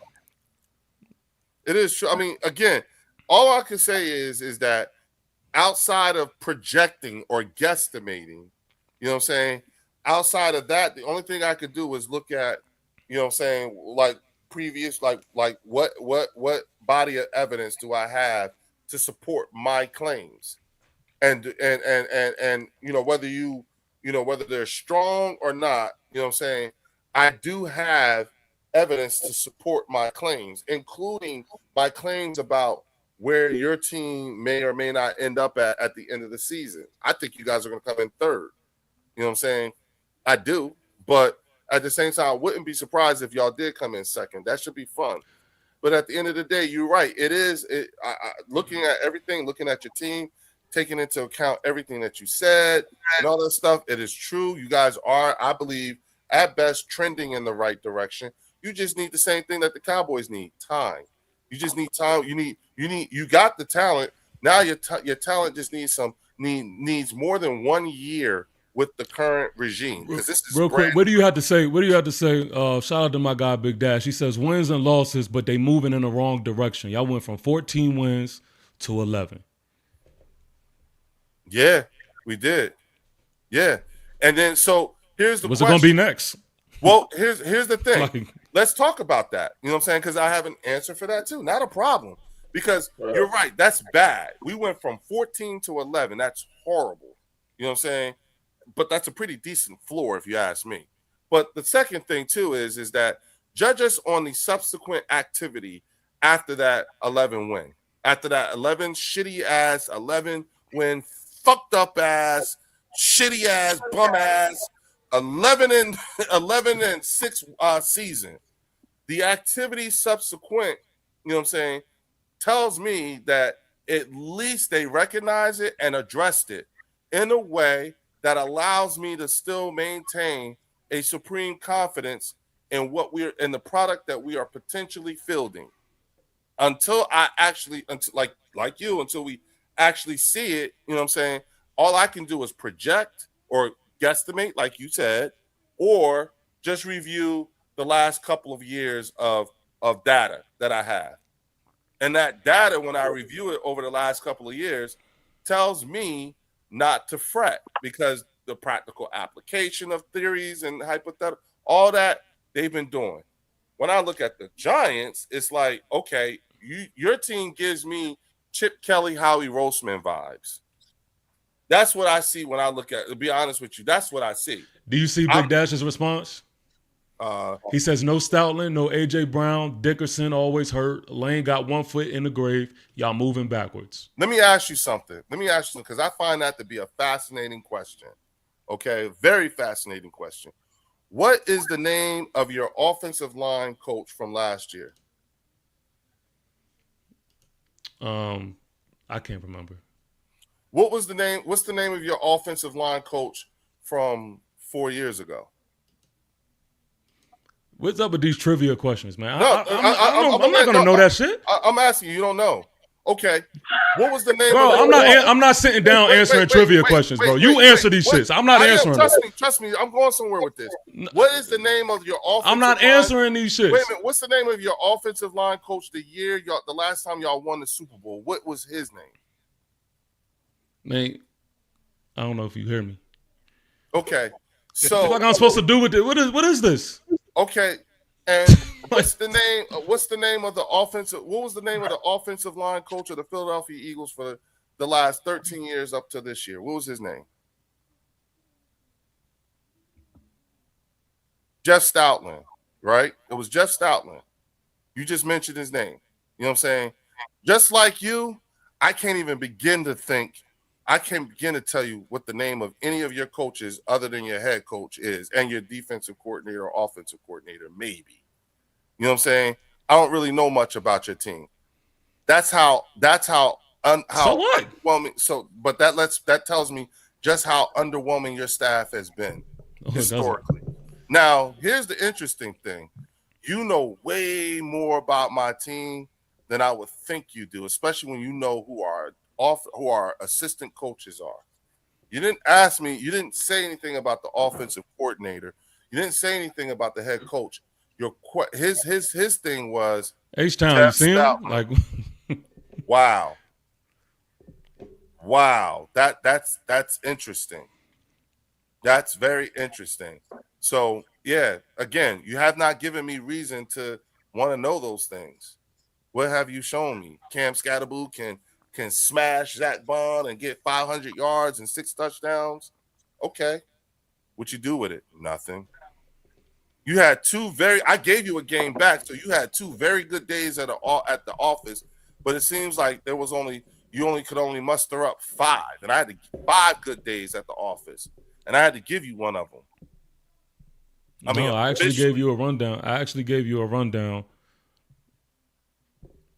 It is true. I mean, again, all I can say is that outside of projecting or guesstimating, you know what I'm saying? Outside of that, the only thing I could do is look at, you know what I'm saying, like previous, like what body of evidence do I have to support my claims? And you know, whether they're strong or not, you know what I'm saying, I do have evidence to support my claims, including my claims about where your team may or may not end up at the end of the season. I think you guys are going to come in third. You know what I'm saying? I do, but at the same time, I wouldn't be surprised if y'all did come in second. That should be fun. But at the end of the day, you're right. It is looking at everything, looking at your team, taking into account everything that you said and all that stuff. It is true. You guys are, I believe, at best trending in the right direction. You just need the same thing that the Cowboys need: time. You just need time. You got the talent. Now your talent just needs more than 1 year with the current regime, because this is real quick. What do you have to say? What do you have to say? Shout out to my guy Big Dash. He says wins and losses, but they moving in the wrong direction. Y'all went from 14 wins to 11. Yeah, we did. Yeah, and then so here's the What's question. it gonna be next? Well, here's the thing. Like- Let's talk about that. You know what I'm saying? Because I have an answer for that too. Not a problem. Because you're right. That's bad. We went from 14 to 11. That's horrible. You know what I'm saying? But that's a pretty decent floor, if you ask me. But the second thing too is that judge us on the subsequent activity after that 11 win. After that 11 shitty ass 11 win, fucked up ass, shitty ass, bum ass 11 and 6 season. The activity subsequent, you know what I'm saying, tells me that at least they recognize it and addressed it in a way that allows me to still maintain a supreme confidence in what we're in the product that we are potentially fielding. Until we actually see it, you know what I'm saying? All I can do is project or guesstimate, like you said, or just review the last couple of years of data that I have. And that data, when I review it over the last couple of years, tells me not to fret, because the practical application of theories and hypothetical, all that they've been doing. When I look at the Giants, it's like, okay, your team gives me Chip Kelly, Howie Roseman vibes. That's what I see when I look at, to be honest with you, that's what I see. Do you see Big Dash's response? He says no Stoutland, no AJ Brown, Dickerson always hurt. Lane got 1 foot in the grave. Y'all moving backwards. Let me ask you something, because I find that to be a fascinating question. Okay, very fascinating question. What is the name of your offensive line coach from last year? I can't remember. What's the name of your offensive line coach from 4 years ago? What's up with these trivia questions, man? No, I'm not gonna know that shit. I'm asking you. You don't know. Okay. What was the name? Bro, of I'm not sitting down answering trivia questions, bro. You answer these shits. I'm not answering them. Trust me. I'm going somewhere with this. What is the name of your offensive I'm not line? answering these shits. Wait a minute. What's the name of your offensive line coach the last time y'all won the Super Bowl? What was his name? Man, I don't know if you hear me. Okay. So like I'm supposed to do with it. What is this? Okay. And what's the name of the offensive? What was the name of the offensive line coach of the Philadelphia Eagles for the last 13 years up to this year? What was his name? Jeff Stoutland, right? It was Jeff Stoutland. You just mentioned his name. You know what I'm saying? Just like you, I can't even begin to think. I can't begin to tell you what the name of any of your coaches other than your head coach is, and your defensive coordinator or offensive coordinator, maybe. You know what I'm saying? I don't really know much about your team. That's how so what? But that tells me just how underwhelming your staff has been historically. Now, here's the interesting thing. You know way more about my team than I would think you do, especially when you know who our assistant coaches are. You didn't ask me. You didn't say anything about the offensive coordinator. You didn't say anything about the head coach. His thing was H-Town, you Jeff see him? Stoutland. Like, Wow. That's interesting. That's very interesting. So yeah, again, you have not given me reason to want to know those things. What have you shown me? Cam Scatterboo can smash Zach Bond and get 500 yards and 6 touchdowns. Okay. What you do with it? Nothing. You had I gave you a game back, so you had 2 very good days at the office, but it seems like you could only muster up 5, and I had 5 good days at the office, and I had to give you one of them. I actually gave you a rundown.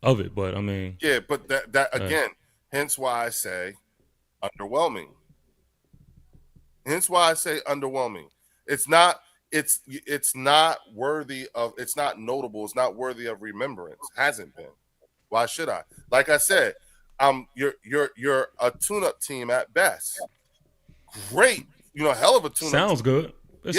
Of it, but I mean, yeah, but that again, hence why I say underwhelming. Hence why I say underwhelming. It's not worthy of. It's not notable. It's not worthy of remembrance. Hasn't been. Why should I? Like I said, you're a tune-up team at best. Great, hell of a tune-up. Sounds good. That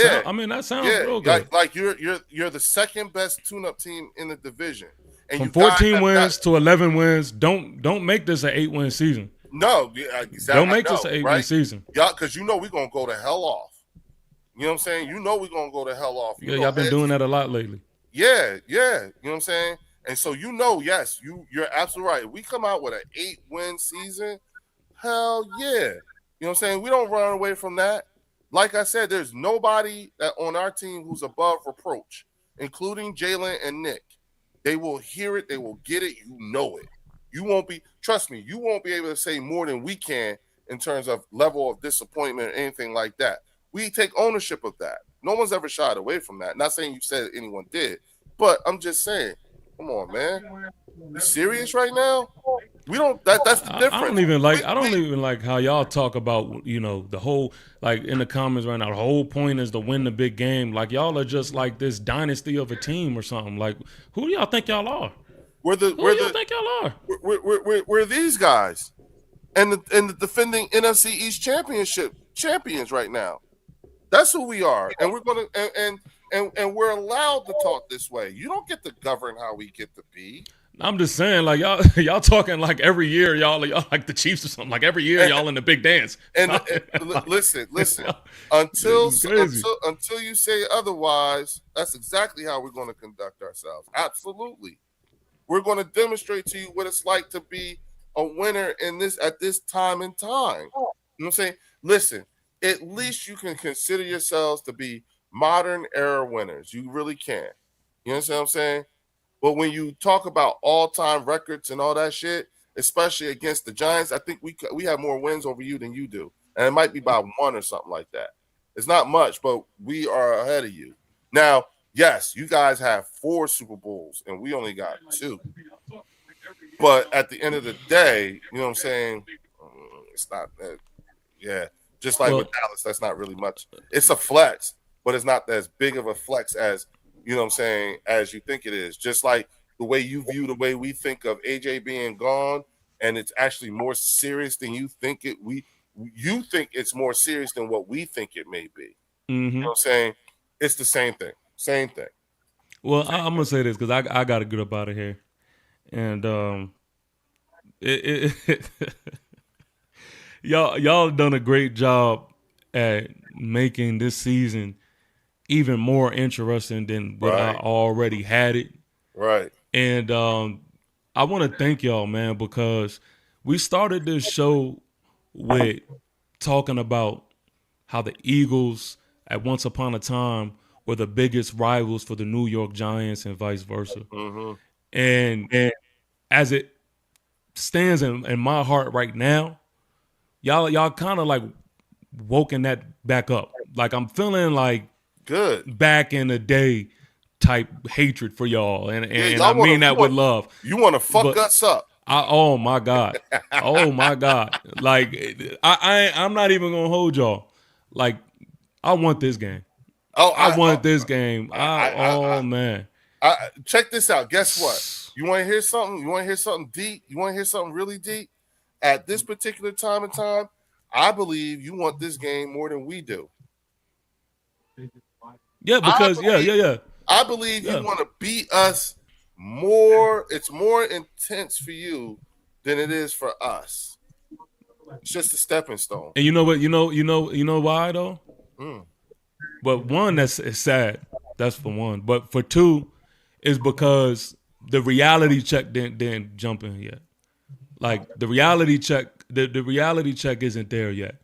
sounds real good. Like you're the second best tune-up team in the division. And from 14 wins to 11 wins, don't make this an 8-win season. No, exactly. Don't make this an 8-win season. Yeah, because we're gonna go to hell off. You know what I'm saying? We're gonna go to hell off. Y'all been doing that a lot lately. Yeah. You know what I'm saying? And so yes, you're absolutely right. If we come out with an 8-win season, hell yeah. You know what I'm saying? We don't run away from that. Like I said, there's nobody on our team who's above reproach, including Jalen and Nick. They will hear it. They will get it. You know it. Trust me, you won't be able to say more than we can in terms of level of disappointment or anything like that. We take ownership of that. No one's ever shied away from that. Not saying you said anyone did, but I'm just saying, come on, man. You serious right now? We don't. That's the difference. I don't even like how y'all talk about the whole, like, in the comments right now. The whole point is to win the big game. Like, y'all are just like this dynasty of a team or something. Like, who do y'all think y'all are? Who do y'all think y'all are? We're these guys, and the defending NFC East Championship champions right now. That's who we are, and we're gonna and we're allowed to talk this way. You don't get to govern how we get to be. I'm just saying, like, y'all talking like every year y'all like the Chiefs or something. Like every year y'all in the big dance. And listen. Until you say otherwise, that's exactly how we're going to conduct ourselves. Absolutely, we're going to demonstrate to you what it's like to be a winner at this time in time. You know what I'm saying? Listen, at least you can consider yourselves to be modern era winners. You really can. You understand what I'm saying? But when you talk about all-time records and all that shit, especially against the Giants, I think we have more wins over you than you do. And it might be by 1 or something like that. It's not much, but we are ahead of you. Now, yes, you guys have 4 Super Bowls, and we only got 2. But at the end of the day, you know what I'm saying? It's not that. Yeah. Just like with Dallas, that's not really much. It's a flex, but it's not as big of a flex as, you know what I'm saying, as you think it is. Just like the way you view the way we think of AJ being gone, and it's actually more serious than you think it. You think it's more serious than what we think it may be. Mm-hmm. You know what I'm saying? It's the same thing. Same thing. Well, I'm gonna say this because I gotta get up out of here, and y'all done a great job at making this season even more interesting than what I already had it. Right. And I want to thank y'all, man, because we started this show with talking about how the Eagles at once upon a time were the biggest rivals for the New York Giants and vice versa. Mm-hmm. And as it stands in my heart right now, y'all kind of like woken that back up. Like I'm feeling like good back in the day type hatred for y'all, and I mean that with love. You want to fuck us up? Oh my god, Like I'm not even gonna hold y'all. Like I want this game. I want this game. Man. Check this out. Guess what? You want to hear something? You want to hear something deep? You want to hear something really deep? At this particular time and time, I believe you want this game more than we do. Yeah, because I believe you want to beat us more. It's more intense for you than it is for us. It's just a stepping stone. And you know what? You know why though? But one, it's sad. That's for one. But for two, is because the reality check didn't jump in yet. Like the reality check, the reality check isn't there yet.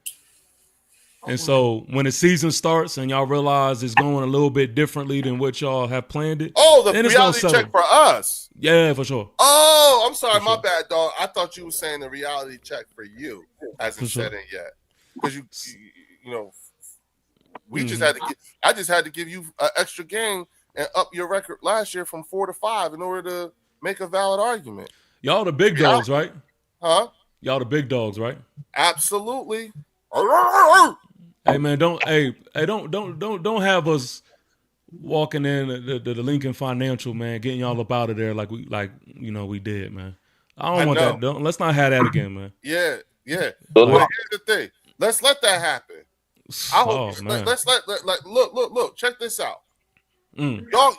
And so when the season starts and y'all realize it's going a little bit differently than what y'all have planned it. Oh, the reality check for us. Yeah, for sure. Oh, I'm sorry, my bad, dog. I thought you were saying the reality check for you hasn't set in yet. Because you know, we just had to I just had to give you an extra game and up your record last year from 4 to 5 in order to make a valid argument. Y'all the big dogs, right? Huh? Y'all the big dogs, right? Absolutely. Hey man, don't have us walking in the Lincoln Financial, man, getting y'all up out of there like we did, man. I don't want that. Let's not have that again, man. Yeah. But here's the thing. Let's let that happen. I hope. Man. Let's let look. Check this out. Y'all.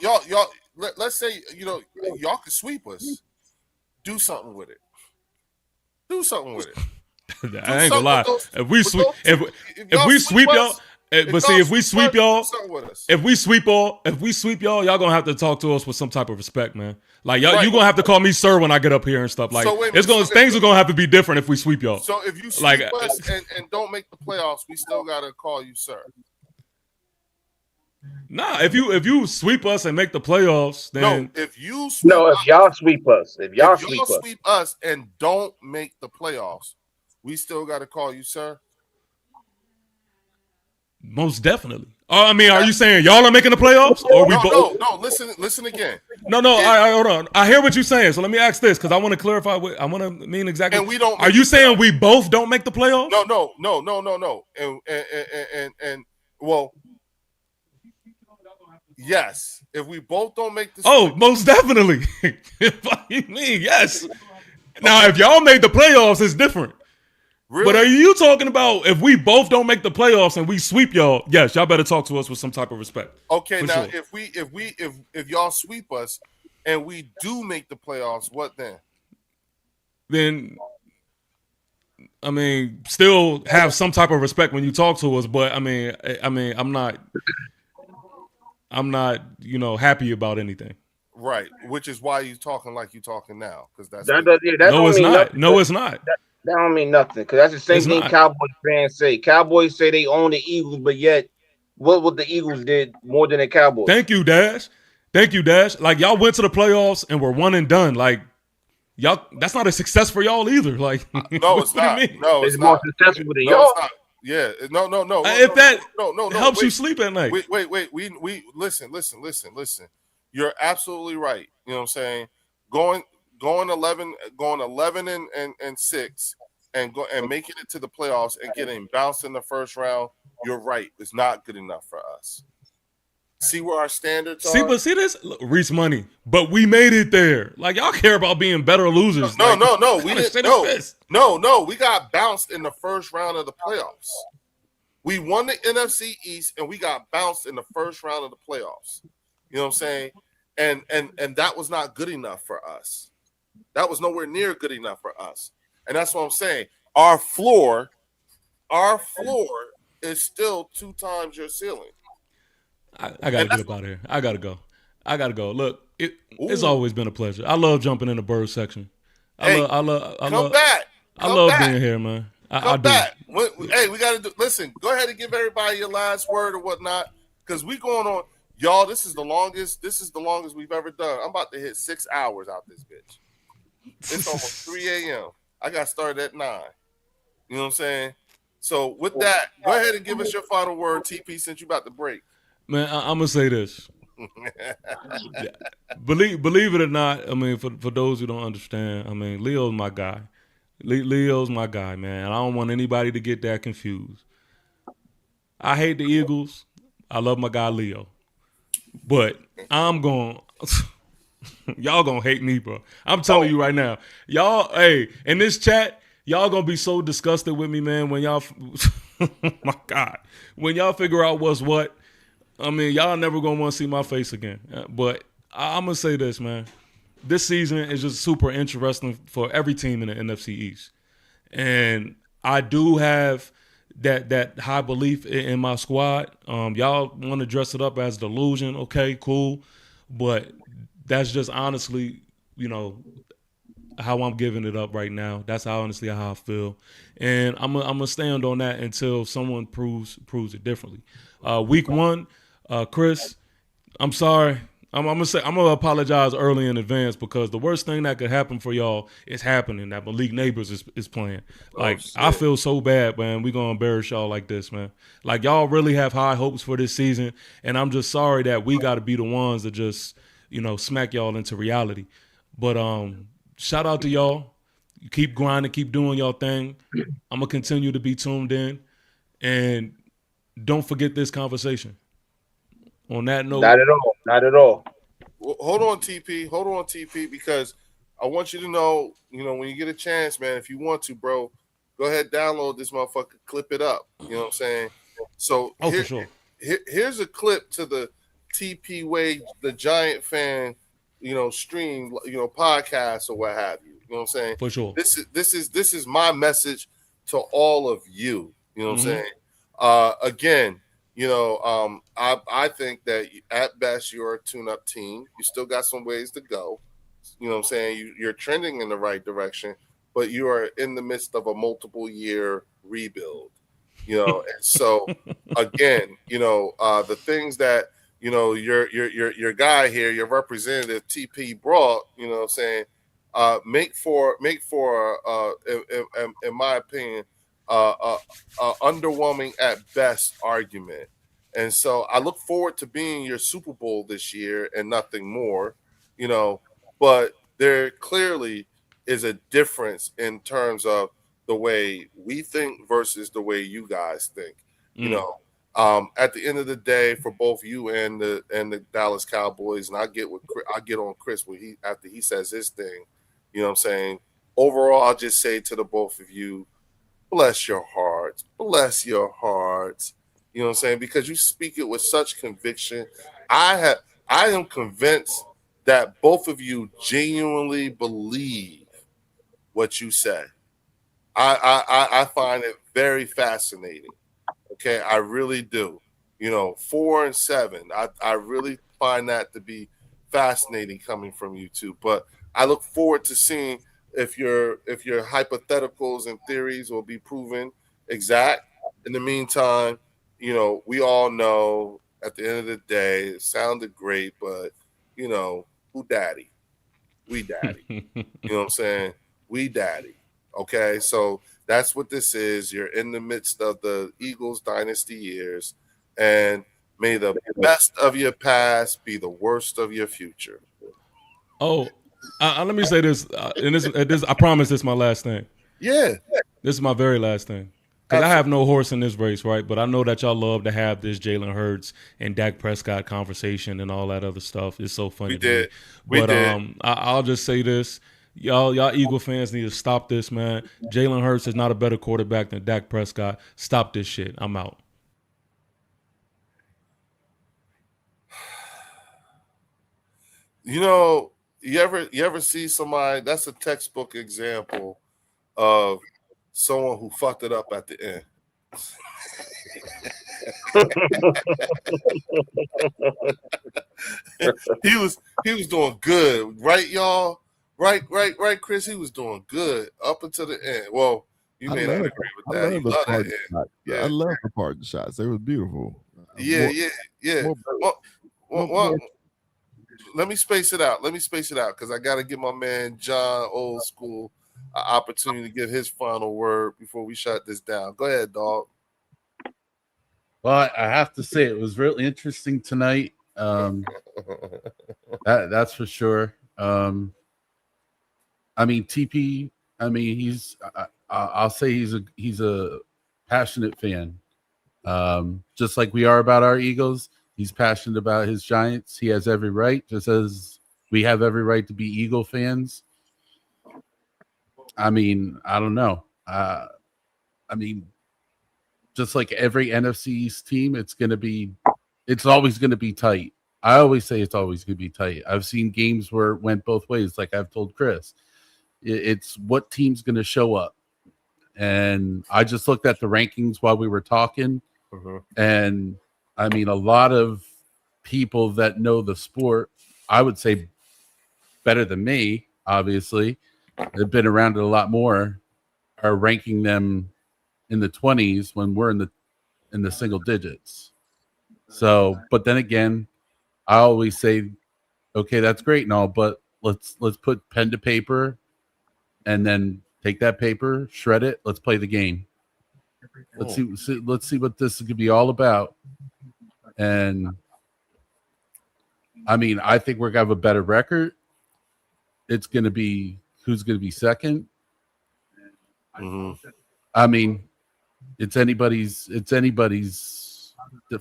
Let's say y'all can sweep us. Do something with it. I ain't gonna lie. If we sweep y'all, if we sweep y'all, y'all gonna have to talk to us with some type of respect, man. Like y'all, you gonna have to call me sir when I get up here and stuff. Like things are gonna have to be different if we sweep y'all. So if you sweep us and don't make the playoffs, we still gotta call you sir. Nah, if you sweep us and make the playoffs, then if y'all sweep us, if y'all sweep us and don't make the playoffs, we still got to call you sir. Most definitely. I mean, are you saying y'all are making the playoffs, or we both? No. Listen again. No. Hold on. I hear what you're saying. So let me ask this because I want to clarify what I want to mean exactly. And we don't. Are you saying we both don't make the playoffs? No. And well. Yes, if we both don't make the most definitely. What do you mean? Yes. Now, if y'all made the playoffs, it's different. Really? But are you talking about if we both don't make the playoffs and we sweep y'all? Yes, y'all better talk to us with some type of respect. Okay, now sure. if y'all sweep us and we do make the playoffs, what then? Then, I mean, still have some type of respect when you talk to us. But I mean, I'm not, happy about anything. Right, which is why you're talking like you're talking now, because that's no, it's not. No, it's not. That don't mean nothing, because that's the same thing Cowboys fans say. Cowboys say they own the Eagles, but yet, what the Eagles did more than the Cowboys? Thank you, Dash. Like y'all went to the playoffs and were one and done. Like y'all, that's not a success for y'all either. Like no, it's not. No, it's more successful than y'all. Yeah, no. If that helps you sleep at night. Wait. We listen. You're absolutely right. You know what I'm saying? Going 11 and 6 and making it to the playoffs and getting bounced in the first round. You're right. It's not good enough for us. See where our standards are. See this? Reese money. But we made it there. Like y'all care about being better losers. No. We didn't. No. We got bounced in the first round of the playoffs. We won the NFC East and we got bounced in the first round of the playoffs. You know what I'm saying? And that was not good enough for us. That was nowhere near good enough for us. And that's what I'm saying. Our floor is still 2 times your ceiling. I gotta get up out of here. I gotta go. Look, it's always been a pleasure. I love jumping in the bird section. I love being here, man. Come back. Hey, we gotta do. Listen, go ahead and give everybody your last word or whatnot, because we going on, y'all. This is the longest we've ever done. I'm about to hit 6 hours out this bitch. It's almost 3 a.m. I got started at 9. You know what I'm saying? So with that, go ahead and give us your final word, TP, since you about to break. Man, I'm gonna say this. Believe it or not, I mean, for those who don't understand, I mean, Leo's my guy. Leo's my guy, man. I don't want anybody to get that confused. I hate the Eagles. I love my guy Leo, but I'm going Y'all gonna hate me, bro. I'm telling you right now. Y'all, hey, in this chat, y'all gonna be so disgusted with me, man, when y'all my God. When y'all figure out what's what. I mean, y'all never gonna want to see my face again. But I'm gonna say this, man. This season is just super interesting for every team in the NFC East. And I do have that high belief in my squad. Y'all want to dress it up as delusion, okay, cool. But that's just honestly, how I'm giving it up right now. That's honestly how I feel, and I'm gonna stand on that until someone proves it differently. Week 1, Chris, I'm sorry. I'm gonna apologize early in advance because the worst thing that could happen for y'all is happening. That Malik Neighbors is playing. Like I feel so bad, man. We gonna embarrass y'all like this, man. Like y'all really have high hopes for this season, and I'm just sorry that we got to be the ones that just smack y'all into reality. But shout out to y'all. You keep grinding, keep doing y'all thing. I'm gonna continue to be tuned in, and don't forget this conversation. On that note, not at all, not at all. Well, hold on, TP, because I want you to know, when you get a chance, man, if you want to, bro, go ahead, download this motherfucker, clip it up. You know what I'm saying? So for sure. Here's a clip to the TP Wade, the Giant fan, stream, podcast or what have you. You know what I'm saying? For sure. This is my message to all of you. You know what I'm saying? Again, I think that at best you're a tune-up team. You still got some ways to go. You know what I'm saying? You're trending in the right direction, but you are in the midst of a multiple-year rebuild. And so again, the things that your guy here, your representative TP brought, you know what I'm saying, make for in my opinion, underwhelming at best argument. And so I look forward to being your Super Bowl this year and nothing more, but there clearly is a difference in terms of the way we think versus the way you guys think. At the end of the day, for both you and the Dallas Cowboys, and I get on Chris when after he says his thing, you know what I'm saying? Overall, I'll just say to the both of you, bless your hearts. Bless your hearts. You know what I'm saying? Because you speak it with such conviction. I am convinced that both of you genuinely believe what you say. I find it very fascinating. Okay, I really do. 4 and 7. I really find that to be fascinating coming from you two. But I look forward to seeing if your hypotheticals and theories will be proven exact. In the meantime, we all know at the end of the day, it sounded great, but who daddy? We daddy. You know what I'm saying? We daddy. Okay, so that's what this is. You're in the midst of the Eagles dynasty years, and may the best of your past be the worst of your future. Oh, let me say this, and this I promise this is my last thing. Yeah. This is my very last thing. Because I have no horse in this race, right? But I know that y'all love to have this Jalen Hurts and Dak Prescott conversation and all that other stuff. It's so funny. We did. I'll just say this. Y'all Eagle fans need to stop this, man. Jalen Hurts is not a better quarterback than Dak Prescott. Stop this shit. I'm out. You ever see somebody, that's a textbook example of someone who fucked it up at the end. he was doing good, right, y'all? Right, Chris. He was doing good up until the end. Well, you may not agree with that. You love that end. Yeah, I love the parting shots. They were beautiful. Yeah. Well, let me space it out because I got to give my man John Old School an opportunity to give his final word before we shut this down. Go ahead, dog. Well, I have to say it was really interesting tonight. That's for sure. I mean, TP. I mean, I'll say he's a passionate fan, just like we are about our Eagles. He's passionate about his Giants. He has every right, just as we have every right to be Eagle fans. I mean, I don't know. I mean, just like every NFC East team, it's always going to be tight. I always say it's always going to be tight. I've seen games where it went both ways, like I've told Chris. It's what team's going to show up. And I just looked at the rankings while we were talking. And I mean, a lot of people that know the sport, I would say better than me, obviously, they've been around it a lot more, are ranking them in the 20s when we're in the single digits. So, but then again, I always say, okay, that's great and all, but let's put pen to paper and then take that paper, shred it. Let's play the game. Let's see what this is going to be all about. And I mean, I think we're going to have a better record. It's going to be who's going to be second. I mean, it's anybody's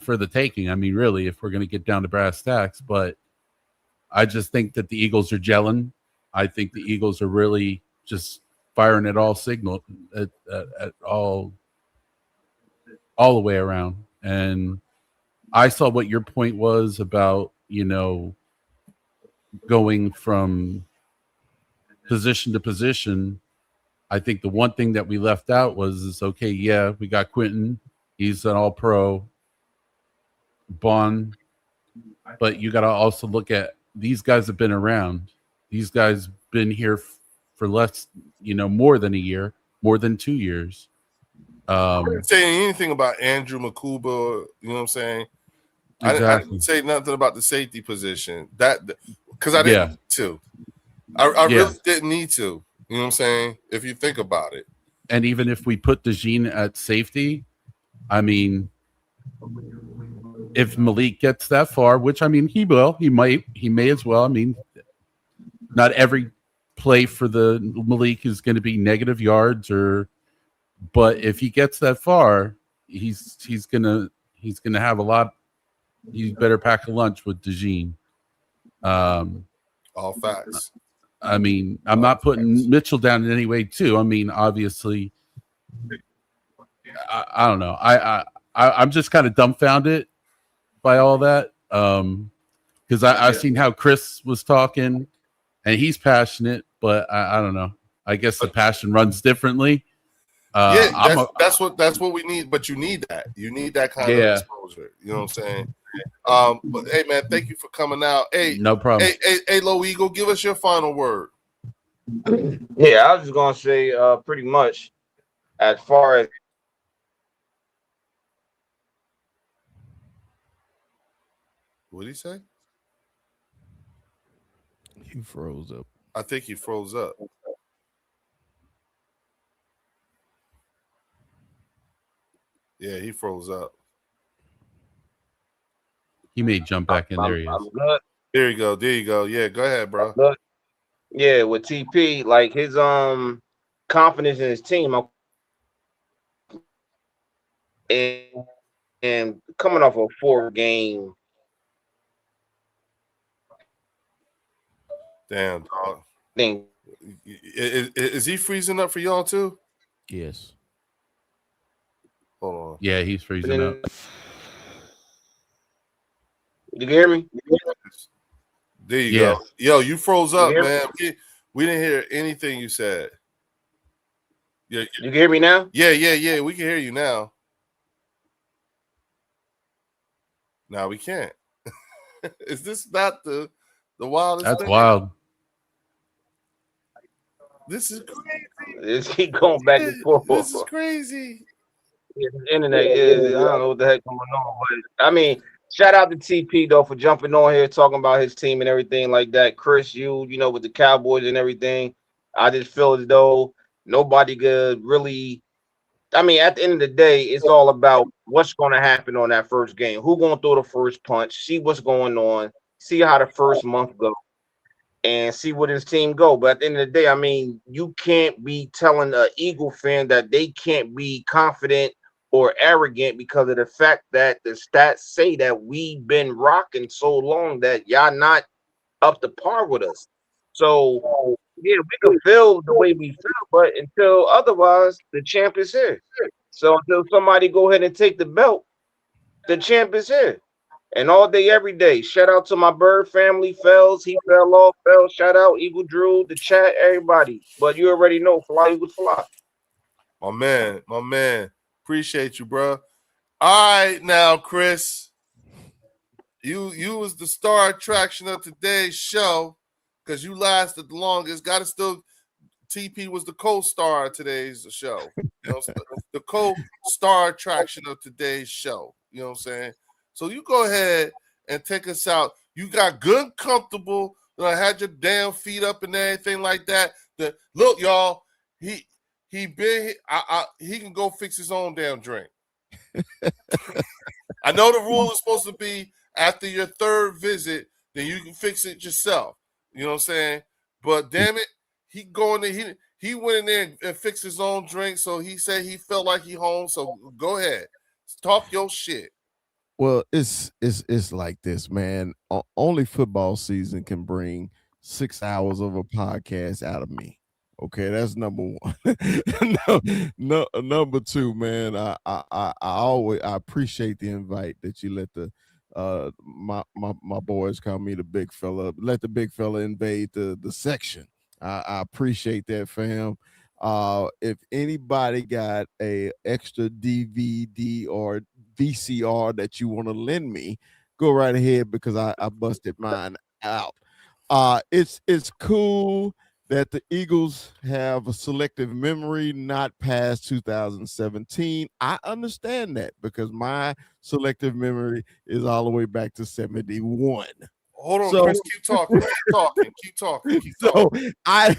for the taking. I mean, really, if we're going to get down to brass tacks, but I just think that the Eagles are gelling. I think the Eagles are really just firing at all signal at all the way around. And I saw what your point was about, going from position to position. I think the one thing that we left out was okay, yeah, we got Quentin. He's an all-pro. Bond. But you got to also look at these guys have been around. These guys been here for less, more than a year, more than 2 years. I didn't say anything about Andrew Makuba, you know what I'm saying? Exactly. I didn't say nothing about the safety position. That because I didn't need to. I really didn't need to. You know what I'm saying? If you think about it. And even if we put DeJean at safety, I mean, if Malik gets that far, which I mean he will, he may as well. I mean, not every play for the Malik is going to be negative yards but if he gets that far, he's gonna have a lot. He's better pack a lunch with DeJean. All facts. I mean, I'm not putting Mitchell down in any way, too. I mean, obviously, I don't know. I'm just kind of dumbfounded by all that because I've seen how Chris was talking, and he's passionate, but I don't know. I guess the passion runs differently. That's what we need. But you need that. You need that kind of exposure. You know what I'm saying? But hey, man, thank you for coming out. Hey, no problem. Hey, Low Eagle, give us your final word. Yeah, I was just gonna say, pretty much, as far as what did he say? He froze up. I think he froze up. Yeah, he froze up. He may jump back in. There he is. I'm good. There you go. Yeah, go ahead, bro. Yeah, with TP, like his confidence in his team, and coming off a 4-game. Damn, dog. Thing. Is he freezing up for y'all too? Yes. Hold on. Yeah, he's freezing up. You hear me? There you go. Yo, you froze up, man. We didn't hear anything you said. Yeah, you can hear me now? Yeah. We can hear you now. Now we can't. Is this not the wildest That's thing? wild. This is crazy. It's keep going back and forth. This is crazy. Yeah, the internet is, I don't know what the heck going on. But I mean, shout out to TP though for jumping on here talking about his team and everything like that. Chris, you know, with the Cowboys and everything. I just feel as though nobody could really. I mean, at the end of the day, it's all about what's going to happen on that first game. Who's going to throw the first punch? See what's going on. See how the first month goes, and see what his team go. But at the end of the day, I mean, you can't be telling an Eagle fan that they can't be confident or arrogant because of the fact that the stats say that we've been rocking so long that y'all not up to par with us. So yeah, we can feel the way we feel, but until otherwise, the champ is here. So until somebody go ahead and take the belt, the champ is here. And all day, every day. Shout out to my Bird family, Fells. He fell off, Fells. Shout out, Eagle Drew, the chat, everybody. But you already know, fly, Eagles fly. My man. Appreciate you, bro. All right, now, Chris. You was the star attraction of today's show because you lasted the longest. Got to still. TP was the co-star of today's show. You know, the co-star attraction of today's show. You know what I'm saying? So you go ahead and take us out. You got good, comfortable. Had your damn feet up and everything like that. Look, y'all. He can go fix his own damn drink. I know the rule is supposed to be after your third visit, then you can fix it yourself. You know what I'm saying? But damn it, he went in there and fixed his own drink. So he said he felt like he home. So go ahead, talk your shit. Well, it's like this, man. Only football season can bring 6 hours of a podcast out of me. Okay, that's number one. Number two, man. I appreciate the invite that you let the my boys call me the big fella. Let the big fella invade the section. I appreciate that, fam. If anybody got a extra DVD or VCR that you want to lend me, go right ahead because I busted mine out. It's cool that the Eagles have a selective memory not past 2017. I understand that because my selective memory is all the way back to 71. Hold on, Chris, keep talking. So I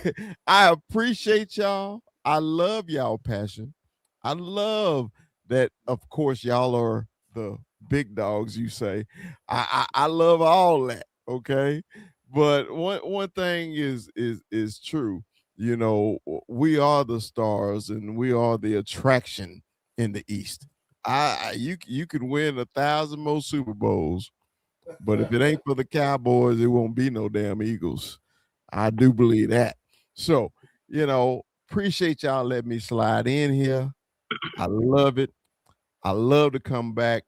appreciate y'all. I love y'all passion. I love that, of course, y'all are the big dogs, you say. I love all that, okay? But one thing is true. You know, we are the stars and we are the attraction in the East. You could win 1,000 more Super Bowls, but if it ain't for the Cowboys, it won't be no damn Eagles. I do believe that. So, appreciate y'all letting me slide in here. I love it. I love to come back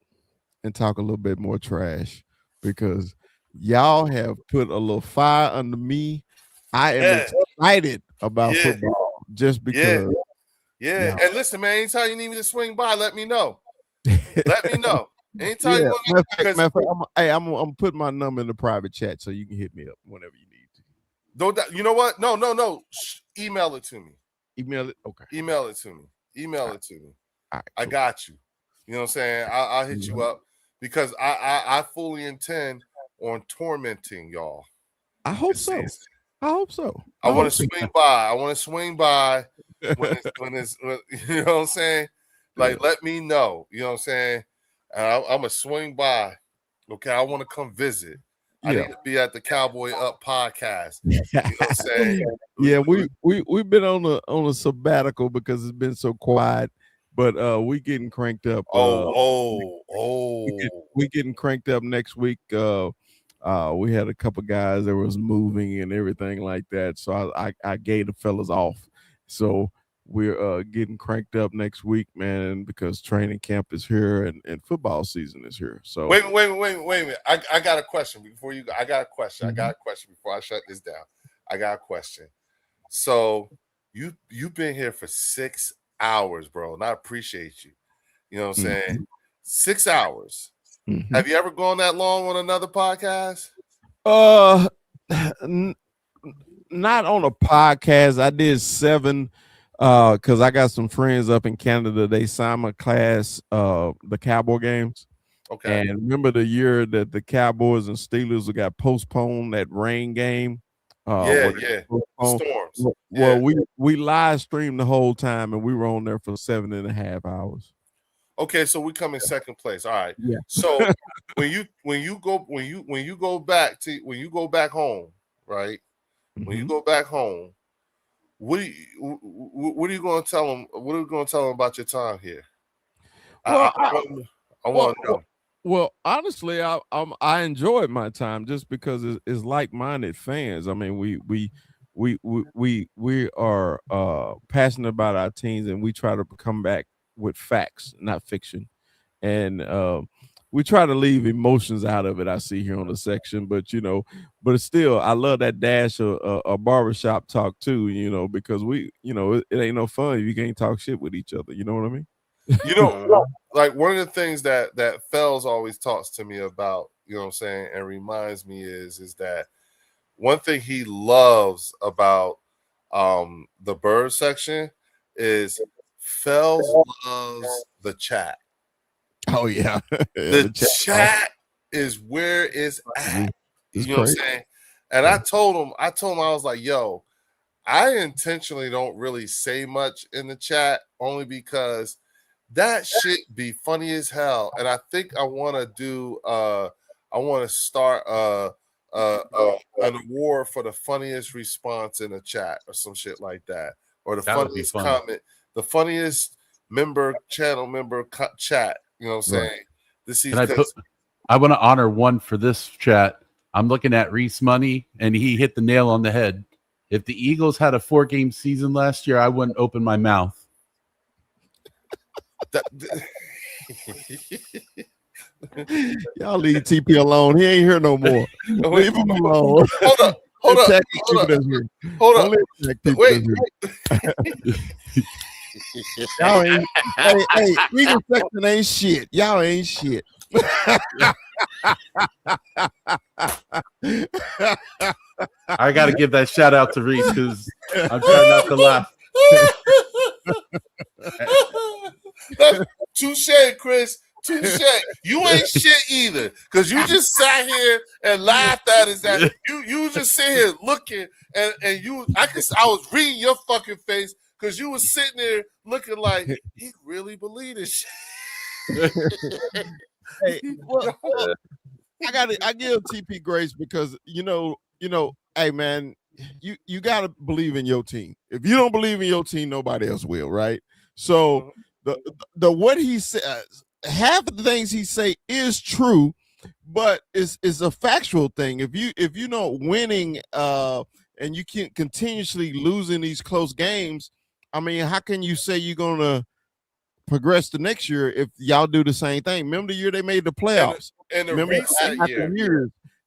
and talk a little bit more trash because y'all have put a little fire under me. I am excited about football just because. Yeah. And listen, man, anytime you need me to swing by, let me know. Let me know. Anytime you want to. I'm putting my number in the private chat so you can hit me up whenever you need to. Don't you know what? No. Email it to me. Email it? Okay. Email it to me. It to me. All right, I got you. You know what I'm saying? I'll hit you up because I fully intend on tormenting y'all. I hope so. I want to swing by. I want to swing by when it's you know what I'm saying? Like, let me know. You know what I'm saying? I'm going to swing by. Okay, I want to come visit. I need to be at the Cowboy Up podcast. You know what I'm saying? Yeah, we've been on a sabbatical because it's been so quiet, but we getting cranked up. We getting cranked up next week. We had a couple guys that was moving and everything like that, so I gave the fellas off. So we're getting cranked up next week, man, because training camp is here and football season is here. So wait a minute. I got a question before you go. I got a question. I got a question before I shut this down. I got a question. So you've been here for 6 hours, bro, and I appreciate you. You know what I'm saying? 6 hours. Mm-hmm. Have you ever gone that long on another podcast? Not on a podcast. I did 7 because I got some friends up in Canada. They signed my class, the Cowboy games. Okay. And remember the year that the Cowboys and Steelers got postponed, that rain game? Storms. Well, we live streamed the whole time and we were on there for 7.5 hours. Okay, so we come in second place. All right. Yeah. So when you go back home, right? Mm-hmm. When you go back home, what are you going to tell them? What are you going to tell them about your time here? Well, I want to know. Well, honestly, I enjoyed my time just because it's like-minded fans. I mean, we are passionate about our teams, and we try to come back with facts, not fiction, and we try to leave emotions out of it. I see here on the section, but but still, I love that dash of barbershop talk too. Because it ain't no fun if you can't talk shit with each other. You know what I mean? You know, like one of the things that Fells always talks to me about, you know what I'm saying, and reminds me is that one thing he loves about the bird section is Fells loves the chat. Oh yeah, The chat is where it's at. It's You know crazy. what I'm saying? And I told him, I was like, yo, I intentionally don't really say much in the chat only because that shit be funny as hell. And I think I want to do I want to start an award for the funniest response in the chat or some shit like that, or the That would be funniest fun. comment, the funniest channel member chat. You know what I'm saying? This is I want to honor one for this chat. I'm looking at Reese Money, and he hit the nail on the head. If the Eagles had a 4-game season last year, I wouldn't open my mouth. Y'all leave TP alone. He ain't here no more. Leave him alone. Hold up. Wait. Y'all ain't. Hey, Eagle section ain't shit. Y'all ain't shit. I got to give that shout out to Reese because I'm trying not to laugh. Touche, Chris. Touche. You ain't shit either, because you just sat here and laughed at us. That you just sit here looking, and I was reading your fucking face because you was sitting there looking like he really believed this shit. Hey, well, I give TP grace because hey man, you gotta believe in your team. If you don't believe in your team, nobody else will, right? So the what he says, half of the things he say is true, but it's a factual thing. If you know winning and you can't continuously losing these close games, I mean, how can you say you're gonna progress the next year if y'all do the same thing? Remember the year they made the playoffs, and the reset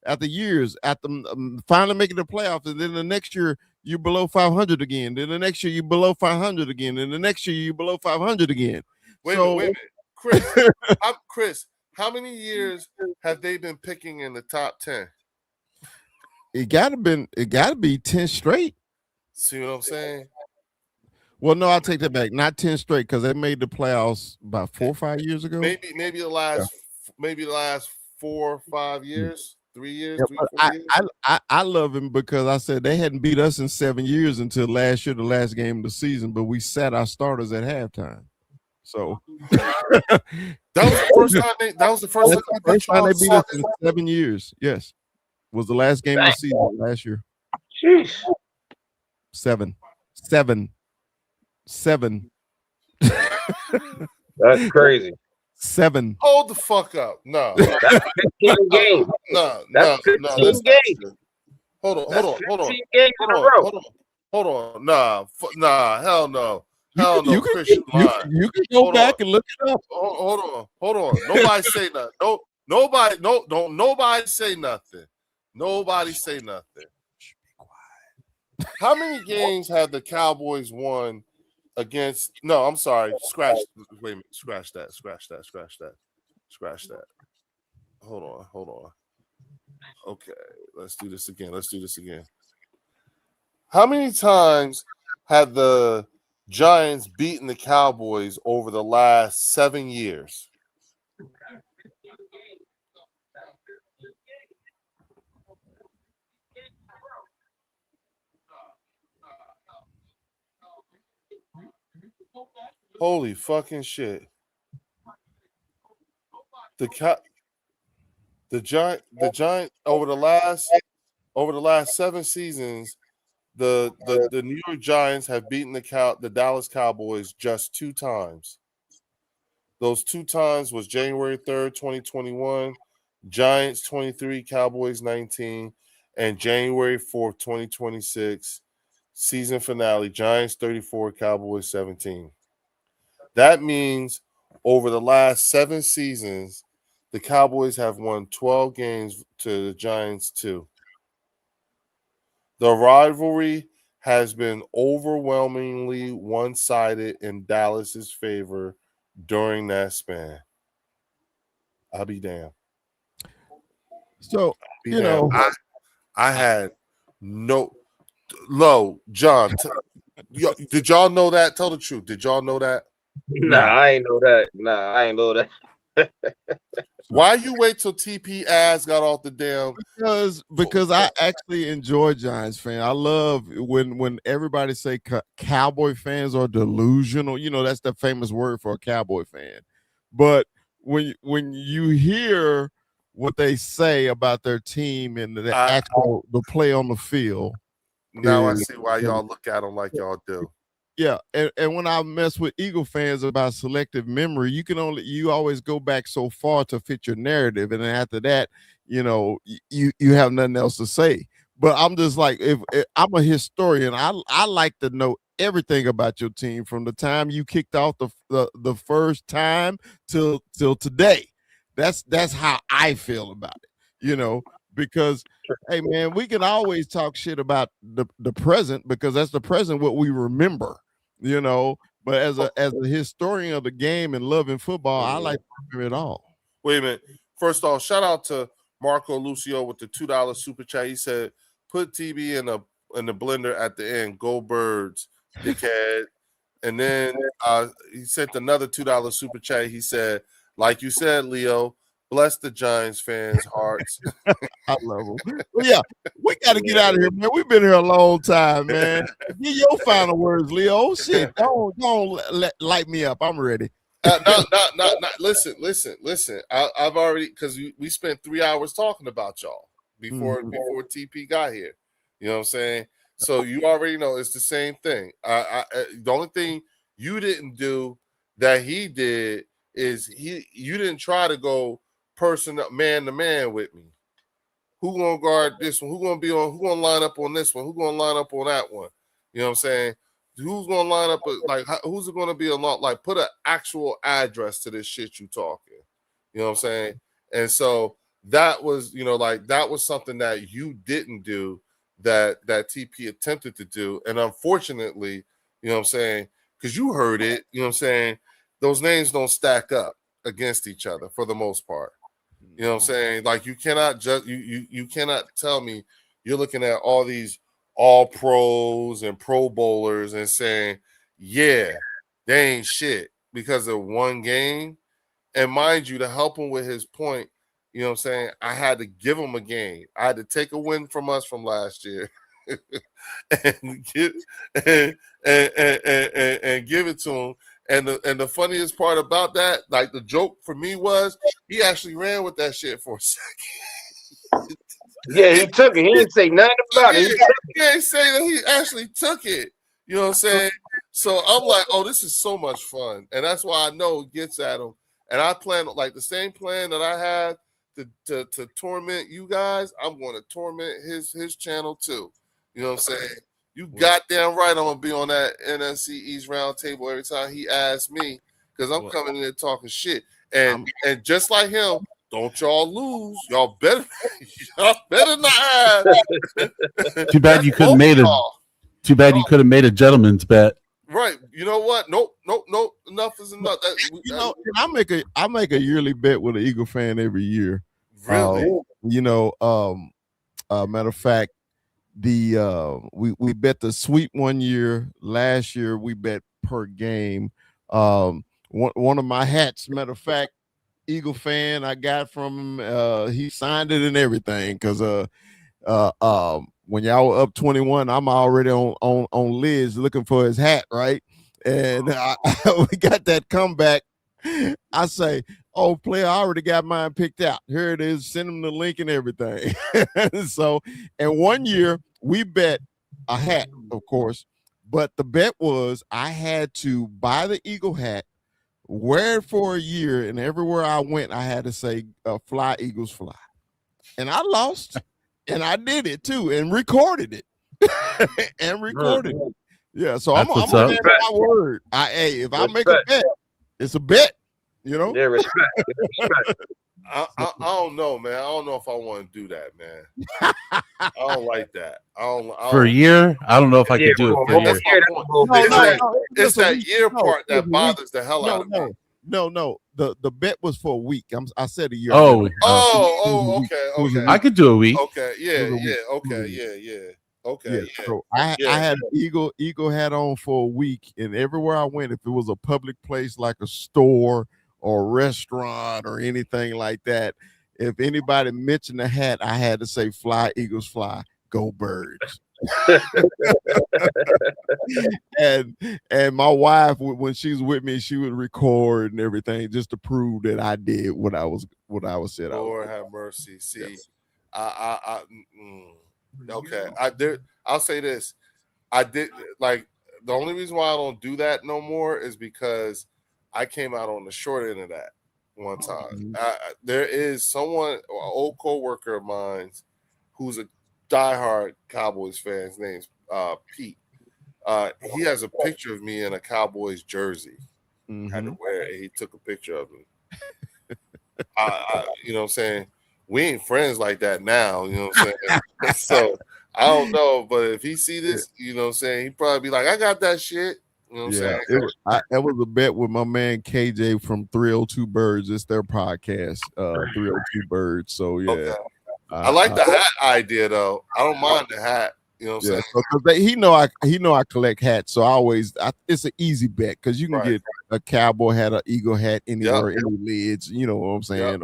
after years, finally making the playoffs, and then the next year you below 500 again. Then the next year you below 500 again, and the next year you below 500 again. Wait a minute, Chris. Chris, how many years have they been picking in the top 10? It gotta be 10 straight. See what I'm saying? Well, no, I'll take that back. Not 10 straight, because they made the playoffs about 4 or 5 years ago. Maybe the last 4 or 5 years, 3 years, Yeah, 3 or 4 years. I love him because I said they hadn't beat us in 7 years until last year, the last game of the season, but we sat our starters at halftime. So that was the first time they beat us in 7 years. Yes. Was the last game of the season last year. Jeez. 7. That's crazy. 7. Hold the fuck up. No. That's 15 games. No. That's 15 games. Hold on. Games in a row. Hold on. Nah, hell no. Hell no, Chris, you can go back and look it up. Hold on. Nobody say nothing. Nobody say nothing. Nobody say nothing. How many games have the Cowboys won against? No, I'm sorry. Scratch that. Hold on. Okay, let's do this again. How many times have the Giants beaten the Cowboys over the last 7 years? Holy fucking shit. The Giant over the last 7 seasons, the New York Giants have beaten the Dallas Cowboys just 2 times. Those 2 times was January 3rd, 2021, Giants 23, Cowboys 19, and January 4th, 2026, season finale, Giants 34, Cowboys 17. That means over the last 7 seasons, the Cowboys have won 12 games to the Giants 2. The rivalry has been overwhelmingly one-sided in Dallas's favor during that span. I'll be damned. So, Be you damned. know, I had no low John. Did y'all know that? Tell the truth. Did y'all know that? Nah, I ain't know that. Nah, I ain't know that. Why you wait till TP ass got off the damn? Because I actually enjoy Giants fan. I love when everybody say Cowboy fans are delusional. You know, that's the famous word for a Cowboy fan. But when you hear what they say about their team and the play on the field, now I see why y'all look at them like y'all do. Yeah, and when I mess with Eagle fans about selective memory, you always go back so far to fit your narrative, and then after that, you know, you have nothing else to say. But I'm just like, if I'm a historian, I like to know everything about your team from the time you kicked off the first time till today. That's how I feel about it, you know, because hey man, we can always talk shit about the present because that's the present what we remember, you know. But as a historian of the game and loving football, I like to remember it all. Wait a minute. First off, shout out to Marco Lucio with the $2 super chat. He said, "Put TB in the blender at the end. Go Birds, dickhead." And then he sent another $2 super chat. He said, "Like you said, Leo, bless the Giants fans' hearts." I love them. Well, yeah, we got to get out of here, man. We've been here a long time, man. Give your final words, Leo. Oh, shit, don't light me up. I'm ready. Not. Listen. I've already, because we spent 3 hours talking about y'all before TP got here. You know what I'm saying? So you already know it's the same thing. The only thing you didn't do that he did is you didn't try to go man to man with me. Who gonna guard this one? Who gonna line up on this one? Who gonna line up on that one? You know what I'm saying? Who's gonna line up who's it gonna be a lot like put an actual address to this shit you talking? You know what I'm saying? And so that was, you know, like that was something that you didn't do that TP attempted to do. And unfortunately, you know what I'm saying, because you heard it, you know what I'm saying, those names don't stack up against each other for the most part. You know what I'm saying? Like you cannot just you cannot tell me you're looking at all these all pros and pro bowlers and saying, yeah, they ain't shit because of one game. And mind you, to help him with his point, you know what I'm saying, I had to give him a game. I had to take a win from us from last year and give it to him. And the funniest part about that, like the joke for me was he actually ran with that shit for a second. Yeah, he took it. He didn't say nothing about it. He ain't say that he actually took it. You know what I'm saying? So I'm like, oh, this is so much fun. And that's why I know it gets at him. And I plan like the same plan that I had to torment you guys. I'm going to torment his channel too. You know what I'm saying? You goddamn right I'm going to be on that NFC East round table every time he asks me because I'm coming in there talking shit. And just like him, don't y'all lose. Y'all better not have. Too bad you couldn't made a gentleman's bet. Right. You know what? Nope. Enough is enough. I make a yearly bet with an Eagle fan every year. Really? You know, matter of fact, we bet the sweep one year. Last year we bet per game. One of my hats, matter of fact, Eagle fan I got from him. He signed it and everything because when y'all were up 21, I'm already on Liz looking for his hat, right? And we got that comeback. I say, oh, player, I already got mine picked out. Here it is. Send him the link and everything. So, and one year we bet a hat, of course, but the bet was I had to buy the Eagle hat, wear it for a year, and everywhere I went, I had to say, "Fly Eagles fly," and I lost, and I did it too, and recorded it, and recorded it. Yeah, so I'm That's what's a up. man of my word. If I make a bet, it's a bet. You know. Yeah, respect. Respect. I don't know, man. I don't know if I want to do that, man. I don't like that. I don't For a year, I don't know if I could do it for a year. That's my point. It's that year part that bothers the hell out of me. No. The bet was for a week. I said a year. Okay. I could do a week. Okay, yeah. Okay, yeah. So I had an eagle hat on for a week, and everywhere I went, if it was a public place like a store or a restaurant or anything like that, if anybody mentioned the hat, I had to say, "Fly Eagles fly, go Birds." and my wife, when she's with me, she would record and everything just to prove that I did what I was said. Lord have mercy. See, okay. I'll say this. I did like the only reason why I don't do that no more is because I came out on the short end of that one time. There is someone, an old co-worker of mine, who's a diehard Cowboys fan. His name's Pete. He has a picture of me in a Cowboys jersey. Had to wear it. He took a picture of me. You know what I'm saying? We ain't friends like that now. You know what I'm saying? So I don't know, but if he see this, you know what I'm saying, he'd probably be like, "I got that shit." You know what I'm saying? That was a bet with my man KJ from 302 Birds. It's their podcast, 302 Birds. So yeah. Okay. I like the hat idea though. I don't mind the hat. You know what I'm saying? So he know I collect hats, so it's an easy bet because you can get a cowboy hat, an eagle hat anywhere, any lids. You know what I'm saying?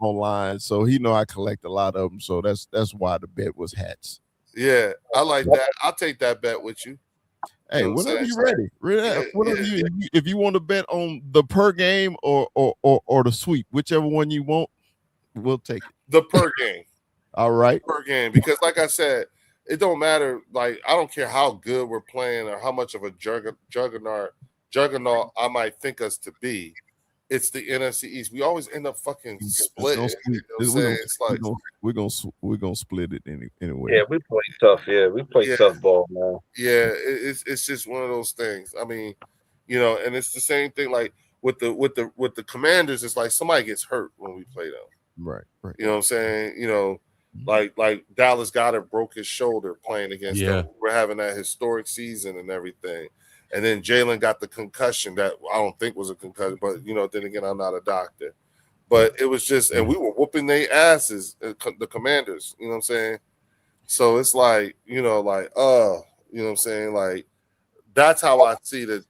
Online. So he know I collect a lot of them. So that's why the bet was hats. Yeah, I like that. I'll take that bet with you. Hey, whenever you're ready. If you want to bet on the per game or the sweep, whichever one you want, we'll take it. The per game. All right. Per game. Because like I said, it don't matter. Like, I don't care how good we're playing or how much of a juggernaut I might think us to be. It's the NFC East. We always end up fucking split. It's like we're gonna split it anyway. Yeah, we play tough. Yeah, we play tough ball, man. Yeah, it's just one of those things. I mean, you know, and it's the same thing. Like with the Commanders, it's like somebody gets hurt when we play them. Right. You know what I'm saying? You know, like Dallas Goedert broke his shoulder playing against them. We're having that historic season and everything. And then Jalen got the concussion that I don't think was a concussion, but, you know, then again, I'm not a doctor. But it was just, and we were whooping their asses, the Commanders, you know what I'm saying? So it's like, you know, like, you know what I'm saying? Like, that's how I see the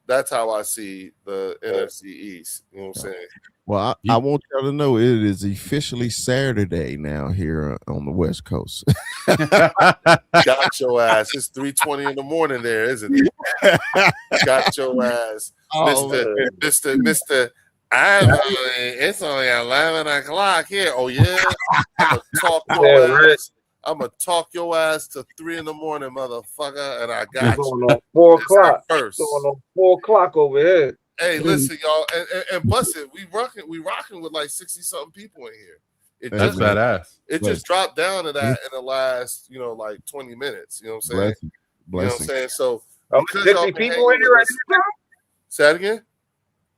NFC East, you know what I'm saying? Well, I want y'all to know it is officially Saturday now here on the West Coast. Got your ass. It's 3:20 in the morning there, isn't it? Got your ass. Mr. It's only 11 o'clock here. Oh, yeah? I'm going to talk your ass to 3 in the morning, motherfucker, and I got you. Going on 4 o'clock. First. Going on 4 o'clock over here. Hey, listen, y'all, and busted. We rocking with like 60-something people in here. That's badass. It just dropped down to that in the last, you know, like 20 minutes. You know what I'm saying? Blessing. You know what I'm saying? So 60 people in here at this time? Say that again?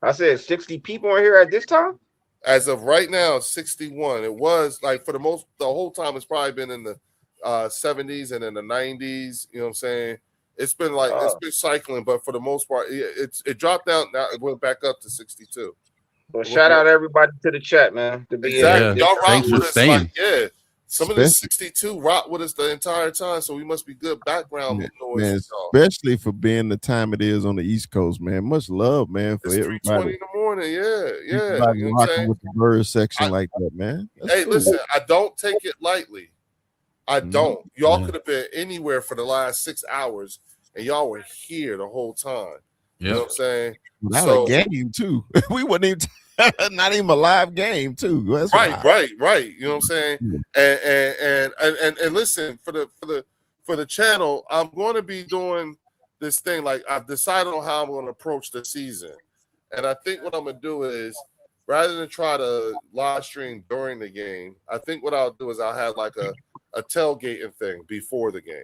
I said 60 people in here at this time? As of right now, 61. It was like the whole time it's probably been in the 70s and in the 90s. You know what I'm saying? It's been like it's been cycling, but for the most part, it dropped down. Now it went back up to 62. Well, shout out everybody to the chat, man. Exactly, y'all rock with us. Like, some of the Especially 62 rock with us the entire time, so we must be good background noise. Man, especially for being the time it is on the East Coast, man. Much love, man, for it's everybody. 3:20 in the morning, yeah. Everybody You know what I'm rocking saying? with the bird section like that, man. That's cool. Listen, I don't take it lightly. I don't. Y'all could have been anywhere for the last 6 hours, and y'all were here the whole time. You know what I'm saying? Without a game too. We wouldn't even not even a live game too. That's right. You know what I'm saying? And listen, for the channel, I'm going to be doing this thing. Like, I've decided on how I'm going to approach the season, And I think what I'm gonna do is, rather than try to live stream during the game, I think what I'll do is I'll have like a tailgating thing before the game.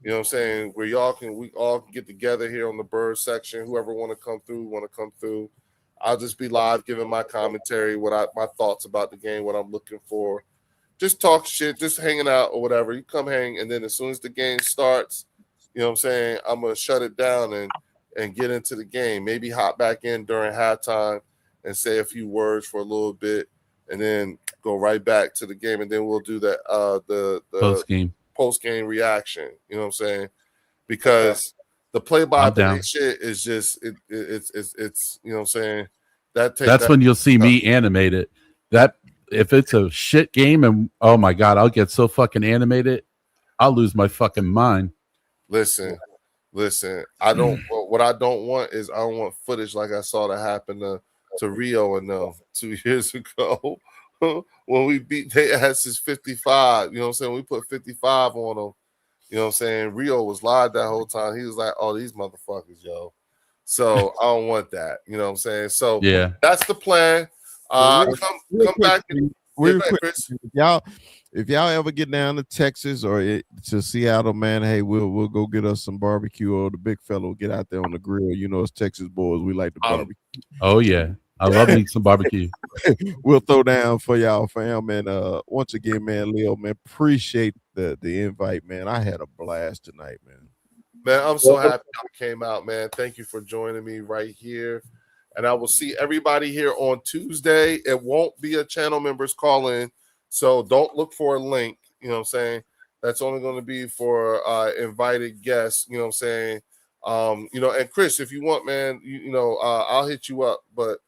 You know what I'm saying? Where we all can get together here on the Bird section. Whoever want to come through. I'll just be live giving my commentary, my thoughts about the game, what I'm looking for. Just talk shit, just hanging out or whatever. You come hang, and then as soon as the game starts, you know what I'm saying, I'm gonna shut it down and get into the game. Maybe hop back in during halftime and say a few words for a little bit, and then go right back to the game, and then we'll do that the post game reaction. You know what I'm saying? Because the play-by-play shit is just it's you know what I'm saying. That's when you'll see me animated. That if it's a shit game and oh my god, I'll get so fucking animated, I'll lose my fucking mind. Listen. I don't. What I don't want is I don't want footage like I saw that happen to Rio and them 2 years ago when we beat their asses 55. You know what I'm saying? We put 55 on them. You know what I'm saying? Rio was live that whole time. He was like, "Oh, these motherfuckers, yo." So I don't want that. You know what I'm saying? So yeah, that's the plan. Come back. Real quick, Chris. If y'all ever get down to Texas or to Seattle, man, hey, we'll go get us some barbecue, or the big fellow get out there on the grill. You know, it's Texas boys. We like the barbecue. Oh yeah, I love me some barbecue. We'll throw down for y'all, fam. And once again, man, Leo, man, appreciate the invite, man. I had a blast tonight, man. Man, I'm so happy y'all came out, man. Thank you for joining me right here. And I will see everybody here on Tuesday. It won't be a channel members call-in, so don't look for a link. You know what I'm saying? That's only going to be for invited guests. You know what I'm saying? And Chris, if you want, man, I'll hit you up. But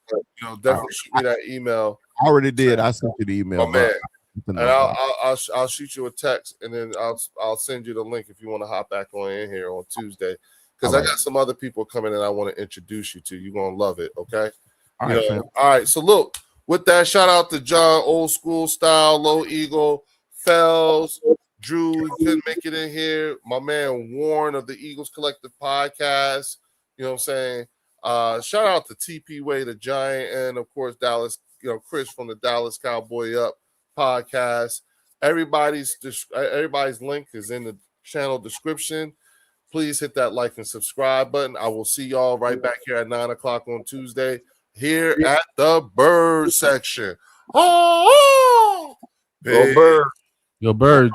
definitely shoot me that email. I already did. I sent you the email, man. And I'll shoot you a text, and then I'll send you the link if you want to hop back on in here on Tuesday. Because I got some other people coming in I want to introduce you to. You're going to love it, okay? All right. So, look, with that, shout out to John, Old School Style, Low Eagle, Fells, Drew, couldn't make it in here. My man Warren of the Eagles Collective Podcast. You know what I'm saying? Shout out to TP Way, the Giant, and, of course, Dallas, Chris from the Dallas Cowboy Up Podcast. Everybody's link is in the channel description. Please hit that like and subscribe button. I will see y'all right back here at 9 o'clock on Tuesday here at the Bird section. Oh, go Birds. Go Birds.